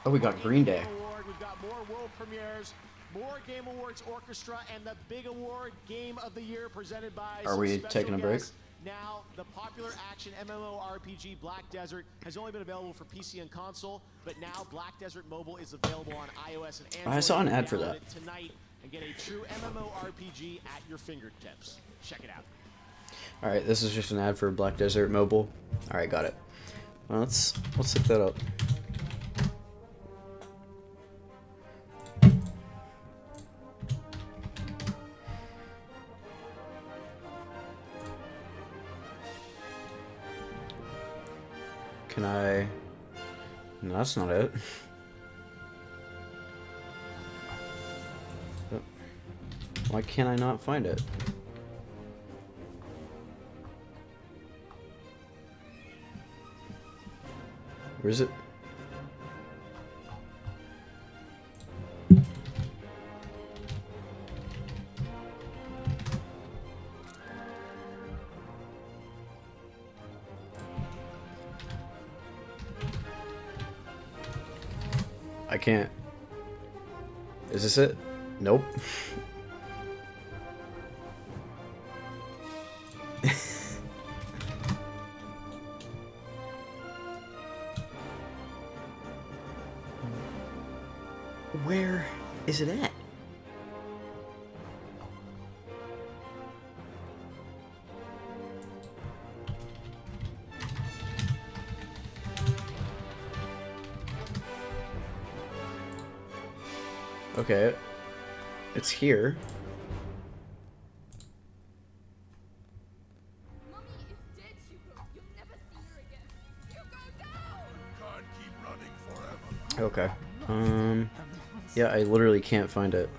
Oh, we got Green Day. Award. We've got more world premieres, more Game Awards Orchestra, and the big award Game of the Year presented by. Are some we special taking a break? guests. Now, the popular action MMORPG Black Desert has only been available for PC and console, but now Black Desert Mobile is available on iOS and Android. I saw an You can ad for download that. it tonight and get a true MMORPG at your fingertips. Check it out. All right, this is just an ad for Black Desert Mobile. All right, got it. Well, let's look that up. Can I? No, that's not it. Why can't I not find it? Where is it? I can't. Is this it? Nope. Where is it at? Okay, it's here. Okay. Yeah, I literally can't find it.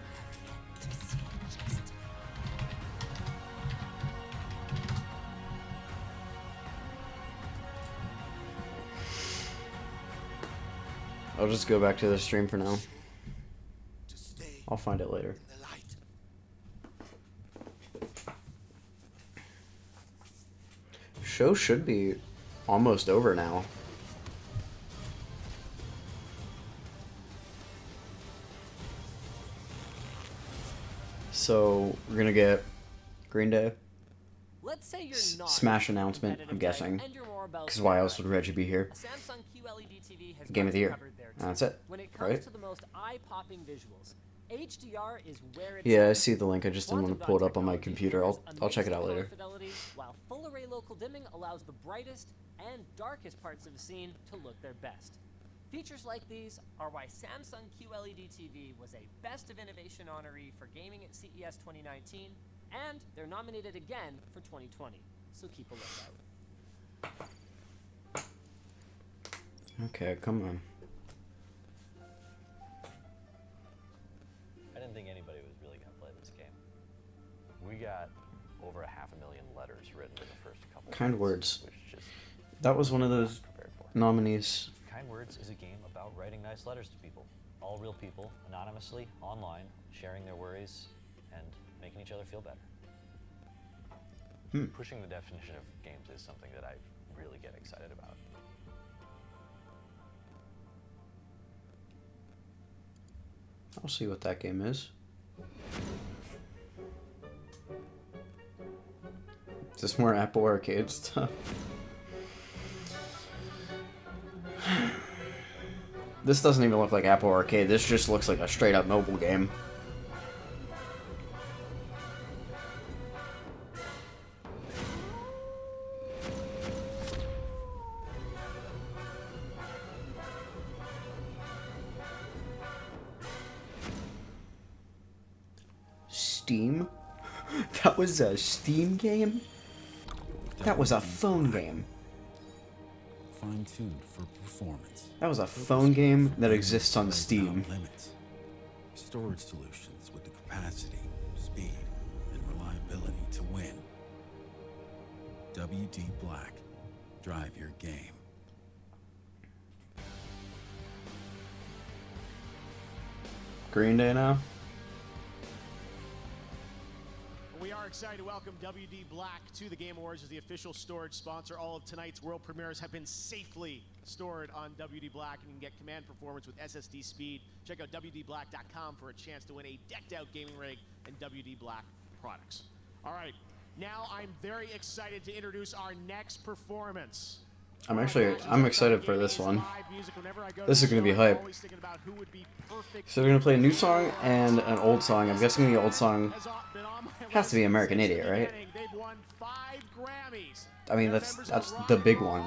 I'll just go back to the stream for now. To stay I'll find it later. Show should be almost over now. So we're gonna get Green Day. Let's say you're not Smash announcement, I'm guessing. Because why else would Reggie be here? Samsung QLED TV has Game of the year. covered there too. That's it. When it comes Right? to the most eye-popping visuals, HDR is where it's Yeah, I at. see the link. I just didn't want to pull it up on my computer. I'll check it out later. Fidelity, while full array local dimming allows the brightest and darkest parts of the scene to look their best. Features like these are why Samsung QLED TV was a Best of Innovation honoree for gaming at CES 2019, and they're nominated again for 2020. So keep a lookout. Okay, come on. I didn't think anybody was really going to play this game. We got over 500,000 letters written in the first couple Kind minutes, Words. which just That was one of those nominees. Kind Words is a game about writing nice letters to people. All real people, anonymously, online, sharing their worries and making each other feel better. Pushing the definition of games is something that I really get excited about. I'll see what that game is. Is this more Apple Arcade stuff? This doesn't even look like Apple Arcade. This just looks like a straight up mobile game. Steam? That was a Steam game? That was a phone game. Fine-tuned for performance. That was a phone game that exists on Steam. Limits. Storage solutions with the capacity, speed, and reliability to win. WD Black. Drive your game. Green Day now? We are excited to welcome WD Black to the Game Awards as the official storage sponsor. All of tonight's world premieres have been safely stored on WD Black, and you can get command performance with SSD speed. Check out WDBlack.com for a chance to win a decked-out gaming rig and WD Black products. All right, now I'm very excited to introduce our next performance. I'm excited for this one. This is going to be hype. So they're going to play a new song and an old song. I'm guessing the old song has to be American Idiot, right? I mean, that's the big one.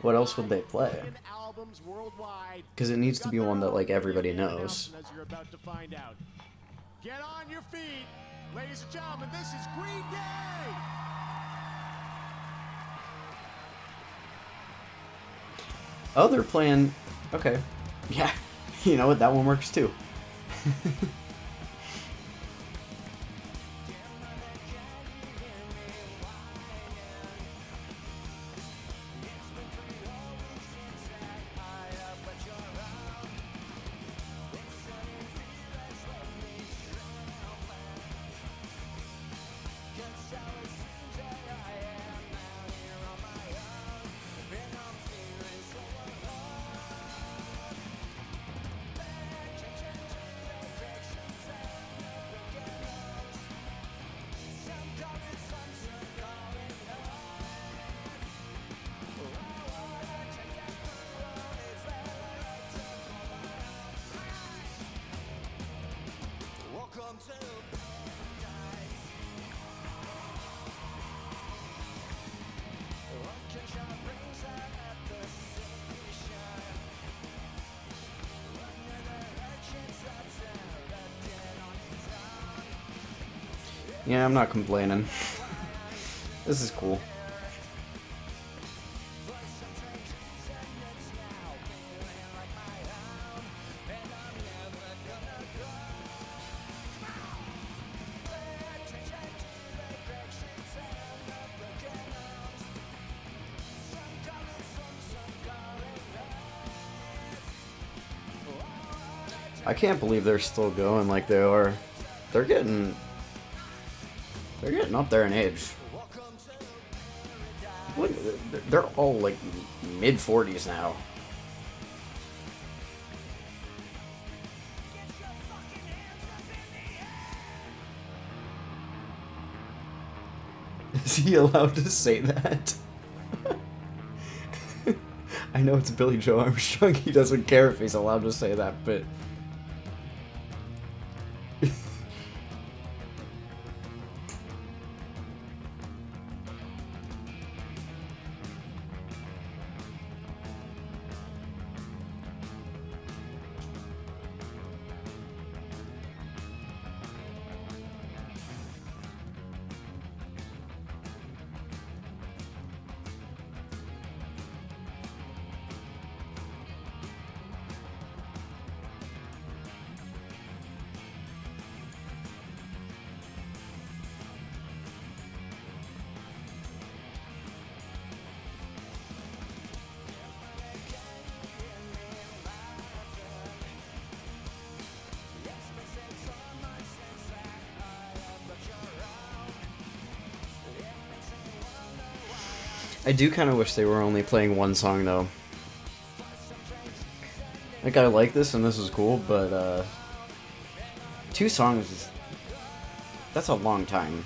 What else would they play? Because it needs to be one that like everybody knows. Get on your feet, ladies and gentlemen. This is Green Day. Oh, they're playing... Okay. Yeah. You know what? That one works too. Yeah, I'm not complaining. This is cool. I can't believe they're still going like they are. They're getting up there in age. What? They're all like mid-40s now. Is he allowed to say that? I know it's Billy Joe Armstrong. He doesn't care if he's allowed to say that, but... I do kind of wish they were only playing one song, though. Like, I like this, and this is cool, but, 2 songs, that's a long time.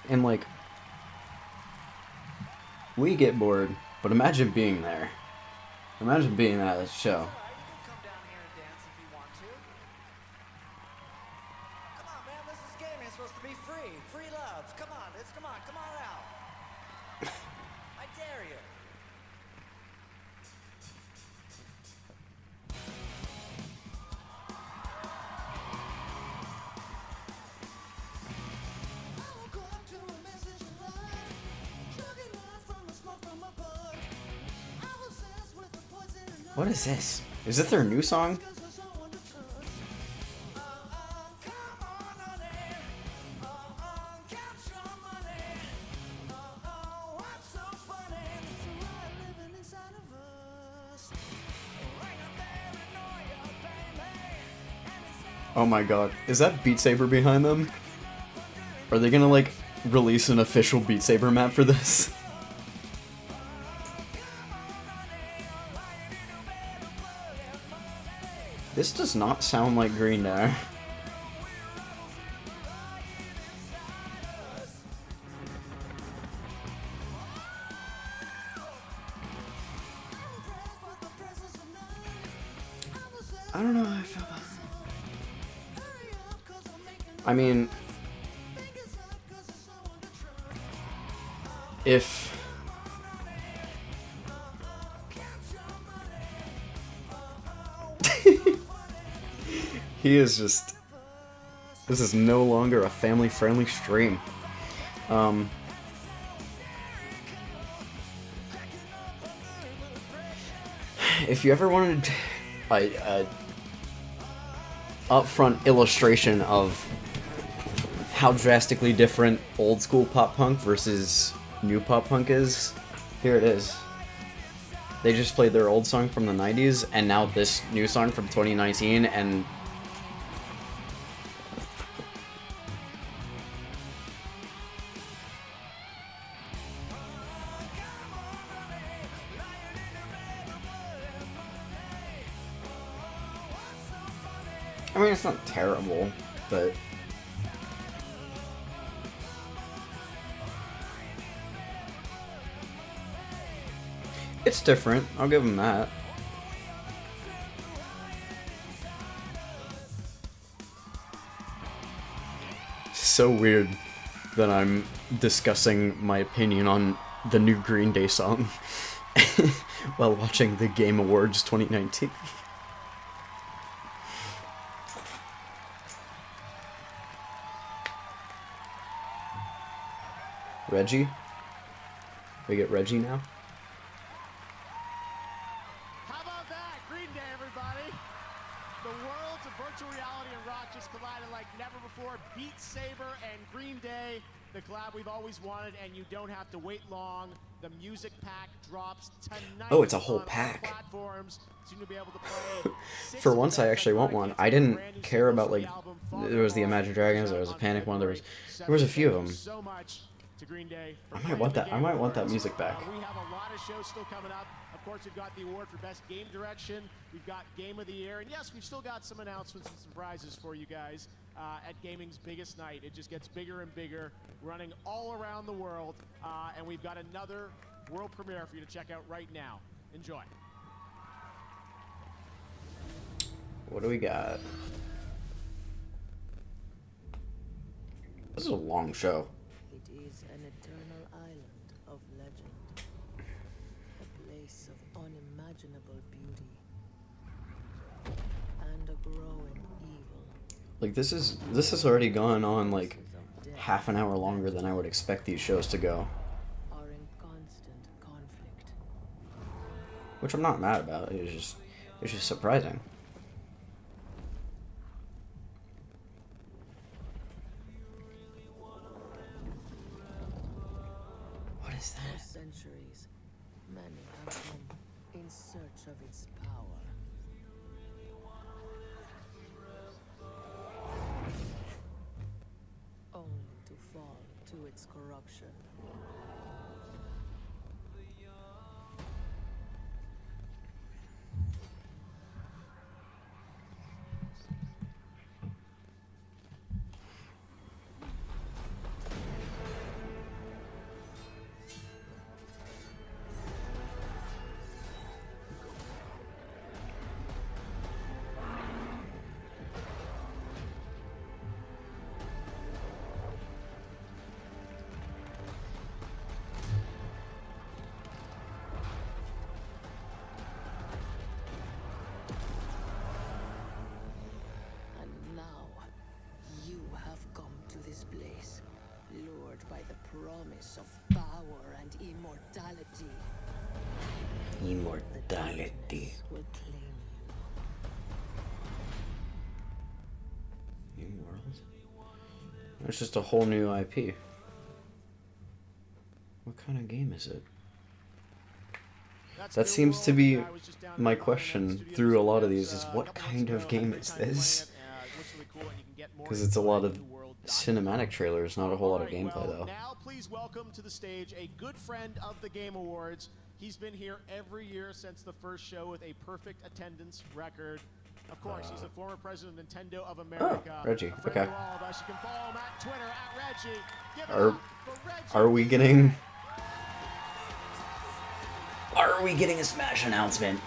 And, like, we get bored, but imagine being there. Imagine being at this show. What is this? Is this their new song? Oh my god, is that Beat Saber behind them? Are they gonna, like, release an official Beat Saber map for this? This does not sound like Green Day. I don't know how I feel about it. I mean, if he is just, this is no longer a family-friendly stream. If you ever wanted a upfront illustration of how drastically different old school pop punk versus new pop punk is, here it is. They just played their old song from the 90s and now this new song from 2019, and I mean, it's not terrible, but it's different. I'll give them that. So weird that I'm discussing my opinion on the new Green Day song while watching the Game Awards 2019. Reggie? We get Reggie now? How about that? Green Day, everybody. The worlds of virtual reality and rock just collided like never before. Beat Saber and Green Day, the collab we've always wanted, and you don't have to wait long. The music pack drops tonight. Oh, it's a whole on all pack. platforms. So you'll be able to play For once, I actually want one. I didn't care about, like, there was the Imagine Dragons, there was a Panic one, there was a few of them. so much to Green Day. I might want that. I might want that music back. We have a lot of shows still coming up. Of course, we've got the award for Best Game Direction. We've got Game of the Year. And yes, we've still got some announcements and surprises for you guys at gaming's biggest night. It just gets bigger and bigger, running all around the world. And we've got another world premiere for you to check out right now. Enjoy. What do we got? This is a long show. It is an eternal island of legend, a place of unimaginable beauty, and a growing evil. Like, this has already gone on like half an hour longer than I would expect these shows to go. Are in constant conflict. Which I'm not mad about. It's just surprising. What is that? For centuries, many have come in search of its power. Only to fall to its corruption. And now, you have come to this place, lured by the promise of power and immortality. Immortality. Will claim New world? It's just a whole new IP. What kind of game is it? That seems to be my question through a lot of these, is what kind of game is this? Because it's a lot of cinematic trailers, not a whole lot of gameplay though. Now, please welcome to the stage a good friend of the Game Awards. He's been here every year since the first show with a perfect attendance record. Of course, he's the former president of Nintendo of America. Oh, Reggie. A friend Okay. of all of us. You can follow him at Twitter at Reggie. Give it up for Reggie. Are we getting? Are we getting a Smash announcement?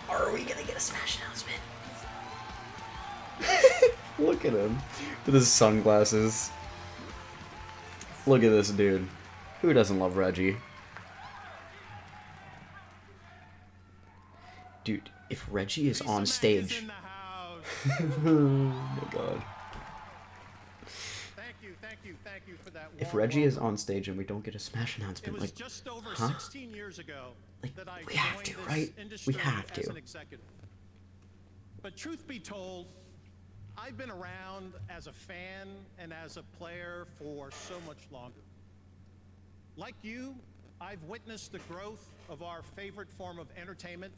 Are we gonna get a Smash announcement? Look at him with his sunglasses. Look at this dude. Who doesn't love Reggie? Dude, if Reggie is on stage. Oh my god. Thank you for that. If Reggie is on stage and we don't get a Smash announcement, It was like, just over huh? 16 years ago that I we have joined to, this right? We industry have as to. an executive. But truth be told, I've been around as a fan and as a player for so much longer. Like you, I've witnessed the growth of our favorite form of entertainment,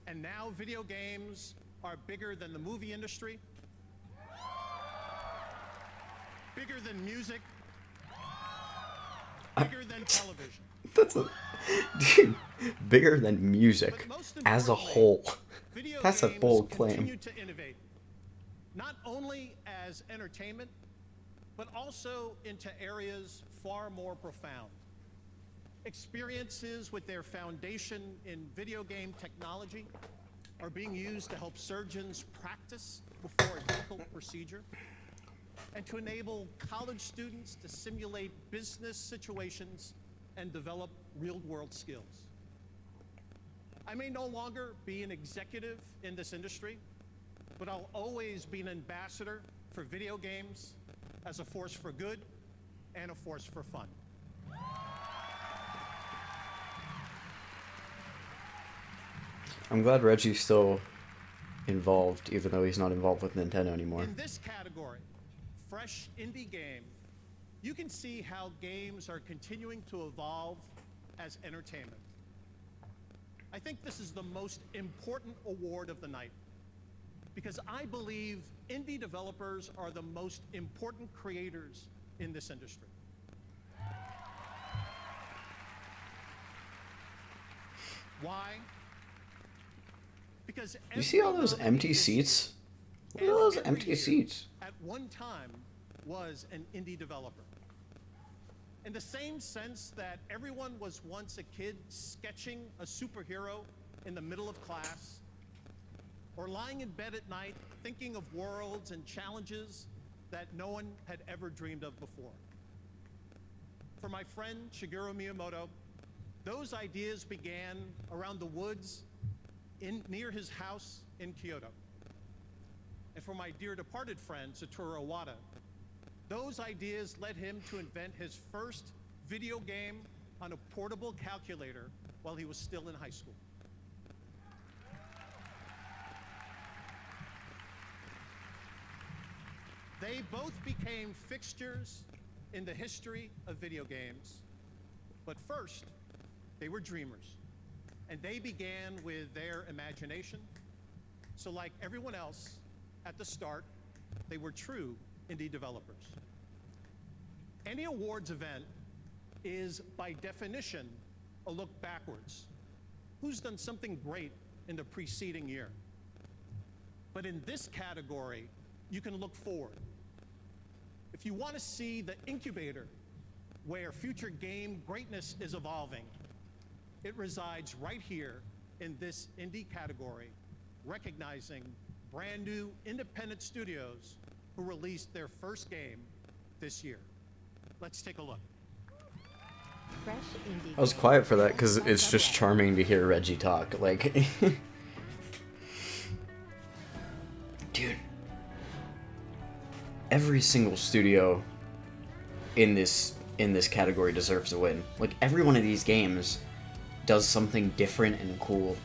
and now video games are bigger than the movie industry, bigger than music, bigger than television. That's a dude, bigger than music as a whole. That's a bold Continue claim. to innovate, not only as entertainment, but also into areas far more profound. Experiences with their foundation in video game technology are being used to help surgeons practice before a difficult procedure. and to enable college students to simulate business situations and develop real-world skills. I may no longer be an executive in this industry, but I'll always be an ambassador for video games as a force for good and a force for fun. I'm glad Reggie's still involved, even though he's not involved with Nintendo anymore. In this category, fresh indie game, you can see how games are continuing to evolve as entertainment. I think this is the most important award of the night because I believe indie developers are the most important creators in this industry. Why? Because You see all those empty seats? Look at all those empty seats. at one time was an indie developer. In the same sense that everyone was once a kid sketching a superhero in the middle of class, or lying in bed at night thinking of worlds and challenges that no one had ever dreamed of before. For my friend Shigeru Miyamoto, those ideas began around the woods near his house in Kyoto. And for my dear departed friend Satoru Iwata, those ideas led him to invent his first video game on a portable calculator while he was still in high school. They both became fixtures in the history of video games, but first, they were dreamers, and they began with their imagination. So like everyone else, at the start, they were true indie developers. Any awards event is, by definition, a look backwards. Who's done something great in the preceding year? But in this category, you can look forward. If you want to see the incubator where future game greatness is evolving, it resides right here in this indie category, recognizing brand new independent studios who released their first game this year. Let's take a look. I was quiet for that because it's just charming to hear Reggie talk. Like, dude, every single studio in this category deserves a win. Like, every one of these games does something different and cool.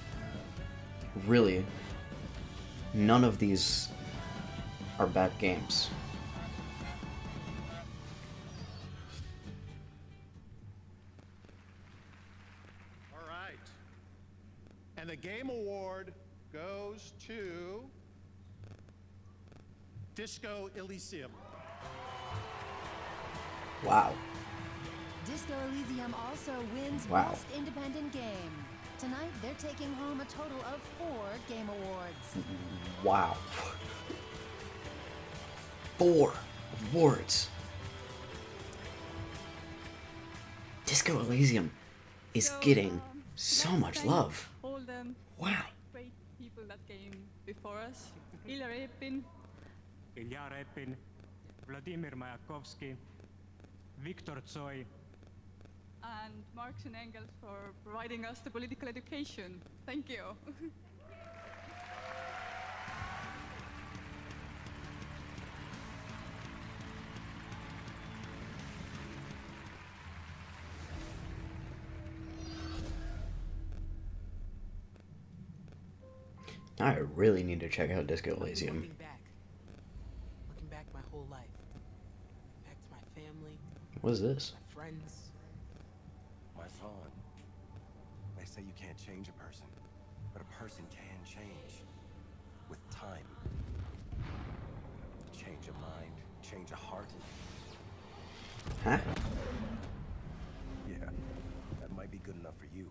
Really, none of these are bad games. All right. And the game award goes to Disco Elysium. Wow. Disco Elysium also wins Wow. Best Independent Game. Tonight, they're taking home a total of 4 Game Awards. Wow. 4 awards. Disco Elysium is getting so much love. All the Wow. great people that came before us. Ilya Repin, Ilya Repin, Vladimir Mayakovsky, Viktor Tsoi, and Marx and Engels for providing us the political education. Thank you. Now I really need to check out Disco Elysium. Looking back my whole life. Back to my family. What is this? My friends. My son. They say you can't change a person, but a person can change. With time. Change a mind, change a heart. Huh? Yeah, that might be good enough for you.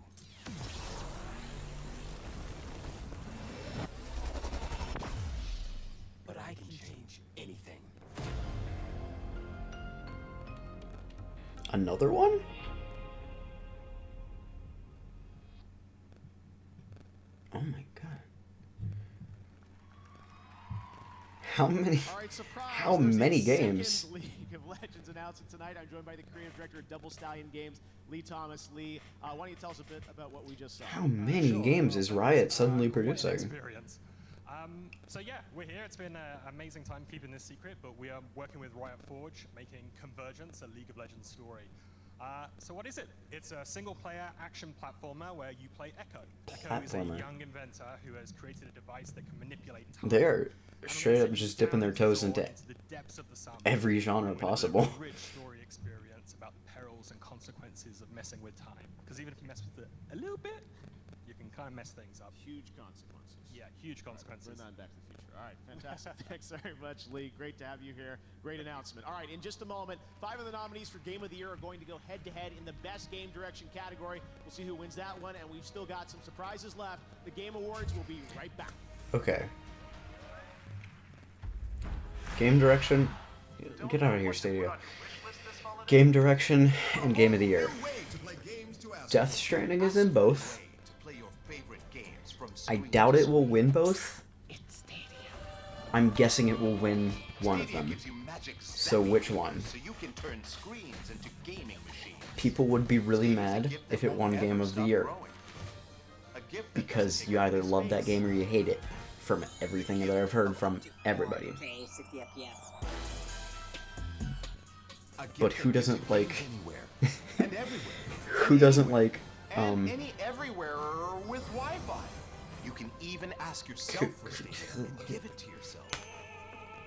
But I can change anything. Another one? Oh my god. How many? All right, surprise, How there's a many second games? League of Legends announcement tonight. I'm joined by the creative director of Double Stallion Games, Lee Thomas. Lee, why don't you tell us a bit about what we just saw? How many games is Riot suddenly producing? Experience. So yeah, we're here. It's been an amazing time keeping this secret, but we are working with Riot Forge, making Convergence a League of Legends story. So what is it? It's a single-player action platformer where you play Echo. Echo is a young inventor who has created a device that can manipulate time. They're straight up just dipping their toes into every genre possible. Rich story experience about the perils and consequences of messing with time. Because even if you mess with it a little bit, you can kind of mess things up. Huge consequences. Yeah, huge consequences. Bring that Back to the Future. All right, fantastic. Thanks very much, Lee. Great to have you here. Great announcement. All right, in just a moment, 5 of the nominees for Game of the Year are going to go head-to-head in the Best Game Direction category. We'll see who wins that one, and we've still got some surprises left. The Game Awards will be right back. Okay. Game Direction. Get out of here, Stadia. Game Direction and Game of the Year. Death Stranding is in both. I doubt it will win both. I'm guessing it will win one of them. So which one? People would be really mad if it won Game of the Year. Because you either love that game or you hate it. From everything that I've heard from everybody. But who doesn't like... who doesn't like... any everywhere with Wi-Fi. You can even ask yourself for stuff and give it to yourself.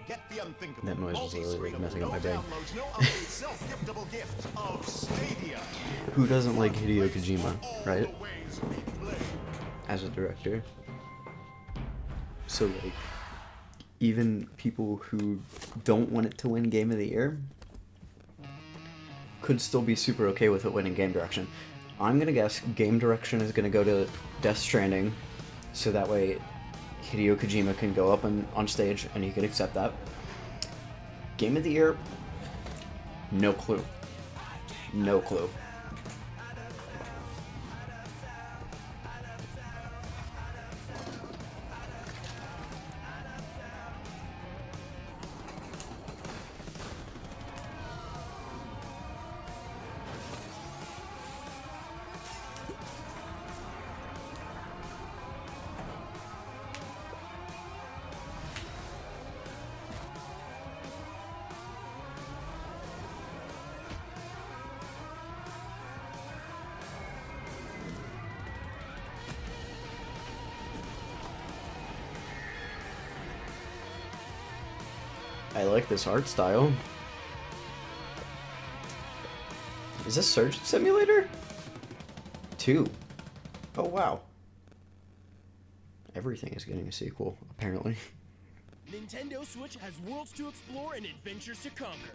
Get the unthinkable. That noise was really messing up my brain. No update, self-giftable gift of Stadia. Who doesn't like Hideo Kojima, right? As a director. So like, even people who don't want it to win Game of the Year could still be super okay with it winning Game Direction. I'm gonna guess Game Direction is gonna go to Death Stranding, so that way Hideo Kojima can go up on stage and he can accept that. Game of the Year, no clue. No clue. I like this art style. Is this Surgeon Simulator? 2. Oh wow. Everything is getting a sequel, apparently. Nintendo Switch has worlds to explore and adventures to conquer.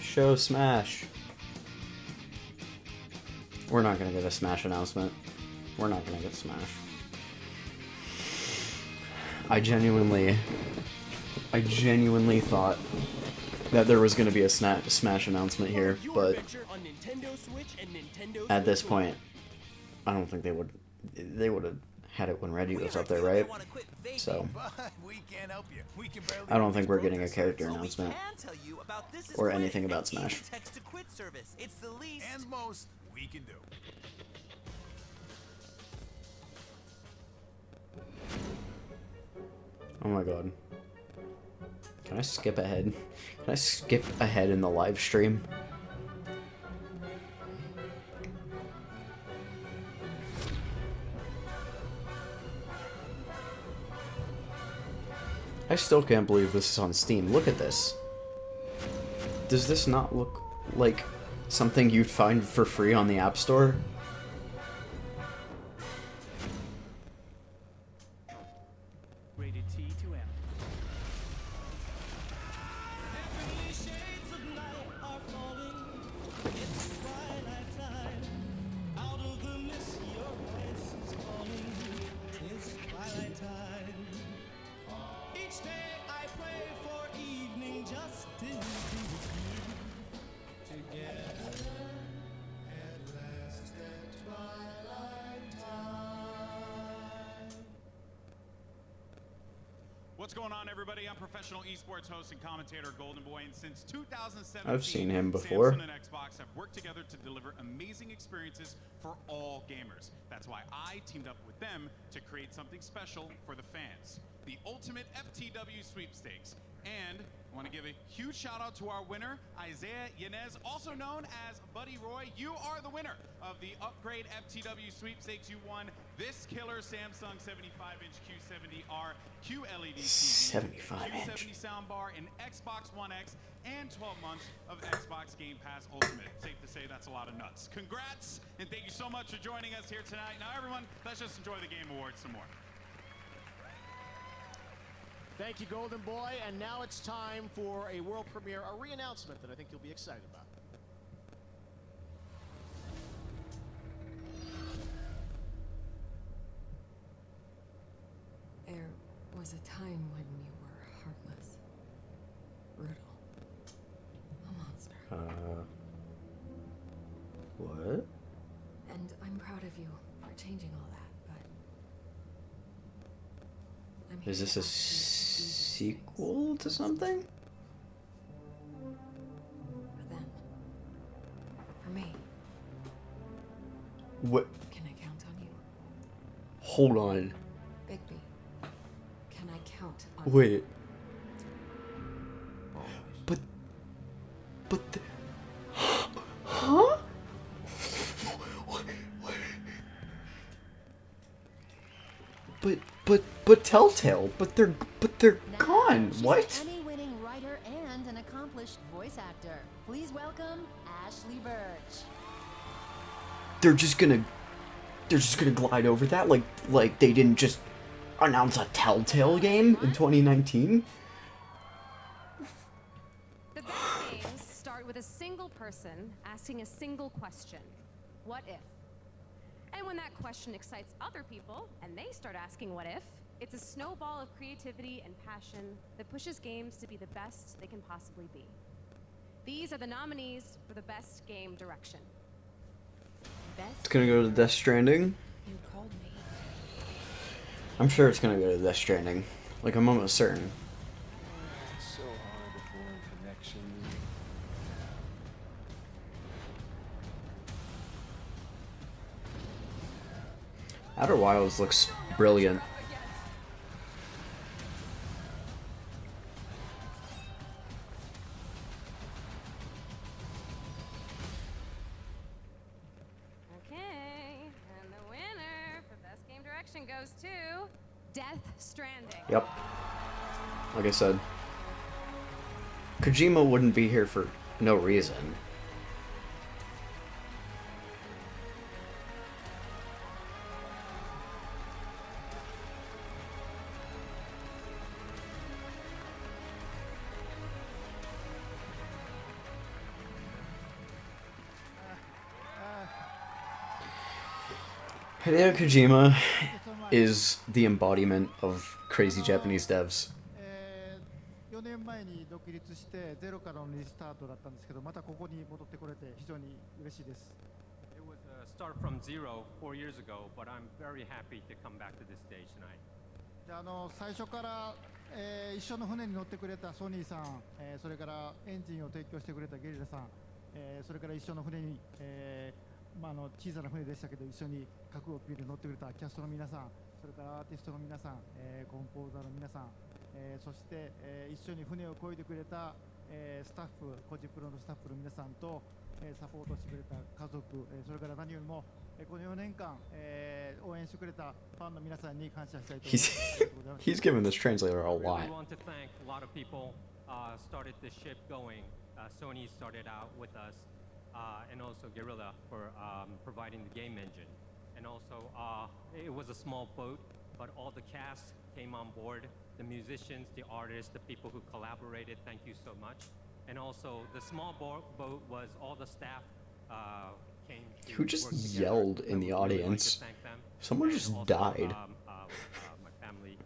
Show Smash. We're not gonna get a Smash announcement. We're not gonna get Smash. I genuinely thought that there was going to be a Smash announcement here, but at this point, I don't think they would have had it when Reggie was up there, right? So, I don't think we're getting a character announcement or anything about Smash. It's the least and most we can do. Oh my god. Can I skip ahead? Can I skip ahead in the live stream? I still can't believe this is on Steam. Look at this. Does this not look like something you'd find for free on the App Store? What's going on, everybody? I'm professional esports host and commentator Golden Boy, and since 2017, I've seen him before. Samsung and Xbox have worked together to deliver amazing experiences for all gamers. That's why I teamed up with them to create something special for the fans, the Ultimate FTW Sweepstakes. And I want to give a huge shout out to our winner, Isaiah Yanez, also known as Buddy Roy. You are the winner of the Upgrade FTW Sweepstakes. You won this killer Samsung 75-inch Q70R QLED TV, 75-inch. Q70 soundbar, an Xbox One X, and 12 months of Xbox Game Pass Ultimate. Safe to say that's a lot of nuts. Congrats, and thank you so much for joining us here tonight. Now, everyone, let's just enjoy the Game Awards some more. Thank you, Golden Boy. And now it's time for a world premiere, a re-announcement that I think you'll be excited about. There was a time when you were heartless, brutal, a monster. What? And I'm proud of you for changing all that, but I'm here Is this to a ask you sequel to something? But then, for me, What? can I count on you? Hold on. Bigby, can I count on Wait. But huh? But Telltale, but they're gone. She's What? an Emmy-winning writer and an accomplished voice actor. Please welcome Ashley Birch. They're just gonna glide over that like they didn't just announce a Telltale game in 2019. The best games start with a single person asking a single question. What if? And when that question excites other people, and they start asking what if, it's a snowball of creativity and passion that pushes games to be the best they can possibly be. These are the nominees for the best game direction. It's gonna go to Death Stranding. You called me. I'm sure it's gonna go to Death Stranding. Like, I'm almost certain. It's so hard to form connections. Outer Wilds looks brilliant. Okay, and the winner for best game direction goes to Death Stranding. Yep. Like I said, Kojima wouldn't be here for no reason. Hideo Kojima is the embodiment of crazy Japanese devs. 4年前に独立してゼロからのリスタートだったんですけど、またここに戻ってこれて非常に嬉しいです。 It was a start from zero 4 years ago, but I'm very happy to come back to this stage tonight. で最初から、一緒の船に乗ってくれたソニーさん、それからエンジンを提供してくれたゲリラさん、それから一緒の船に、小さな船でしたけど一緒に覚悟を決めて乗ってくれたキャストの皆さん、それからアーティストの皆さん、コンポーザーの皆さん、そして、一緒に船を漕いでくれた、スタッフ、コジプロのスタッフの皆さんと、サポートしてくれた家族、それから何よりも、この4年間、応援してくれたファンの皆さんに感謝したいと思います。 He's given this translator a I lot. really want to thank a lot of people started the ship going. Sony started out with us, and also Guerrilla for providing the game engine. And also, it was a small boat, but all the cast came on board. The musicians, the artists, the people who collaborated, thank you so much. And also, the small boat was all the staff came to Who just work together. yelled in the I would really like to audience? thank them. Someone And just also, died. My family,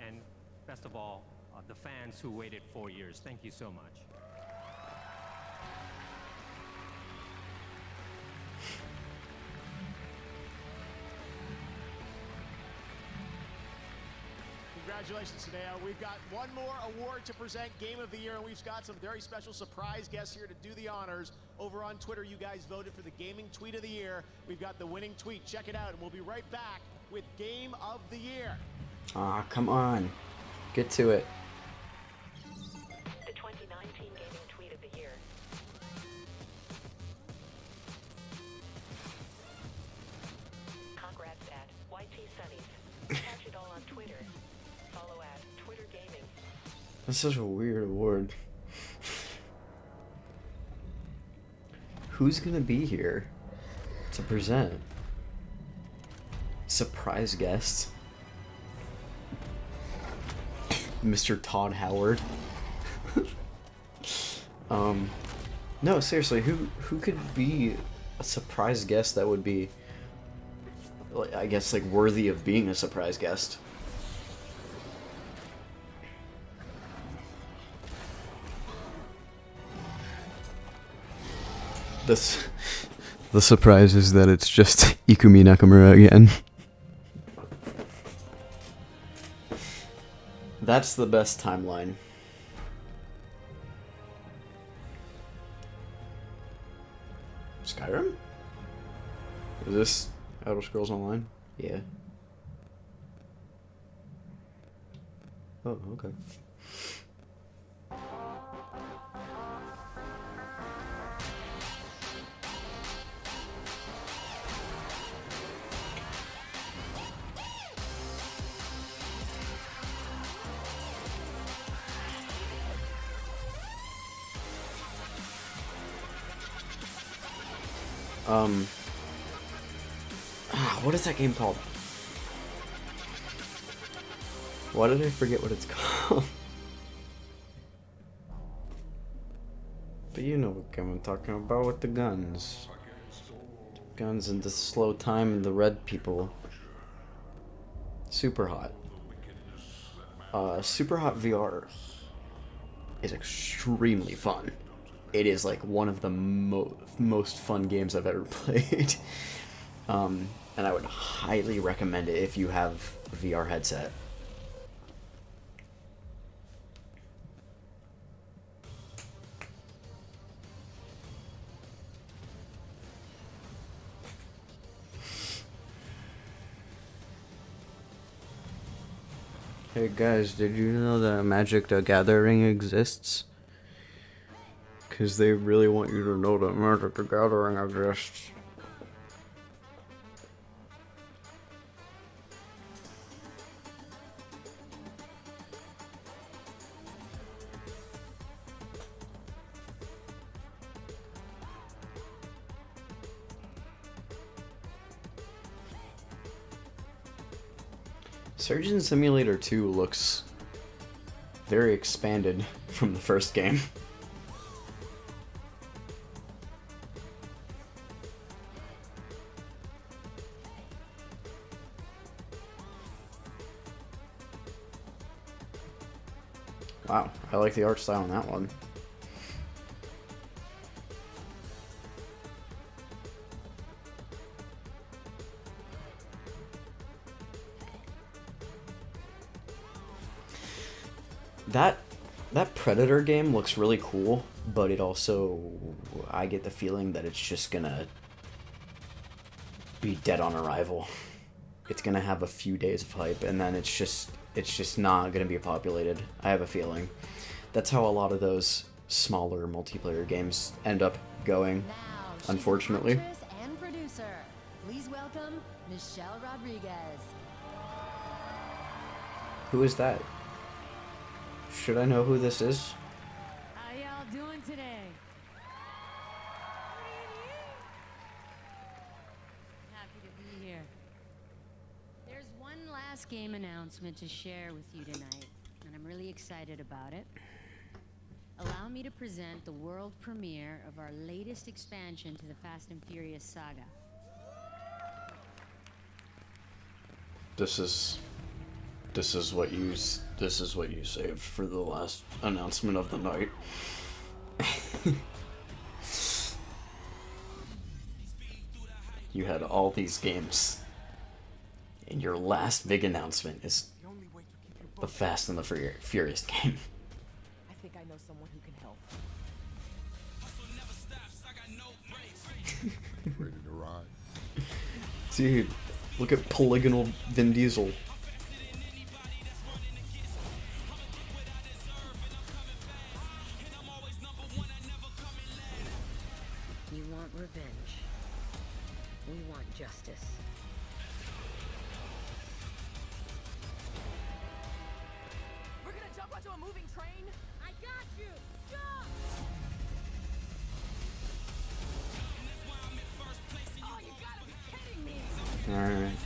and best of all, the fans who waited 4 years. Thank you so much. Congratulations, Tadeo. We've got one more award to present, Game of the Year, and we've got some very special surprise guests here to do the honors. Over on Twitter, you guys voted for the Gaming Tweet of the Year. We've got the winning tweet. Check it out, and we'll be right back with Game of the Year. Ah, come on. Get to it. The 2019 Gaming Tweet of the Year. Congrats at YT Sunnies. Catch it all on Twitter. Follow at Twitter Gaming. That's such a weird award. Who's gonna be here to present? Surprise guest. Mr. Todd Howard. No, seriously, who could be a surprise guest that would be, I guess, like, worthy of being a surprise guest? The surprise is that it's just Ikumi Nakamura again. That's the best timeline. Skyrim? Is this Elder Scrolls Online? Yeah. Oh, okay. What is that game called? Why did I forget what it's called? But you know what game I'm talking about with the guns. Guns and the slow time and the red people. Super Hot. Super Hot VR is extremely fun. It is like one of the most fun games I've ever played. And I would highly recommend it if you have a VR headset. Hey guys, did you know that Magic the Gathering exists? Because they really want you to know that Magic the Gathering exists. Surgeon Simulator 2 looks very expanded from the first game. Wow, I like the art style on that one. That Predator game looks really cool, but it also, I get the feeling that it's just gonna be dead on arrival. It's gonna have a few days of hype, and then it's just not gonna be populated. I have a feeling. That's how a lot of those smaller multiplayer games end up going, unfortunately. Actress and producer. Please welcome Michelle Rodriguez. Who is that? Should I know who this is? How y'all doing today? Happy to be here. There's one last game announcement to share with you tonight, and I'm really excited about it. Allow me to present the world premiere of our latest expansion to the Fast and Furious saga. This is what you saved for the last announcement of the night. You had all these games, and your last big announcement is the Fast and the Furious game. I think I know someone who can help. Ready to ride? Dude, look at polygonal Vin Diesel. You want revenge. We want justice. We're gonna jump onto a moving train? I got you! Jump! Oh, you gotta be kidding me! Alright.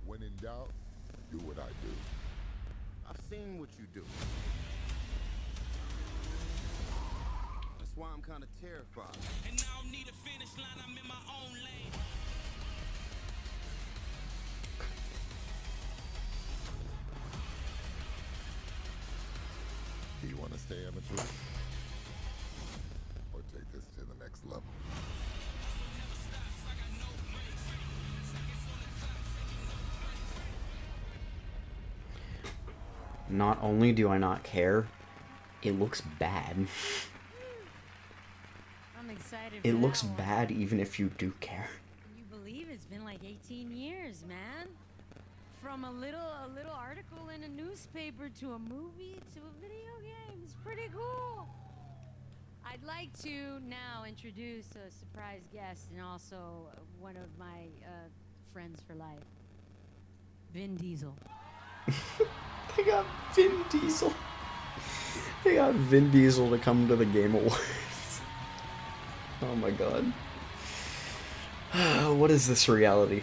When in doubt, do what I do. I've seen what you do. That's why I'm kind of terrified. And I don't need a finish line, I'm in my own lane. Do you want to stay amateur? Or take this to the next level? Not only do I not care, it looks bad. I'm excited. It for looks that one. bad even if you do care. Can you believe it's been like 18 years, man? From a little article in a newspaper to a movie to a video game. It's pretty cool. I'd like to now introduce a surprise guest and also one of my friends for life, Vin Diesel. They got Vin Diesel. They got Vin Diesel to come to the Game Awards. Oh my god. What is this reality?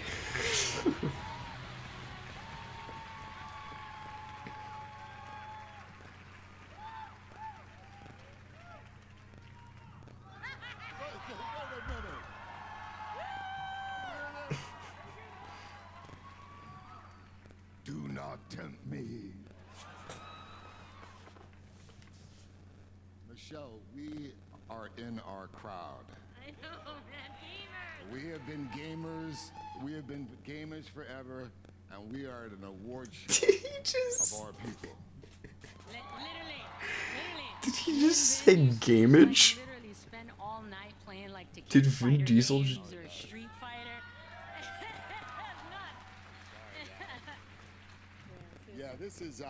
Do not tempt me. Michelle, we are in our crowd. I know, man. Gamers. We have been gamers. We have been gamers forever, and we are at an award show of our people. Literally. Did he just say gamage? Literally spend all night playing like Tekken Did Vin Fighter Diesel games just... or Street Fighter. Yeah, this is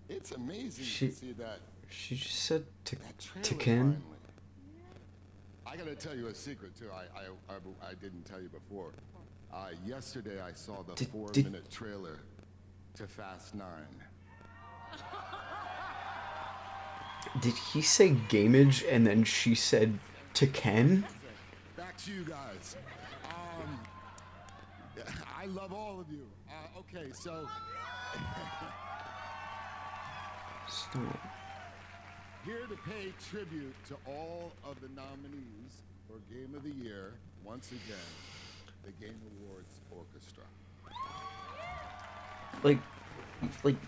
it's amazing She- to see that. She just said trailer Tekken. finally. I gotta tell you a secret too. I didn't tell you before. Yesterday I saw the Did- 4-minute trailer to Fast 9. Did he say gamage and then she said Tekken? Back to you guys. I love all of you. Okay, so Stop. here to pay tribute to all of the nominees for Game of the Year, once again, the Game Awards Orchestra. Like,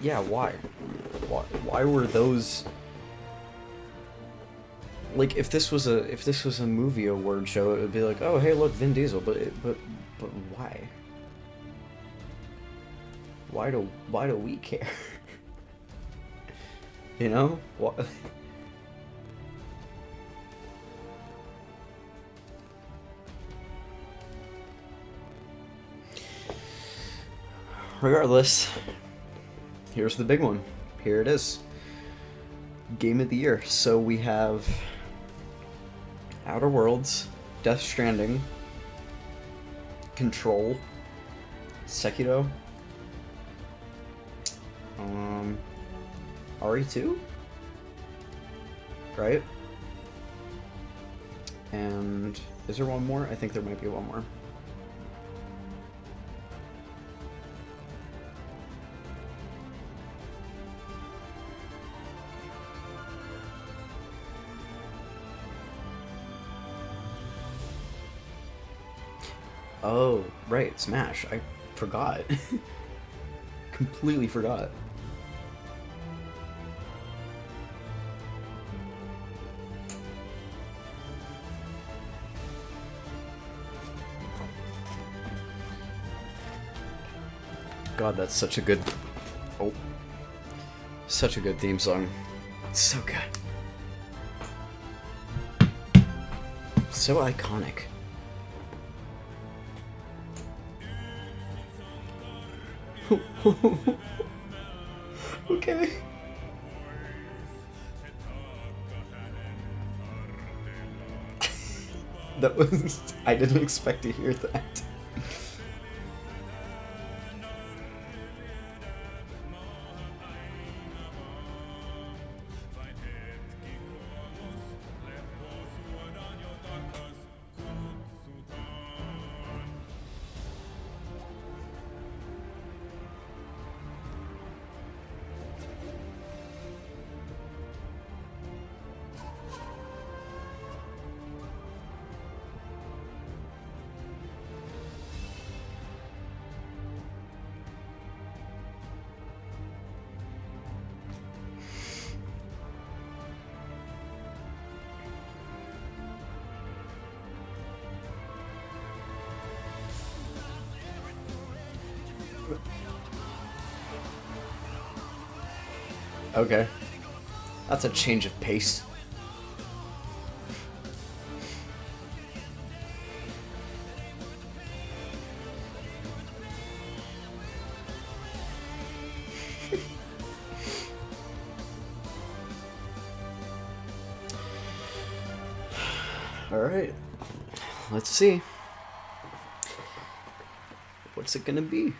yeah, why? Why were those... Like, if this was a movie award show, it would be like, oh, hey, look, Vin Diesel, but why? Why do we care? You know? What? Regardless, here's the big one. Here it is. Game of the Year. So we have Outer Worlds, Death Stranding, Control, Sekiro, RE2, right? And is there one more? I think there might be one more. Oh, right, Smash. I forgot. Completely forgot. God, that's such a good Oh. Such a good theme song. It's so good. So iconic. Okay. That was... I didn't expect to hear that. Okay. That's a change of pace. Alright. Let's see. What's it gonna be?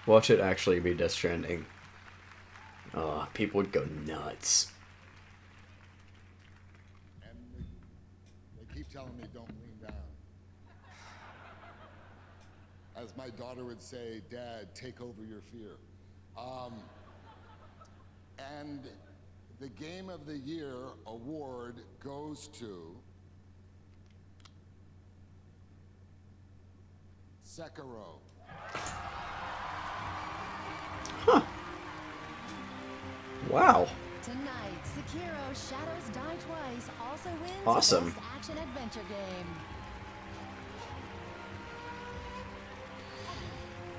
Watch it actually be Death Stranding. Oh, people would go nuts. And they keep telling me don't lean down. As my daughter would say, Dad, take over your fear. And the Game of the Year award goes to Sekiro. Huh. Wow. Tonight, Sekiro Shadows Die Twice also wins Awesome. Best Action Adventure Game.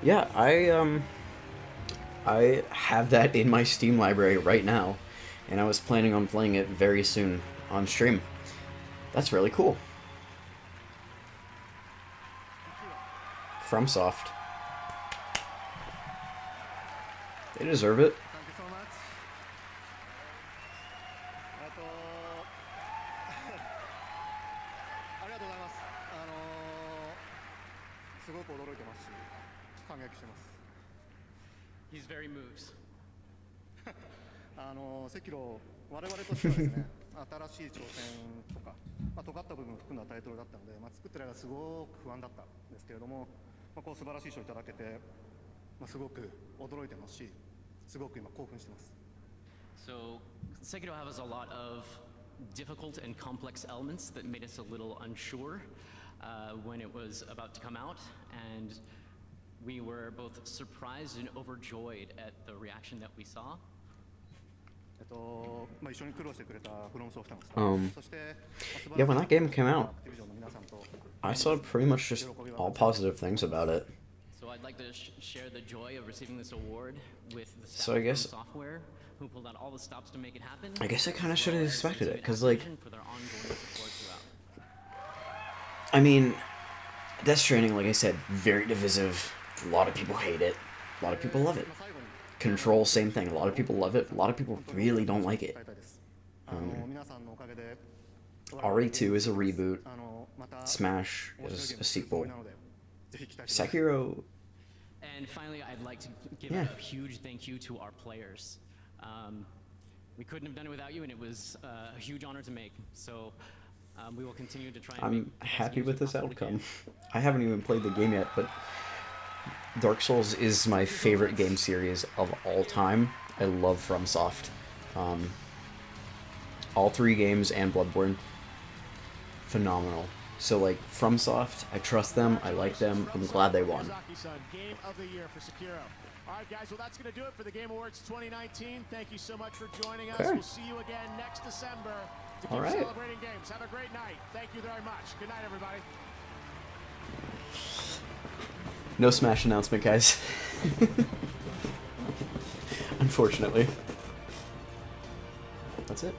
Yeah, I have that in my Steam library right now, and I was planning on playing it very soon on stream. That's really cool. FromSoft. They deserve it. Thank you so much. ありがとうございます。すごく驚いてますし、感激してます。He's very moved. 赤炉、我々としてはですね、新しい挑戦とか、尖った部分を含んだタイトルだったので、作ってる間すごく不安だったんですけれども、こう素晴らしい賞をいただけて、すごく驚いてますし、すごく今興奮してます。So, Sekiro has a lot of difficult and complex elements that made us a little unsure when it was about to come out, and we were both surprised and overjoyed at the reaction that we saw. Yeah, when that game came out, I saw pretty much just all positive things about it. So I'd like to share the joy of receiving this award with the staff So I guess- from Software, who pulled out all the stops to make it happen. I guess I kind of should have expected it, because, For like, their ongoing support throughout. I mean, Death Stranding, like I said, very divisive. A lot of people hate it. A lot of people love it. Control, same thing. A lot of people love it. A lot of people really don't like it. RE2 is a reboot. Smash is a sequel. Sekiro... And finally, I'd like to give Yeah. a huge thank you to our players. We couldn't have done it without you, and it was a huge honor to make. So we will continue to try and I'm make the best happy games with we this possibly outcome. can. I haven't even played the game yet, but Dark Souls is my favorite game series of all time. I love FromSoft. All three games and Bloodborne, phenomenal. So like FromSoft, I trust them, I like them, I'm glad they won. Game of the Year for Sekiro. All right, guys, well, that's going to do it for the Game Awards 2019. Thank you so much for joining us. Okay. We'll see you again next December to All keep right. celebrating games. Have a great night. Thank you very much. Good night, everybody. No Smash announcement, guys. Unfortunately. That's it.